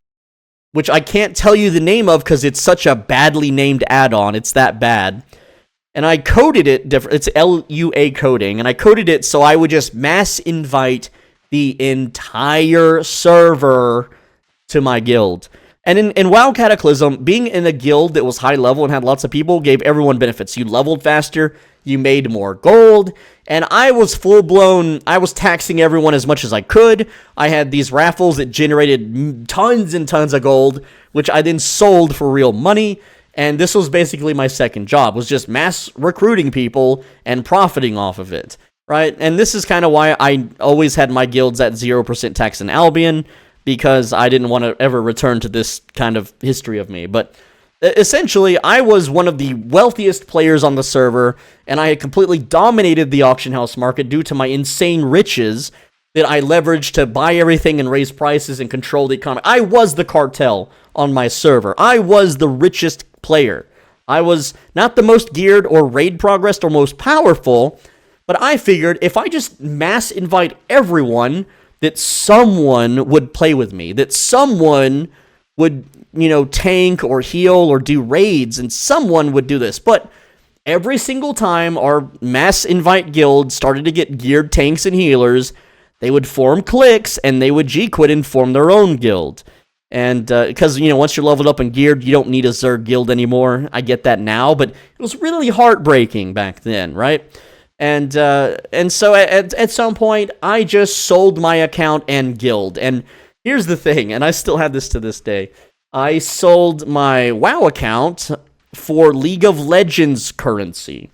I can't tell you the name of because it's such a badly named add-on. It's that bad. And I coded it different. It's LUA coding. And I coded it so I would just mass invite the entire server to my guild. And in WoW Cataclysm, being in a guild that was high level and had lots of people gave everyone benefits. You leveled faster, you made more gold, and I was full-blown, I was taxing everyone as much as I could. I had these raffles that generated tons and tons of gold, which I then sold for real money, and this was basically my second job, was just mass recruiting people and profiting off of it, right? And this is kind of why I always had my guilds at 0% tax in Albion, because I didn't want to ever return to this kind of history of me. But essentially, I was one of the wealthiest players on the server, and I had completely dominated the auction house market due to my insane riches that I leveraged to buy everything and raise prices and control the economy. I was the cartel on my server. I was the richest player. I was not the most geared or raid progressed or most powerful, but I figured if I just mass invite everyone, that someone would play with me, that someone would, tank or heal or do raids, and someone would do this. But every single time our mass invite guild started to get geared tanks and healers, they would form cliques, and they would G-quit and form their own guild. And because, once you're leveled up and geared, you don't need a Zerg guild anymore. I get that now, but it was really heartbreaking back then, right? And so at some point, I just sold my account and guild. And here's the thing, and I still have this to this day. I sold my WoW account for League of Legends currency,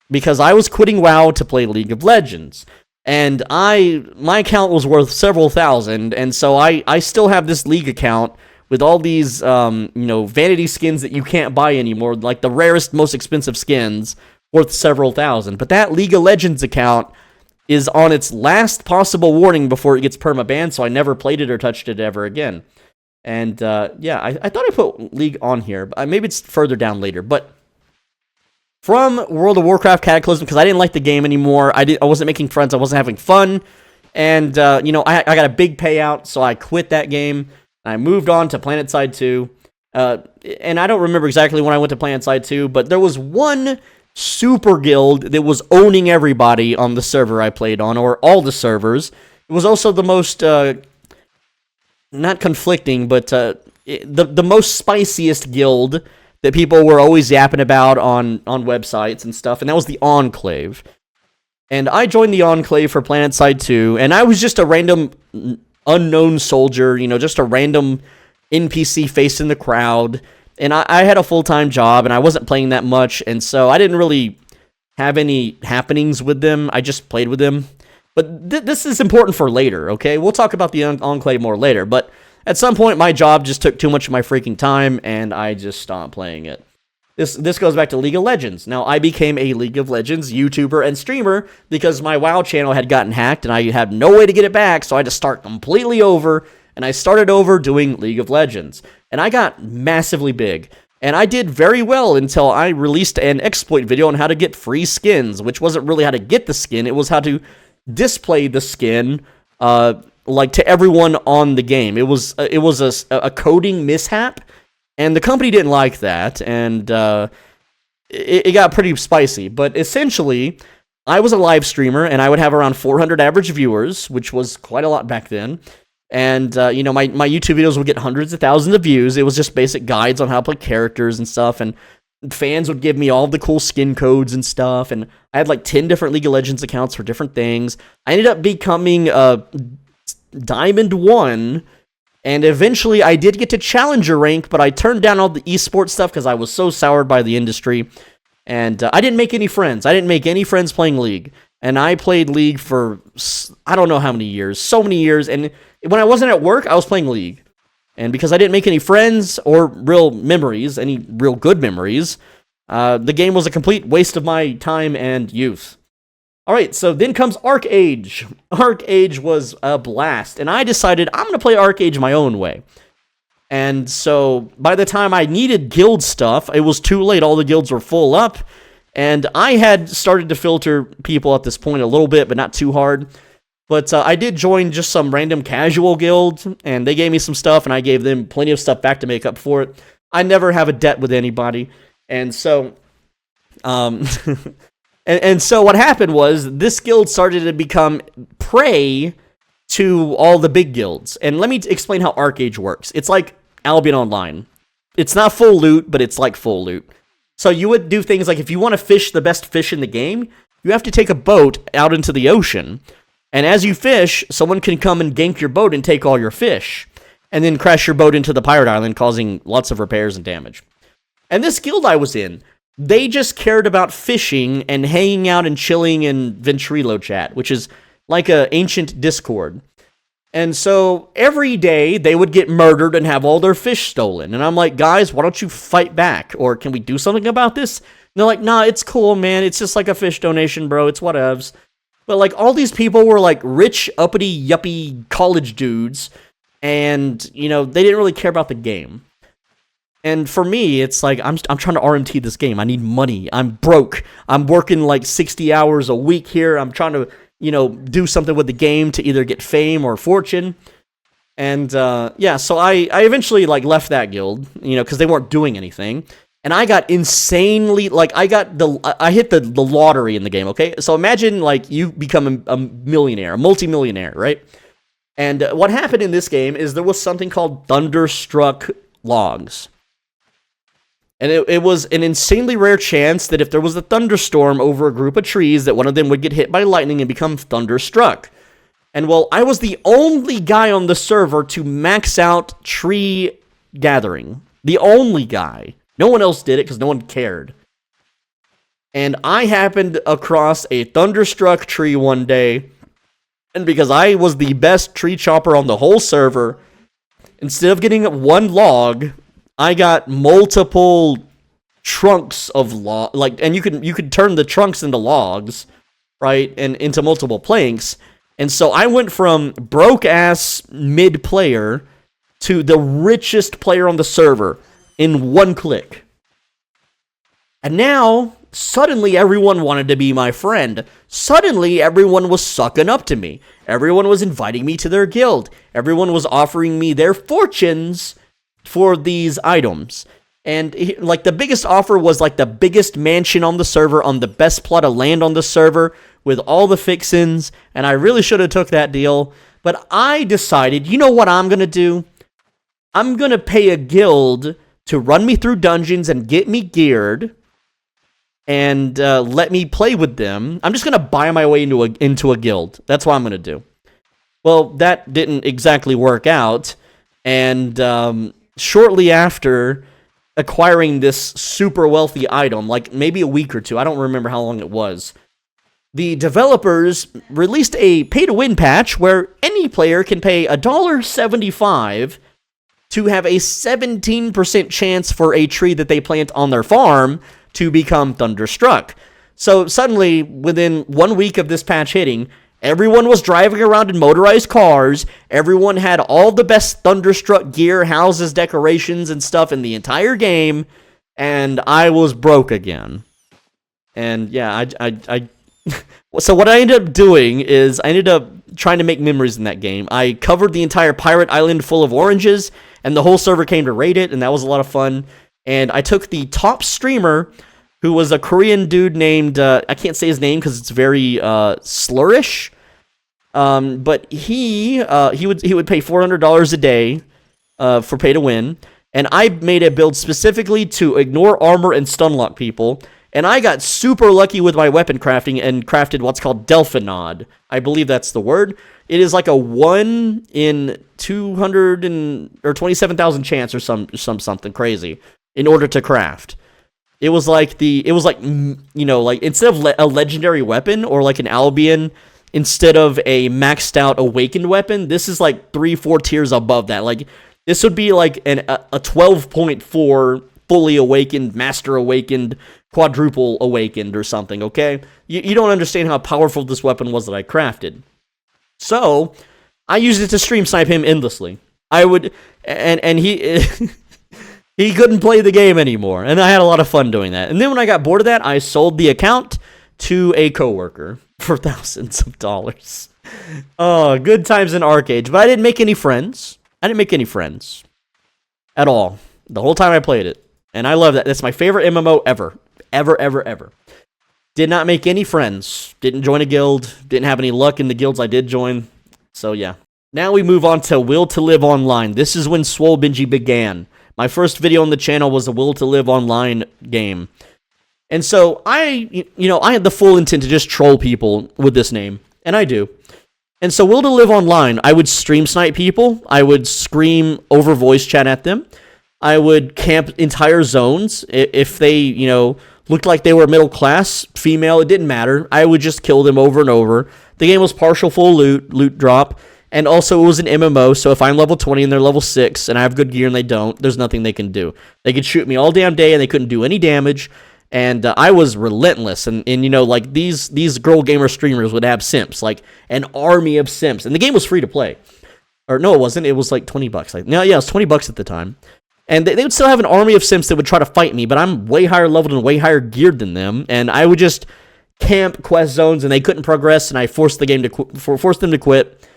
because I was quitting WoW to play League of Legends. And my account was worth several thousand, and so I still have this League account with all these, vanity skins that you can't buy anymore, like the rarest, most expensive skins, worth several thousand. But that League of Legends account is on its last possible warning before it gets perma-banned, so I never played it or touched it ever again. And, I thought I put League on here, but maybe it's further down later. But from World of Warcraft Cataclysm, because I didn't like the game anymore, I wasn't making friends, I wasn't having fun, and, I got a big payout, so I quit that game, and I moved on to PlanetSide 2, and I don't remember exactly when I went to PlanetSide 2, but there was one super guild that was owning everybody on the server I played on, or all the servers. It was also the most, not conflicting, but the most spiciest guild that people were always yapping about on websites and stuff, and that was the Enclave. And I joined the Enclave for PlanetSide 2, and I was just a random unknown soldier, just a random NPC face in the crowd. And I had a full-time job, and I wasn't playing that much, and so I didn't really have any happenings with them. I just played with them. But this is important for later, okay? We'll talk about the Enclave more later, but at some point, my job just took too much of my freaking time, and I just stopped playing it. This goes back to League of Legends. Now, I became a League of Legends YouTuber and streamer because my WoW channel had gotten hacked, and I had no way to get it back, so I had to start completely over, and I started over doing League of Legends. And I got massively big. And I did very well until I released an exploit video on how to get free skins, which wasn't really how to get the skin, it was how to display the skin, to everyone on the game. It was a coding mishap, and the company didn't like that, and it got pretty spicy. But essentially, I was a live streamer, and I would have around 400 average viewers, which was quite a lot back then. And, my YouTube videos would get hundreds of thousands of views. It was just basic guides on how to play characters and stuff, and fans would give me all the cool skin codes and stuff, and I had like 10 different League of Legends accounts for different things. I ended up becoming Diamond 1, and eventually I did get to Challenger rank, but I turned down all the esports stuff because I was so soured by the industry, and I didn't make any friends. I didn't make any friends playing League, and I played League for I don't know how many years, so many years, and when I wasn't at work, I was playing League. And because I didn't make any friends or real memories, any real good memories, the game was a complete waste of my time and youth. Alright, so then comes Arc-Age. Arc-Age was a blast, and I decided I'm going to play Arc-Age my own way. And so, by the time I needed guild stuff, it was too late. All the guilds were full up, and I had started to filter people at this point a little bit, but not too hard. But I did join just some random casual guild, and they gave me some stuff, and I gave them plenty of stuff back to make up for it. I never have a debt with anybody, and so, and so what happened was this guild started to become prey to all the big guilds. And let me explain how Arc-Age works. It's like Albion Online. It's not full loot, but it's like full loot. So you would do things like if you want to fish the best fish in the game, you have to take a boat out into the ocean. And as you fish, someone can come and gank your boat and take all your fish. And then crash your boat into the pirate island, causing lots of repairs and damage. And this guild I was in, they just cared about fishing and hanging out and chilling in Ventrilo chat, which is like an ancient Discord. And so every day they would get murdered and have all their fish stolen. And I'm like, guys, why don't you fight back? Or can we do something about this? And they're like, nah, it's cool, man. It's just like a fish donation, bro. It's whatevs. But like all these people were like rich, uppity, yuppie college dudes. And, you know, they didn't really care about the game. And for me, it's like, I'm trying to RMT this game. I need money. I'm broke. I'm working like 60 hours a week here. I'm trying to, you know, do something with the game to either get fame or fortune. And, yeah, so I eventually, like, left that guild, you know, because they weren't doing anything. And I got insanely, like, I hit the lottery in the game, okay? So imagine, like, you become a millionaire, a multimillionaire, right? And what happened in this game is there was something called Thunderstruck Logs. And it was an insanely rare chance that if there was a thunderstorm over a group of trees, that one of them would get hit by lightning and become thunderstruck. And well, I was the only guy on the server to max out tree gathering. The only guy. No one else did it because no one cared. And I happened across a thunderstruck tree one day. And because I was the best tree chopper on the whole server, instead of getting one log, I got multiple trunks of log, like, and you could turn the trunks into logs, right, and into multiple planks. And so I went from broke ass mid player to the richest player on the server in one click. And now suddenly everyone wanted to be my friend. Suddenly everyone was sucking up to me. Everyone was inviting me to their guild. Everyone was offering me their fortunes for these items. And like the biggest offer was like the biggest mansion on the server on the best plot of land on the server with all the fixins, and I really should have took that deal. But I decided, you know what I'm going to do? I'm going to pay a guild to run me through dungeons and get me geared and let me play with them. I'm just going to buy my way into a guild. That's what I'm going to do. Well, that didn't exactly work out. And shortly after acquiring this super wealthy item, like maybe a week or two, I don't remember how long it was, the developers released a pay-to-win patch where any player can pay $1.75 to have a 17% chance for a tree that they plant on their farm to become thunderstruck. So suddenly, within 1 week of this patch hitting, everyone was driving around in motorized cars. Everyone had all the best thunderstruck gear, houses, decorations, and stuff in the entire game, and I was broke again. And yeah, so what I ended up doing is I ended up trying to make memories in that game. I covered the entire pirate island full of oranges, and the whole server came to raid it, and that was a lot of fun. And I took the top streamer, who was a Korean dude named, I can't say his name because it's very slurish, but he would pay $400 a day for pay to win, and I made a build specifically to ignore armor and stunlock people, and I got super lucky with my weapon crafting and crafted what's called Delphinod. I believe that's the word. It is like a 1 in 27,000 chance or something crazy in order to craft. It was like you know, like instead of a legendary weapon or like an Albion, instead of a maxed out awakened weapon, this is like 3-4 tiers above that. Like this would be like a 12.4 fully awakened, master awakened, quadruple awakened or something, okay? You don't understand how powerful this weapon was that I crafted. So, I used it to stream snipe him endlessly. I would, and he, he couldn't play the game anymore, and I had a lot of fun doing that. And then when I got bored of that, I sold the account to a coworker for thousands of dollars. Oh, good times in Arcade, but I didn't make any friends. I didn't make any friends at all the whole time I played it, and I love that. That's my favorite MMO ever. Ever. Did not make any friends. Didn't join a guild. Didn't have any luck in the guilds I did join. So, yeah. Now we move on to Will to Live Online. This is when Swole Benji began. My first video on the channel was a Will to Live Online game. And so I had the full intent to just troll people with this name, and I do. And so Will to Live Online, I would stream snipe people, I would scream over voice chat at them, I would camp entire zones. If they, looked like they were middle class, female, it didn't matter. I would just kill them over and over. The game was partial full loot drop. And also, it was an MMO, so if I'm level 20 and they're level 6, and I have good gear and they don't, there's nothing they can do. They could shoot me all damn day, and they couldn't do any damage, and I was relentless. And like, these girl gamer streamers would have simps, like, an army of simps. And the game was free to play. Or, no, it wasn't. It was, like, $20. It was $20 at the time. And they would still have an army of simps that would try to fight me, but I'm way higher leveled and way higher geared than them, and I would just camp quest zones, and they couldn't progress, and I forced the game to forced them to quit.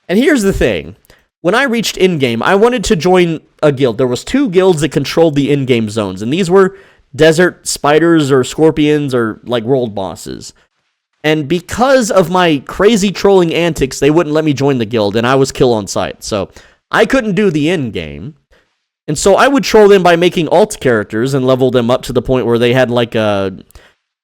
And here's the thing. When I reached in-game, I wanted to join a guild. There was 2 guilds that controlled the in-game zones, and these were desert spiders or scorpions or, like, world bosses. And because of my crazy trolling antics, they wouldn't let me join the guild, and I was kill on sight. So I couldn't do the in-game. And so I would troll them by making alt characters and level them up to the point where they had, like,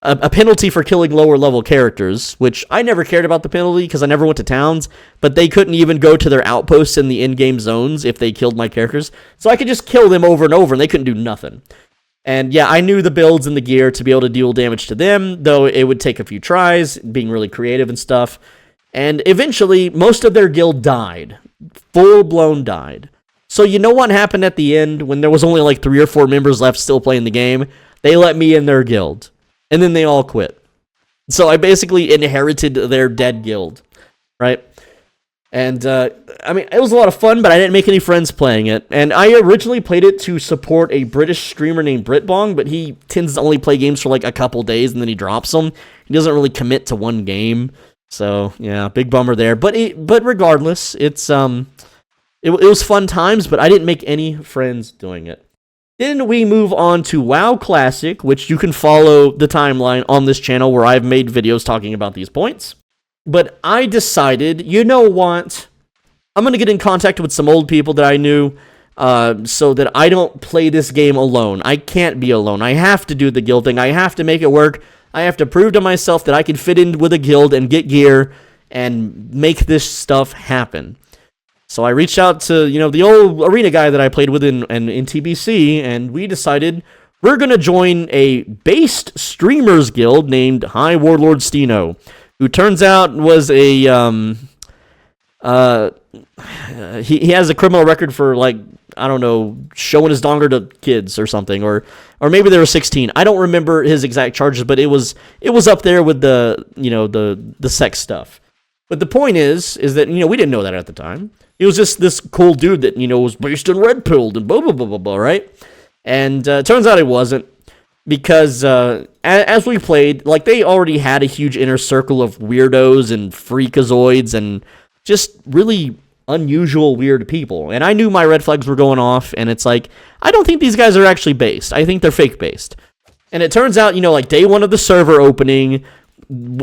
a penalty for killing lower level characters, which I never cared about the penalty because I never went to towns, but they couldn't even go to their outposts in the in-game zones if they killed my characters. So I could just kill them over and over, and they couldn't do nothing. And yeah, I knew the builds and the gear to be able to deal damage to them, though it would take a few tries, being really creative and stuff. And eventually, most of their guild died. Full-blown died. So you know what happened at the end when there was only like 3 or 4 members left still playing the game? They let me in their guild. And then they all quit. So I basically inherited their dead guild, right? And, it was a lot of fun, but I didn't make any friends playing it. And I originally played it to support a British streamer named Britbong, but he tends to only play games for like a couple days and then he drops them. He doesn't really commit to one game. So, yeah, big bummer there. But regardless, it was fun times, but I didn't make any friends doing it. Then we move on to WoW Classic, which you can follow the timeline on this channel where I've made videos talking about these points. But I decided, you know what? I'm going to get in contact with some old people that I knew so that I don't play this game alone. I can't be alone. I have to do the guild thing. I have to make it work. I have to prove to myself that I can fit in with a guild and get gear and make this stuff happen. So I reached out to, the old arena guy that I played with in TBC, and we decided we're going to join a based streamers guild named High Warlord Steno, who turns out was a, he has a criminal record for, like, I don't know, showing his donger to kids or something, or maybe they were 16. I don't remember his exact charges, but it was up there with the, the sex stuff. But the point is that, we didn't know that at the time. He was just this cool dude that, was based in Red Pilled and blah, blah, blah, blah, blah, right? And it turns out it wasn't, because as we played, like, they already had a huge inner circle of weirdos and freakazoids and just really unusual, weird people. And I knew my red flags were going off, and it's like, I don't think these guys are actually based. I think they're fake based. And it turns out, like, day 1 of the server opening,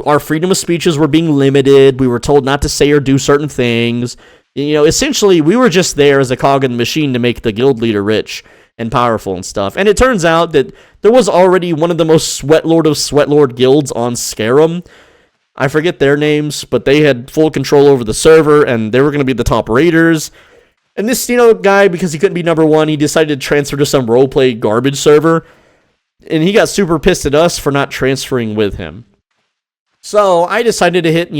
our freedom of speeches were being limited. We were told not to say or do certain things. Essentially, we were just there as a cog in the machine to make the guild leader rich and powerful and stuff. And it turns out that there was already one of the most Sweatlord of Sweatlord guilds on Scarum. I forget their names, but they had full control over the server, and they were going to be the top raiders. And this guy, because he couldn't be number 1, he decided to transfer to some roleplay garbage server. And he got super pissed at us for not transferring with him. So I decided to hit,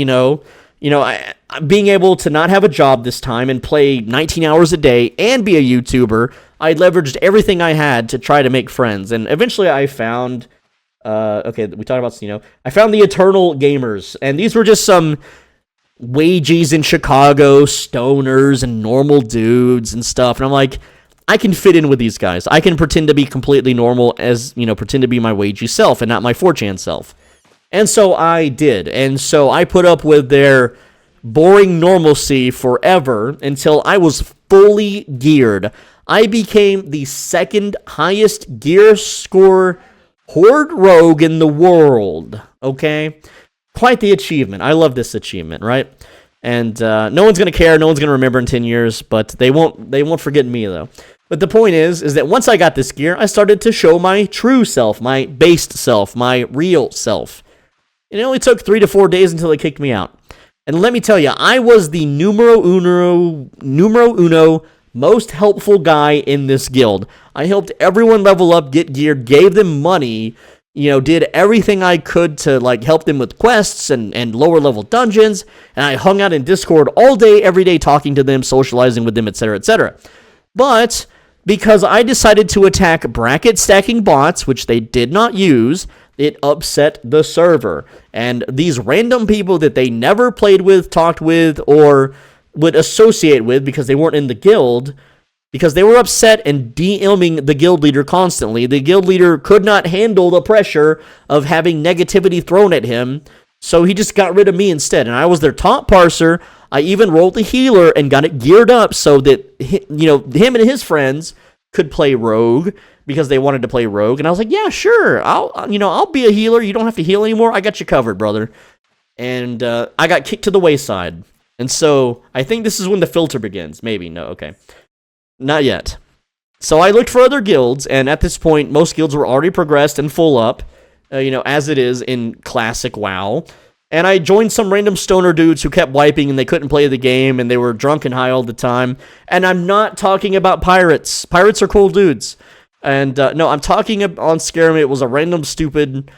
being able to not have a job this time and play 19 hours a day and be a YouTuber, I leveraged everything I had to try to make friends. And eventually I found, we talked about, I found the Eternal Gamers. And these were just some wages in Chicago, stoners and normal dudes and stuff. And I'm like, I can fit in with these guys. I can pretend to be completely normal as, pretend to be my wagey self and not my 4chan self. And so I did. And so I put up with their boring normalcy forever until I was fully geared. I became the 2nd highest gear score horde rogue in the world. Okay? Quite the achievement. I love this achievement, right? And no one's gonna care, no one's gonna remember in 10 years, but they won't forget me though. But the point is that once I got this gear, I started to show my true self, my based self, my real self. It only took 3 to 4 days until they kicked me out. And let me tell you, I was the numero uno most helpful guy in this guild. I helped everyone level up, get gear, gave them money, did everything I could to help them with quests and lower level dungeons, and I hung out in Discord all day, every day, talking to them, socializing with them, etc., etc. But because I decided to attack bracket stacking bots, which they did not use, it upset the server. And these random people that they never played with, talked with, or would associate with because they weren't in the guild, because they were upset and DMing the guild leader constantly. The guild leader could not handle the pressure of having negativity thrown at him, so he just got rid of me instead. And I was their top parser. I even rolled the healer and got it geared up so that him and his friends could play rogue because they wanted to play rogue. And I was like, yeah, sure, I'll be a healer. You don't have to heal anymore. I got you covered, brother. And I got kicked to the wayside. And so I think this is when the filter begins. Maybe. No, okay. Not yet. So I looked for other guilds, and at this point, most guilds were already progressed and full up, as it is in classic WoW. And I joined some random stoner dudes who kept wiping and they couldn't play the game and they were drunk and high all the time. And I'm not talking about pirates. Pirates are cool dudes. And no, I'm talking on Scarum. It was a random stupid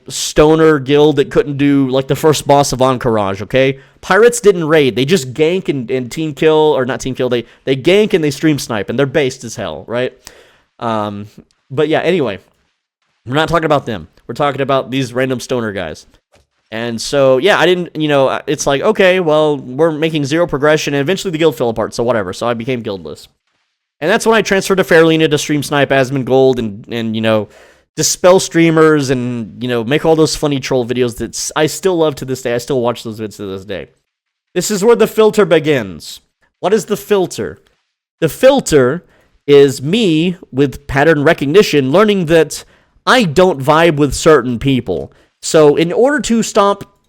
stoner guild that couldn't do the first boss of Encourage, okay? Pirates didn't raid. They just gank and team kill, or not team kill. They gank and they stream snipe, and they're based as hell, right? But yeah, anyway, we're not talking about them. We're talking about these random stoner guys. And so, yeah, I didn't, it's like, okay, well, we're making zero progression, and eventually the guild fell apart, so whatever. So I became guildless. And that's when I transferred to Fairlena to stream snipe Asmongold and dispel streamers and, make all those funny troll videos that I still love to this day. I still watch those vids to this day. This is where the filter begins. What is the filter? The filter is me, with pattern recognition, learning that I don't vibe with certain people. So in order to stop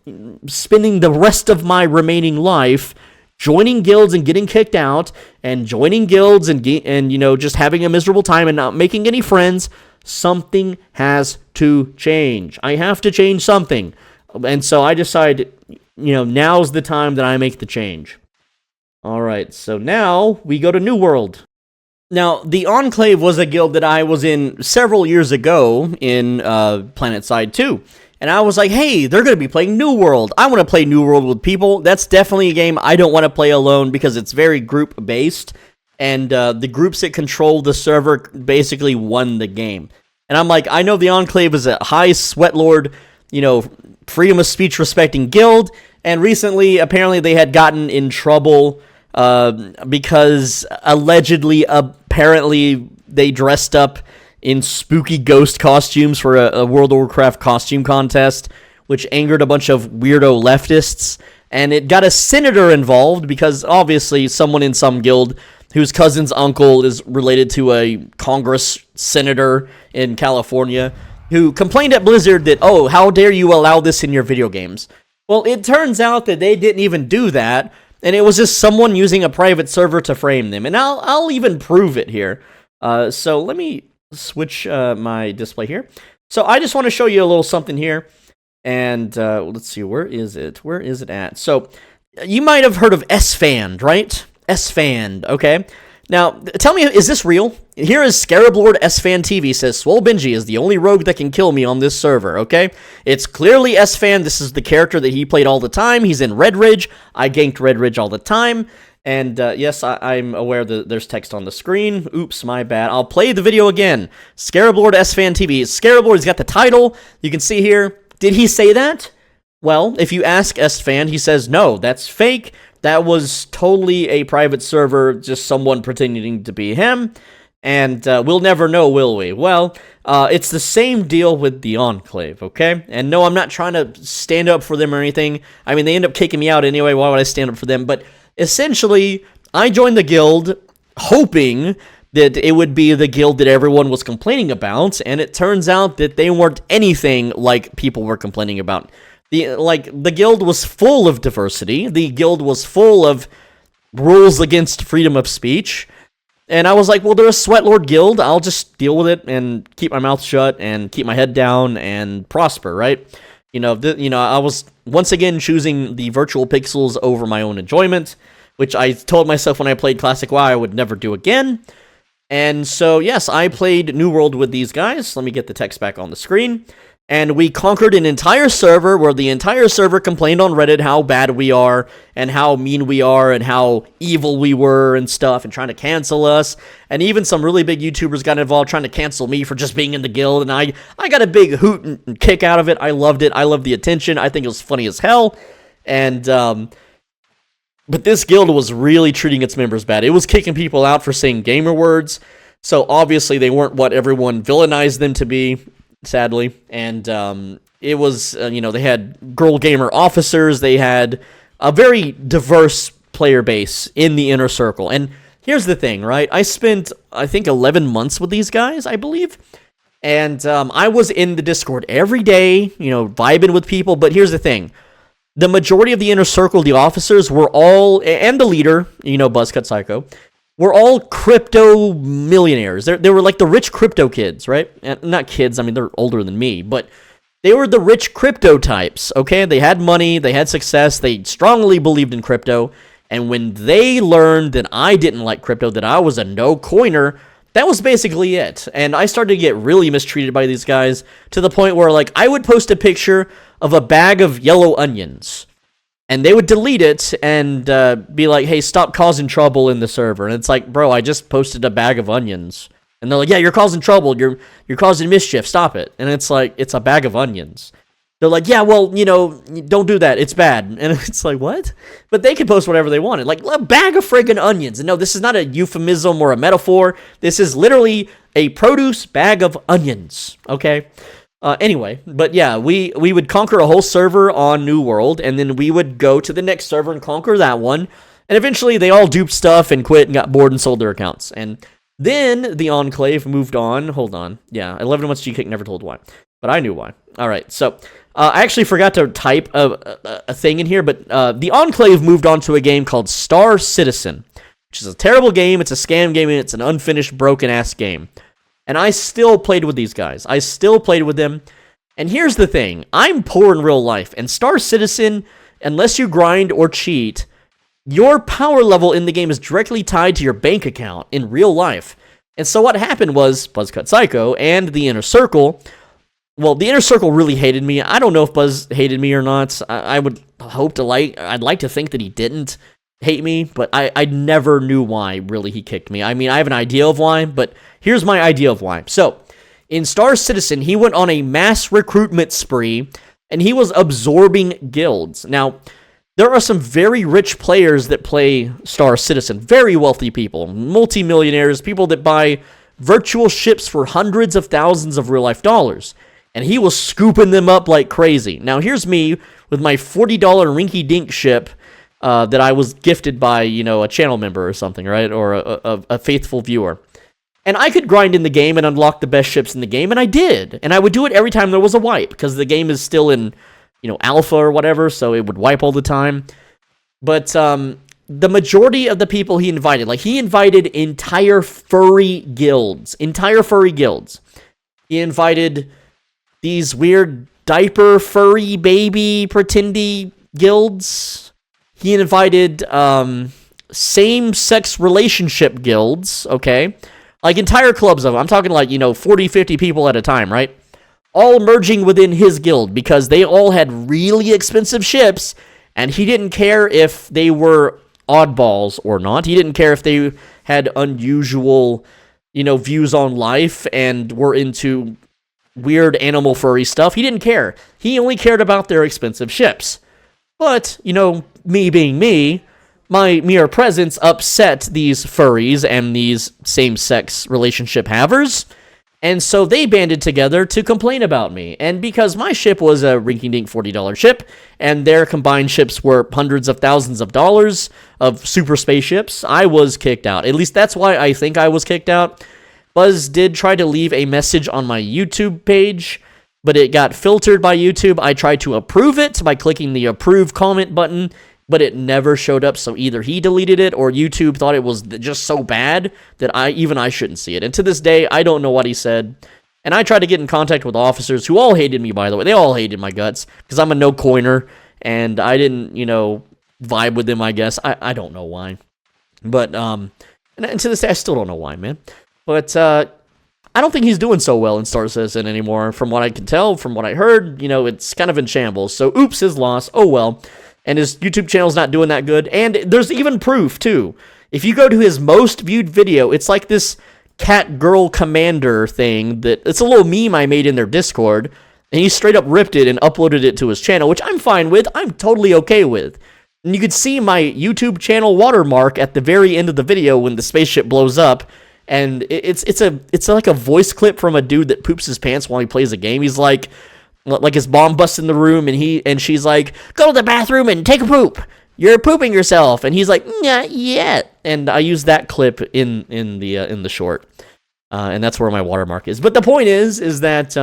spending the rest of my remaining life joining guilds and getting kicked out, and joining guilds and just having a miserable time and not making any friends, something has to change. I have to change something. And so I decided, now's the time that I make the change. All right, so now we go to New World. Now, the Enclave was a guild that I was in several years ago in PlanetSide 2. And I was like, hey, they're going to be playing New World. I want to play New World with people. That's definitely a game I don't want to play alone because it's very group-based. And the groups that control the server basically won the game. And I'm like, I know the Enclave is a high sweat lord, freedom of speech respecting guild. And recently, apparently, they had gotten in trouble because apparently, they dressed up in spooky ghost costumes for a World of Warcraft costume contest, which angered a bunch of weirdo leftists. And it got a senator involved because, obviously, someone in some guild whose cousin's uncle is related to a Congress senator in California, who complained at Blizzard that, oh, how dare you allow this in your video games? Well, it turns out that they didn't even do that, and it was just someone using a private server to frame them. And I'll even prove it here. So let me switch my display here. So I just want to show you a little something here. And let's see, where is it? Where is it at? So you might have heard of S-Fand, right? S-Fand, okay? Now, tell me, is this real? Here is Scarab Lord S-Fan TV says, Swole Benji is the only rogue that can kill me on this server, okay? It's clearly S-Fan. This is the character that he played all the time. He's in Red Ridge. I ganked Red Ridge all the time. And yes, I'm aware that there's text on the screen. Oops, my bad. I'll play the video again. Scarab Lord S-Fan TV. Scarab Lord, he's got the title. You can see here. Did he say that? Well, if you ask S-Fan, he says, no, that's fake. That was totally a private server, just someone pretending to be him, and we'll never know, will we? Well, it's the same deal with the Enclave, okay? And no, I'm not trying to stand up for them or anything. I mean, they end up kicking me out anyway. Why would I stand up for them? But essentially, I joined the guild hoping that it would be the guild that everyone was complaining about, and it turns out that they weren't anything like people were complaining about. The guild was full of diversity. The guild was full of rules against freedom of speech. And I was like, well, they're a Sweatlord guild. I'll just deal with it and keep my mouth shut and keep my head down and prosper, right? I was once again choosing the virtual pixels over my own enjoyment, which I told myself when I played Classic WoW I would never do again. And so, yes, I played New World with these guys. Let me get the text back on the screen. And we conquered an entire server where the entire server complained on Reddit how bad we are and how mean we are and how evil we were and stuff and trying to cancel us. And even some really big YouTubers got involved trying to cancel me for just being in the guild. And I got a big hoot and kick out of it. I loved it. I loved the attention. I think it was funny as hell. And, but this guild was really treating its members bad. It was kicking people out for saying gamer words. So obviously they weren't what everyone villainized them to be. Sadly, and it was, they had girl gamer officers, they had a very diverse player base in the inner circle, and here's the thing, right? I spent, I think, 11 months with these guys, I believe, and I was in the Discord every day, vibing with people, but here's the thing. The majority of the inner circle, the officers, were all, and the leader, Buzzcut Psycho, we're all crypto millionaires. They were like the rich crypto kids, right? And not kids, I mean, they're older than me, but they were the rich crypto types, okay? They had money, they had success, they strongly believed in crypto, and when they learned that I didn't like crypto, that I was a no-coiner, that was basically it. And I started to get really mistreated by these guys to the point where, like, I would post a picture of a bag of yellow onions, and they would delete it and be like, hey, stop causing trouble in the server. And it's like, bro, I just posted a bag of onions. And they're like, yeah, you're causing trouble. You're causing mischief. Stop it. And it's like, it's a bag of onions. They're like, yeah, well, don't do that. It's bad. And it's like, what? But they could post whatever they wanted. Like, a bag of friggin' onions. And no, this is not a euphemism or a metaphor. This is literally a produce bag of onions. Okay? Anyway, but yeah, we would conquer a whole server on New World, and then we would go to the next server and conquer that one, and eventually they all duped stuff and quit and got bored and sold their accounts. And then the Enclave moved on. Hold on. Yeah, 11 months G-Kick, never told why. But I knew why. All right, so I actually forgot to type a thing in here, but the Enclave moved on to a game called Star Citizen, which is a terrible game. It's a scam game, and it's an unfinished, broken-ass game. And I still played with these guys. I still played with them. And here's the thing. I'm poor in real life. And Star Citizen, unless you grind or cheat, your power level in the game is directly tied to your bank account in real life. And so what happened was Buzzcut Psycho and the Inner Circle, well, the Inner Circle really hated me. I don't know if Buzz hated me or not. I would hope to I'd like to think that he didn't hate me, but I never knew why, really, he kicked me. I mean, I have an idea of why, but here's my idea of why. So, in Star Citizen, he went on a mass recruitment spree, and he was absorbing guilds. Now, there are some very rich players that play Star Citizen, very wealthy people, multimillionaires, people that buy virtual ships for hundreds of thousands of real-life dollars, and he was scooping them up like crazy. Now, here's me with my $40 rinky-dink ship, that I was gifted by, a channel member or something, right? Or a faithful viewer. And I could grind in the game and unlock the best ships in the game, and I did. And I would do it every time there was a wipe, because the game is still in, alpha or whatever, so it would wipe all the time. But the majority of the people he invited, like, he invited entire furry guilds. He invited these weird diaper furry baby pretendy guilds. He invited same-sex relationship guilds, okay? Like entire clubs of them. I'm talking like, 40, 50 people at a time, right? All merging within his guild because they all had really expensive ships, and he didn't care if they were oddballs or not. He didn't care if they had unusual, views on life and were into weird animal furry stuff. He didn't care. He only cared about their expensive ships. But, me being me, my mere presence upset these furries and these same-sex relationship havers, and so they banded together to complain about me. And because my ship was a rinky-dink $40 ship, and their combined ships were hundreds of thousands of dollars of super spaceships, I was kicked out. At least that's why I think I was kicked out. Buzz did try to leave a message on my YouTube page, but it got filtered by YouTube. I tried to approve it by clicking the approve comment button, but it never showed up. So either he deleted it or YouTube thought it was just so bad that I shouldn't see it. And to this day, I don't know what he said. And I tried to get in contact with officers who all hated me, by the way. They all hated my guts because I'm a no-coiner, and I didn't, vibe with them, I guess. I don't know why. But, and to this day, I still don't know why, man. But, I don't think he's doing so well in Star Citizen anymore. From what I can tell, from what I heard, it's kind of in shambles. So, oops, his loss. Oh, well. And his YouTube channel's not doing that good. And there's even proof, too. If you go to his most viewed video, it's like this cat girl commander thing that it's a little meme I made in their Discord. And he straight up ripped it and uploaded it to his channel, which I'm fine with. I'm totally okay with. And you could see my YouTube channel watermark at the very end of the video when the spaceship blows up. And it's like a voice clip from a dude that poops his pants while he plays a game. He's like his mom busts in the room and she's like, go to the bathroom and take a poop. You're pooping yourself. And he's like, not yet. And I use that clip in the short. And that's where my watermark is. But the point is that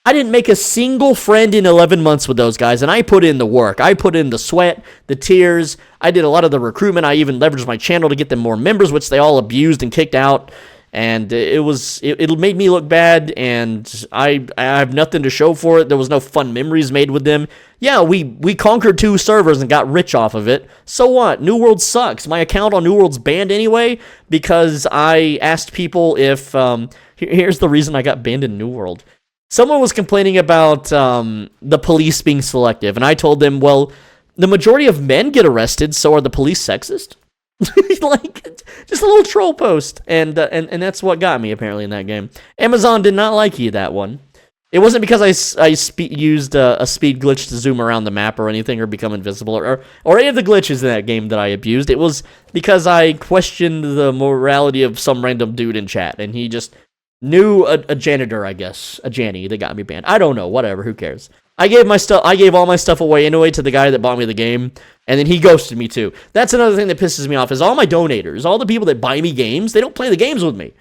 I didn't make a single friend in 11 months with those guys, and I put in the work. I put in the sweat, the tears. I did a lot of the recruitment. I even leveraged my channel to get them more members, which they all abused and kicked out. And it made me look bad, and I have nothing to show for it. There was no fun memories made with them. Yeah, we conquered 2 servers and got rich off of it. So what? New World sucks. My account on New World's banned anyway because I asked people if... here's the reason I got banned in New World. Someone was complaining about the police being selective, and I told them, well, the majority of men get arrested, so are the police sexist? Like, just a little troll post, and that's what got me, apparently, in that game. Amazon did not like you, that one. It wasn't because I used a speed glitch to zoom around the map or anything, or become invisible, or any of the glitches in that game that I abused. It was because I questioned the morality of some random dude in chat, and he just... knew a janitor, I guess, a Janny that got me banned. I don't know, whatever, who cares? I gave all my stuff away anyway to the guy that bought me the game, and then he ghosted me too. That's another thing that pisses me off, is all my donators, all the people that buy me games, they don't play the games with me.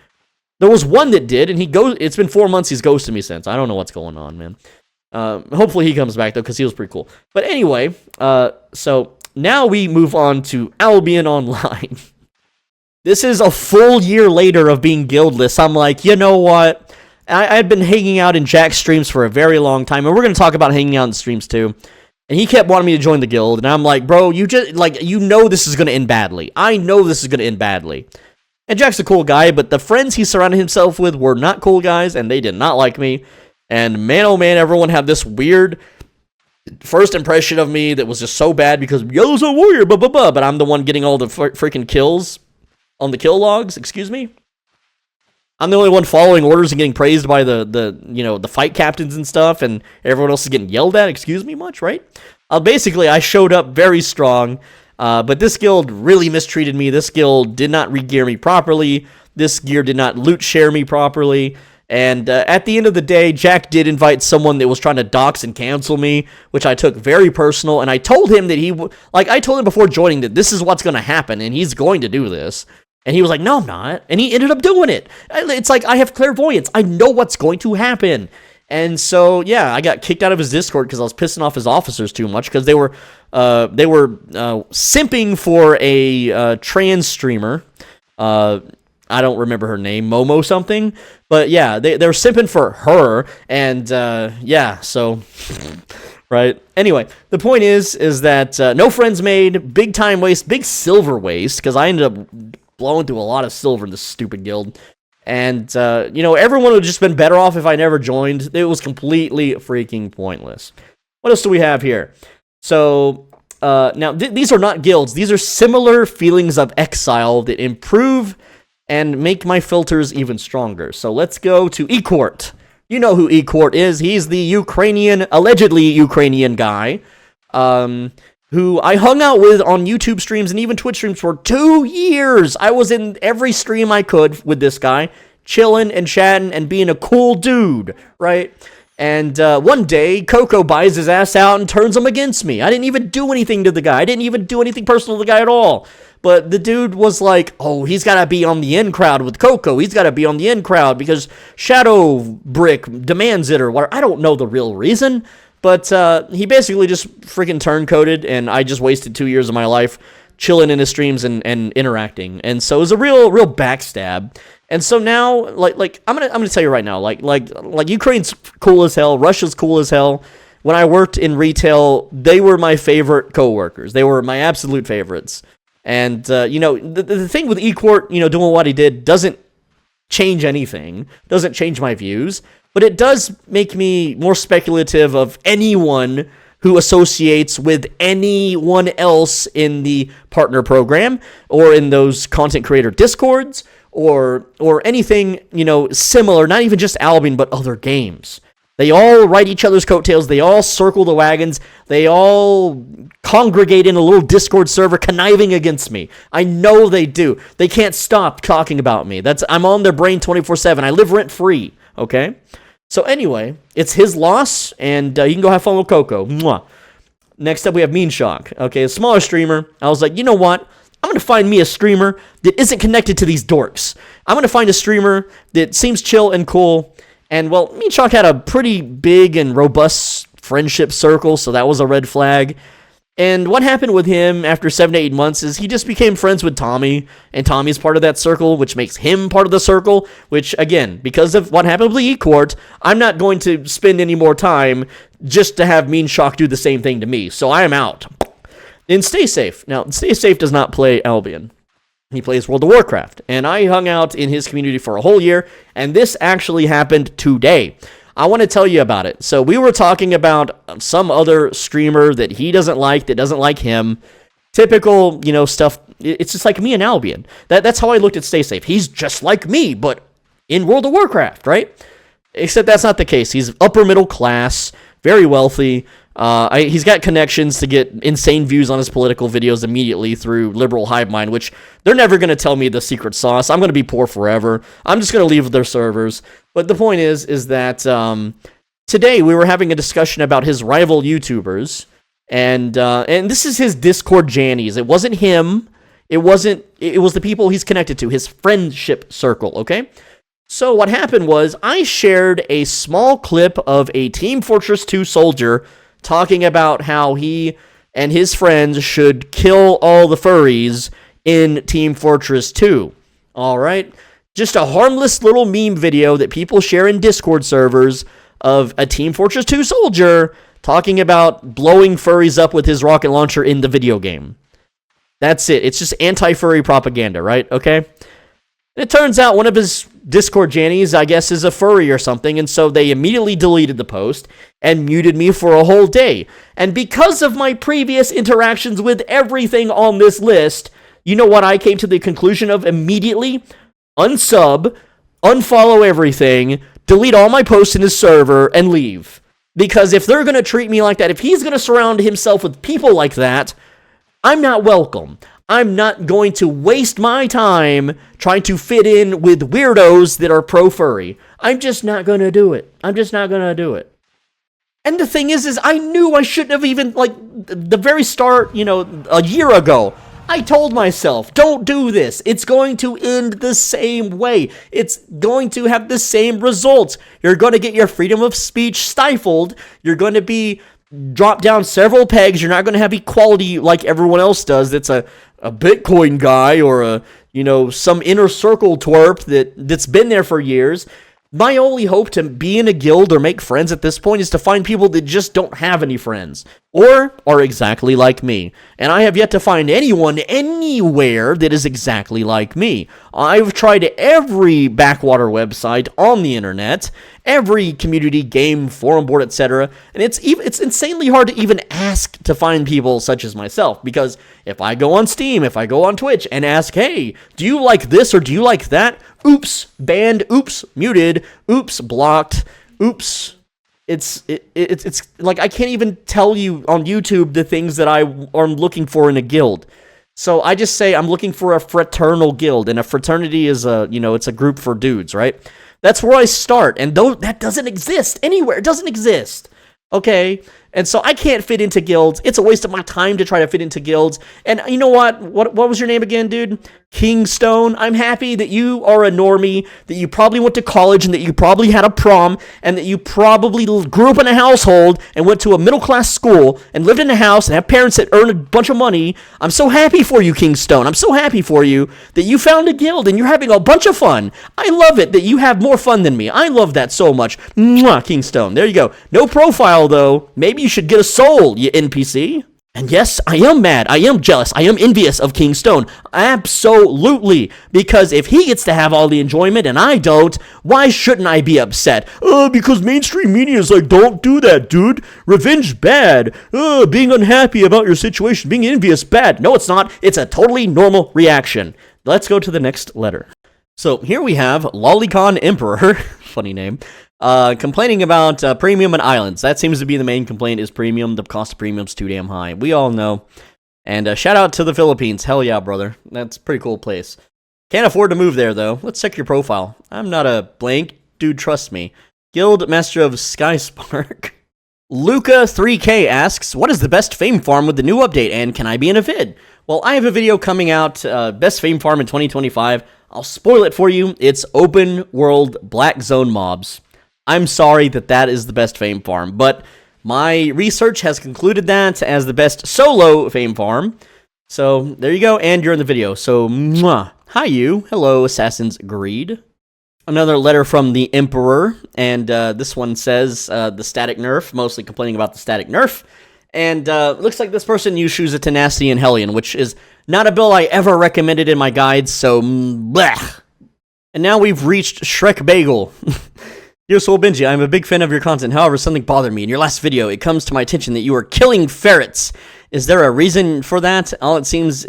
There was one that did, and it's been 4 months he's ghosted me since. I don't know what's going on, man. Hopefully he comes back, though, because he was pretty cool. But anyway, so now we move on to Albion Online. This is a full year later of being guildless. I'm like, you know what? I've been hanging out in Jack's streams for a very long time, and we're going to talk about hanging out in streams too. And he kept wanting me to join the guild, and I'm like, bro, this is going to end badly. I know this is going to end badly. And Jack's a cool guy, but the friends he surrounded himself with were not cool guys, and they did not like me. And man, oh man, everyone had this weird first impression of me that was just so bad because Yellow's a warrior, blah, blah, blah, but I'm the one getting all the freaking kills. On the kill logs, excuse me? I'm the only one following orders and getting praised by the fight captains and stuff, and everyone else is getting yelled at, excuse me much, right? Basically, I showed up very strong, but this guild really mistreated me. This guild did not re-gear me properly. This gear did not loot share me properly. And at the end of the day, Jack did invite someone that was trying to dox and cancel me, which I took very personal, and I told him that I told him before joining that this is what's going to happen, and he's going to do this. And he was like, no, I'm not. And he ended up doing it. It's like, I have clairvoyance. I know what's going to happen. And so, yeah, I got kicked out of his Discord because I was pissing off his officers too much because they were simping for a trans streamer. I don't remember her name, Momo something. But yeah, they were simping for her. And yeah, so... Right. Anyway, the point is that no friends made, big time waste, big silver waste, because I ended up blowing through a lot of silver in this stupid guild. And, everyone would have just been better off if I never joined. It was completely freaking pointless. What else do we have here? So, now, these are not guilds. These are similar feelings of exile that improve and make my filters even stronger. So let's go to eCourt. You know who eCourt is. He's the allegedly Ukrainian guy, who I hung out with on YouTube streams and even Twitch streams for 2 years. I was in every stream I could with this guy, chilling and chatting and being a cool dude, right? And one day, Coco buys his ass out and turns him against me. I didn't even do anything to the guy. I didn't even do anything personal to the guy at all. But the dude was like, oh, he's got to be on the in crowd with Coco. He's got to be on the in crowd because Shadow Brick demands it or whatever. I don't know the real reason. But he basically just freaking turncoated, and I just wasted 2 years of my life chilling in his streams and interacting. And so it was a real backstab. And so now, like I'm gonna tell you right now, like Ukraine's cool as hell, Russia's cool as hell. When I worked in retail, they were my favorite coworkers. They were my absolute favorites. And the thing with eCourt, doing what he did doesn't change anything, doesn't change my views, but it does make me more speculative of anyone who associates with anyone else in the partner program or in those content creator discords. Or anything, similar, not even just Albion, but other games. They all ride each other's coattails. They all circle the wagons. They all congregate in a little Discord server conniving against me. I know they do. They can't stop talking about me. I'm on their brain 24/7. I live rent-free, okay? So anyway, it's his loss, and you can go have fun with Coco. Mwah. Next up, we have Mean Shock, okay? A smaller streamer. I was like, you know what? I'm going to find me a streamer that isn't connected to these dorks. I'm going to find a streamer that seems chill and cool. And, well, Mean Shock had a pretty big and robust friendship circle, so that was a red flag. And what happened with him after 7 to 8 months is he just became friends with Tommy, and Tommy's part of that circle, which makes him part of the circle, which, again, because of what happened with eCourt, I'm not going to spend any more time just to have Mean Shock do the same thing to me, so I am out. And Stay Safe. Now, Stay Safe does not play Albion. He plays World of Warcraft. And I hung out in his community for a whole year, and this actually happened today. I want to tell you about it. So we were talking about some other streamer that he doesn't like, that doesn't like him. Typical, stuff. It's just like me and Albion. That's how I looked at Stay Safe. He's just like me, but in World of Warcraft, right? Except that's not the case. He's upper middle class, very wealthy. He's got connections to get insane views on his political videos immediately through liberal hive mind, which they're never going to tell me the secret sauce. I'm going to be poor forever. I'm just going to leave their servers. But the point is that today we were having a discussion about his rival YouTubers, and this is his Discord Jannies. It wasn't him. It was the people he's connected to, his friendship circle, okay? So what happened was I shared a small clip of a Team Fortress 2 soldier talking about how he and his friends should kill all the furries in Team Fortress 2. All right? Just a harmless little meme video that people share in Discord servers of a Team Fortress 2 soldier talking about blowing furries up with his rocket launcher in the video game. That's it. It's just anti-furry propaganda, right? Okay? It turns out one of his Discord Jannies, I guess, is a furry or something, and so they immediately deleted the post and muted me for a whole day. And because of my previous interactions with everything on this list, you know what I came to the conclusion of immediately? Unsub, unfollow everything, delete all my posts in his server, and leave. Because if they're going to treat me like that, if he's going to surround himself with people like that, I'm not welcome. I'm not going to waste my time trying to fit in with weirdos that are pro-furry. I'm just not going to do it. I'm just not going to do it. And the thing is I knew I shouldn't have even, the very start, a year ago, I told myself, don't do this. It's going to end the same way. It's going to have the same results. You're going to get your freedom of speech stifled. You're going to be dropped down several pegs. You're not going to have equality like everyone else does. That's a Bitcoin guy or some inner circle twerp that's been there for years. My only hope to be in a guild or make friends at this point is to find people that just don't have any friends or are exactly like me. And I have yet to find anyone anywhere that is exactly like me. I've tried every backwater website on the internet, every community game forum board, etc. And it's insanely hard to even ask to find people such as myself, because if I go on Steam, if I go on Twitch and ask, hey, do you like this or do you like that? Oops, banned, oops, muted, oops, blocked, oops. It's like I can't even tell you on YouTube the things that I'm looking for in a guild. So I just say I'm looking for a fraternal guild, and a fraternity is it's a group for dudes, right? That's where I start, and that doesn't exist anywhere. It doesn't exist. Okay, and so I can't fit into guilds. It's a waste of my time to try to fit into guilds. And you know what? What was your name again, dude? Kingstone. I'm happy that you are a normie, that you probably went to college, and that you probably had a prom, and that you probably grew up in a household and went to a middle-class school and lived in a house and have parents that earn a bunch of money. I'm so happy for you, Kingstone. I'm so happy for you that you found a guild and you're having a bunch of fun. I love it that you have more fun than me. I love that so much. Mwah, Kingstone. There you go. No profile, though. Maybe you should get a soul, you NPC. And yes, I am mad, I am jealous, I am envious of Kingstone. Absolutely. Because if he gets to have all the enjoyment and I don't, why shouldn't I be upset? Because mainstream media is like, don't do that, dude. Revenge bad. Being unhappy about your situation, being envious bad. No, it's not. It's a totally normal reaction. Let's go to the next letter. So here we have Lolicon Emperor, funny name, complaining about premium and islands. That seems to be the main complaint, is premium. The cost of premium's too damn high. We all know. And shout out to the Philippines. Hell yeah, brother. That's a pretty cool place. Can't afford to move there, though. Let's check your profile. I'm not a blank. Dude, trust me. Guild Master of Skyspark. Luca3K asks, what is the best fame farm with the new update, and can I be in a vid? Well, I have a video coming out, best fame farm in 2025. I'll spoil it for you. It's open world black zone mobs. I'm sorry that is the best fame farm, but my research has concluded that as the best solo fame farm. So there you go, and you're in the video. So, mwah. Hi you. Hello, Assassin's Greed. Another letter from the Emperor, and this one says the static nerf, mostly complaining about the static nerf. And looks like this person used Shoes of Tenacity and Hellion, which is not a build I ever recommended in my guides, so bleh. And now we've reached Shrek Bagel. Dear Soul Benji, I'm a big fan of your content. However, something bothered me. In your last video, it comes to my attention that you are killing ferrets. Is there a reason for that? All it seems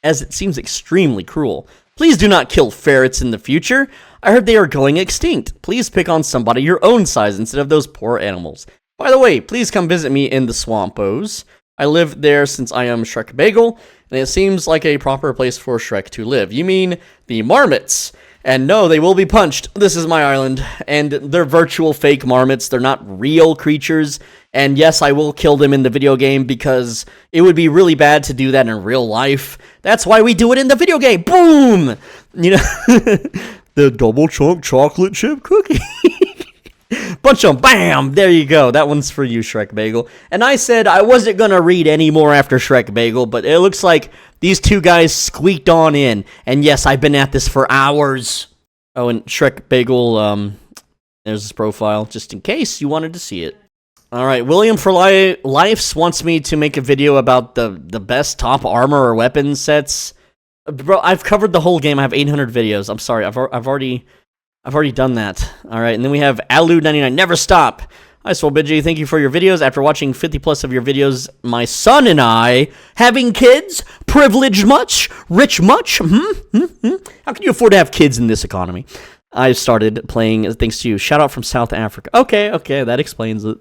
extremely cruel. Please do not kill ferrets in the future. I heard they are going extinct. Please pick on somebody your own size instead of those poor animals. By the way, please come visit me in the Swampos. I lived there since I am Shrek Bagel, and it seems like a proper place for Shrek to live. You mean the marmots? And no, they will be punched. This is my island, and they're virtual fake marmots. They're not real creatures. And yes, I will kill them in the video game because it would be really bad to do that in real life. That's why we do it in the video game. Boom! You know, the double chunk chocolate chip cookie. Punch them, bam! There you go. That one's for you, Shrek Bagel. And I said I wasn't going to read any more after Shrek Bagel, but it looks like these two guys squeaked on in. And yes, I've been at this for hours. Oh, and Shrek Bagel, there's his profile, just in case you wanted to see it. All right, William for Lifes wants me to make a video about the best top armor or weapon sets. Bro, I've covered the whole game. I have 800 videos. I'm sorry, I've already done that. All right, and then we have Alu99. Never stop. Hi, Soul Benji. Thank you for your videos. After watching 50 plus of your videos, my son and I, having kids, privileged much, rich much. How can you afford to have kids in this economy? I started playing thanks to you. Shout out from South Africa. Okay, that explains it.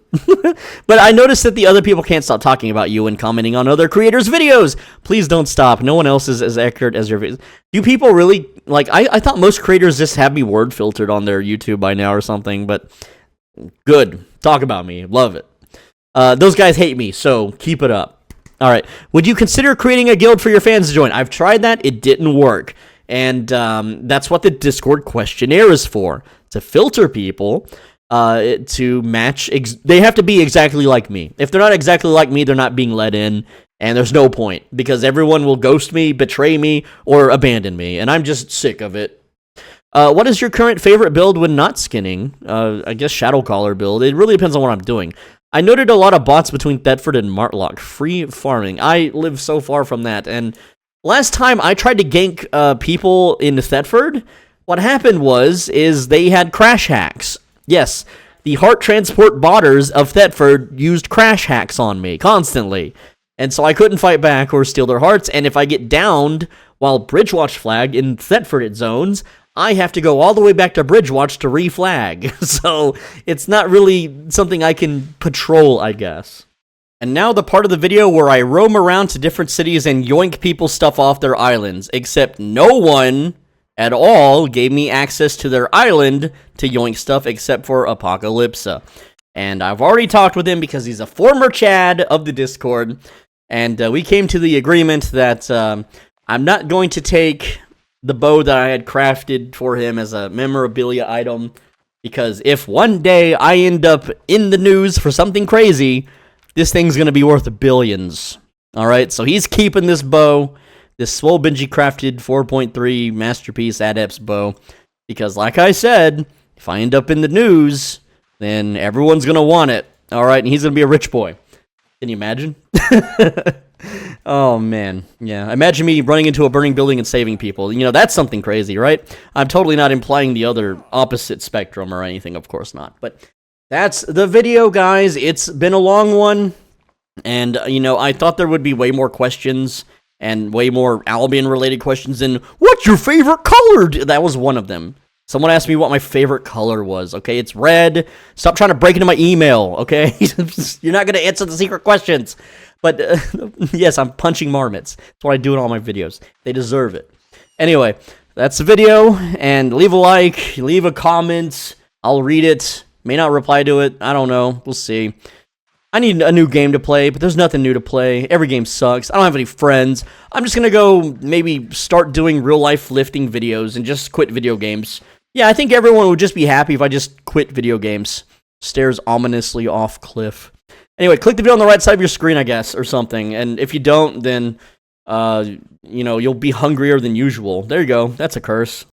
But I noticed that the other people can't stop talking about you and commenting on other creators' videos. Please don't stop. No one else is as accurate as your videos. Do people really, like, I thought most creators just have me word filtered on their YouTube by now or something, but good. Talk about me. Love it. Those guys hate me, so keep it up. All right. Would you consider creating a guild for your fans to join? I've tried that. It didn't work. And that's what the Discord questionnaire is for, to filter people to match. They have to be exactly like me. If they're not exactly like me, they're not being let in, and there's no point, because everyone will ghost me, betray me, or abandon me, and I'm just sick of it. What is your current favorite build when not skinning? I guess Shadowcaller build. It really depends on what I'm doing. I noted a lot of bots between Thetford and Martlock. Free farming. I live so far from that, and last time I tried to gank people in Thetford, what happened is they had crash hacks. Yes, the heart transport botters of Thetford used crash hacks on me constantly. And so I couldn't fight back or steal their hearts, and if I get downed while Bridgewatch flagged in Thetford zones, I have to go all the way back to Bridgewatch to reflag. So it's not really something I can patrol, I guess. And now the part of the video where I roam around to different cities and yoink people's stuff off their islands, except no one at all gave me access to their island to yoink stuff except for Apocalypsa. And I've already talked with him because he's a former Chad of the Discord, and we came to the agreement that I'm not going to take the bow that I had crafted for him as a memorabilia item, because if one day I end up in the news for something crazy, this thing's going to be worth billions. Alright, so he's keeping this bow, this Swole Benji crafted 4.3 Masterpiece Adepts bow, because like I said, if I end up in the news, then everyone's going to want it. Alright, and he's going to be a rich boy. Can you imagine? Oh, man. Yeah, imagine me running into a burning building and saving people. You know, that's something crazy, right? I'm totally not implying the other opposite spectrum or anything, of course not. But that's the video, guys. It's been a long one. And, you know, I thought there would be way more questions and way more Albion-related questions than, what's your favorite color? That was one of them. Someone asked me what my favorite color was, okay? It's red. Stop trying to break into my email, okay? You're not going to answer the secret questions. But, yes, I'm punching marmots. That's what I do in all my videos. They deserve it. Anyway, that's the video, and leave a like, leave a comment. I'll read it. May not reply to it. I don't know. We'll see. I need a new game to play, but there's nothing new to play. Every game sucks. I don't have any friends. I'm just going to go maybe start doing real-life lifting videos and just quit video games. Yeah, I think everyone would just be happy if I just quit video games. Stares ominously off cliff. Anyway, click the video on the right side of your screen, I guess, or something. And if you don't, then, you know, you'll be hungrier than usual. There you go. That's a curse.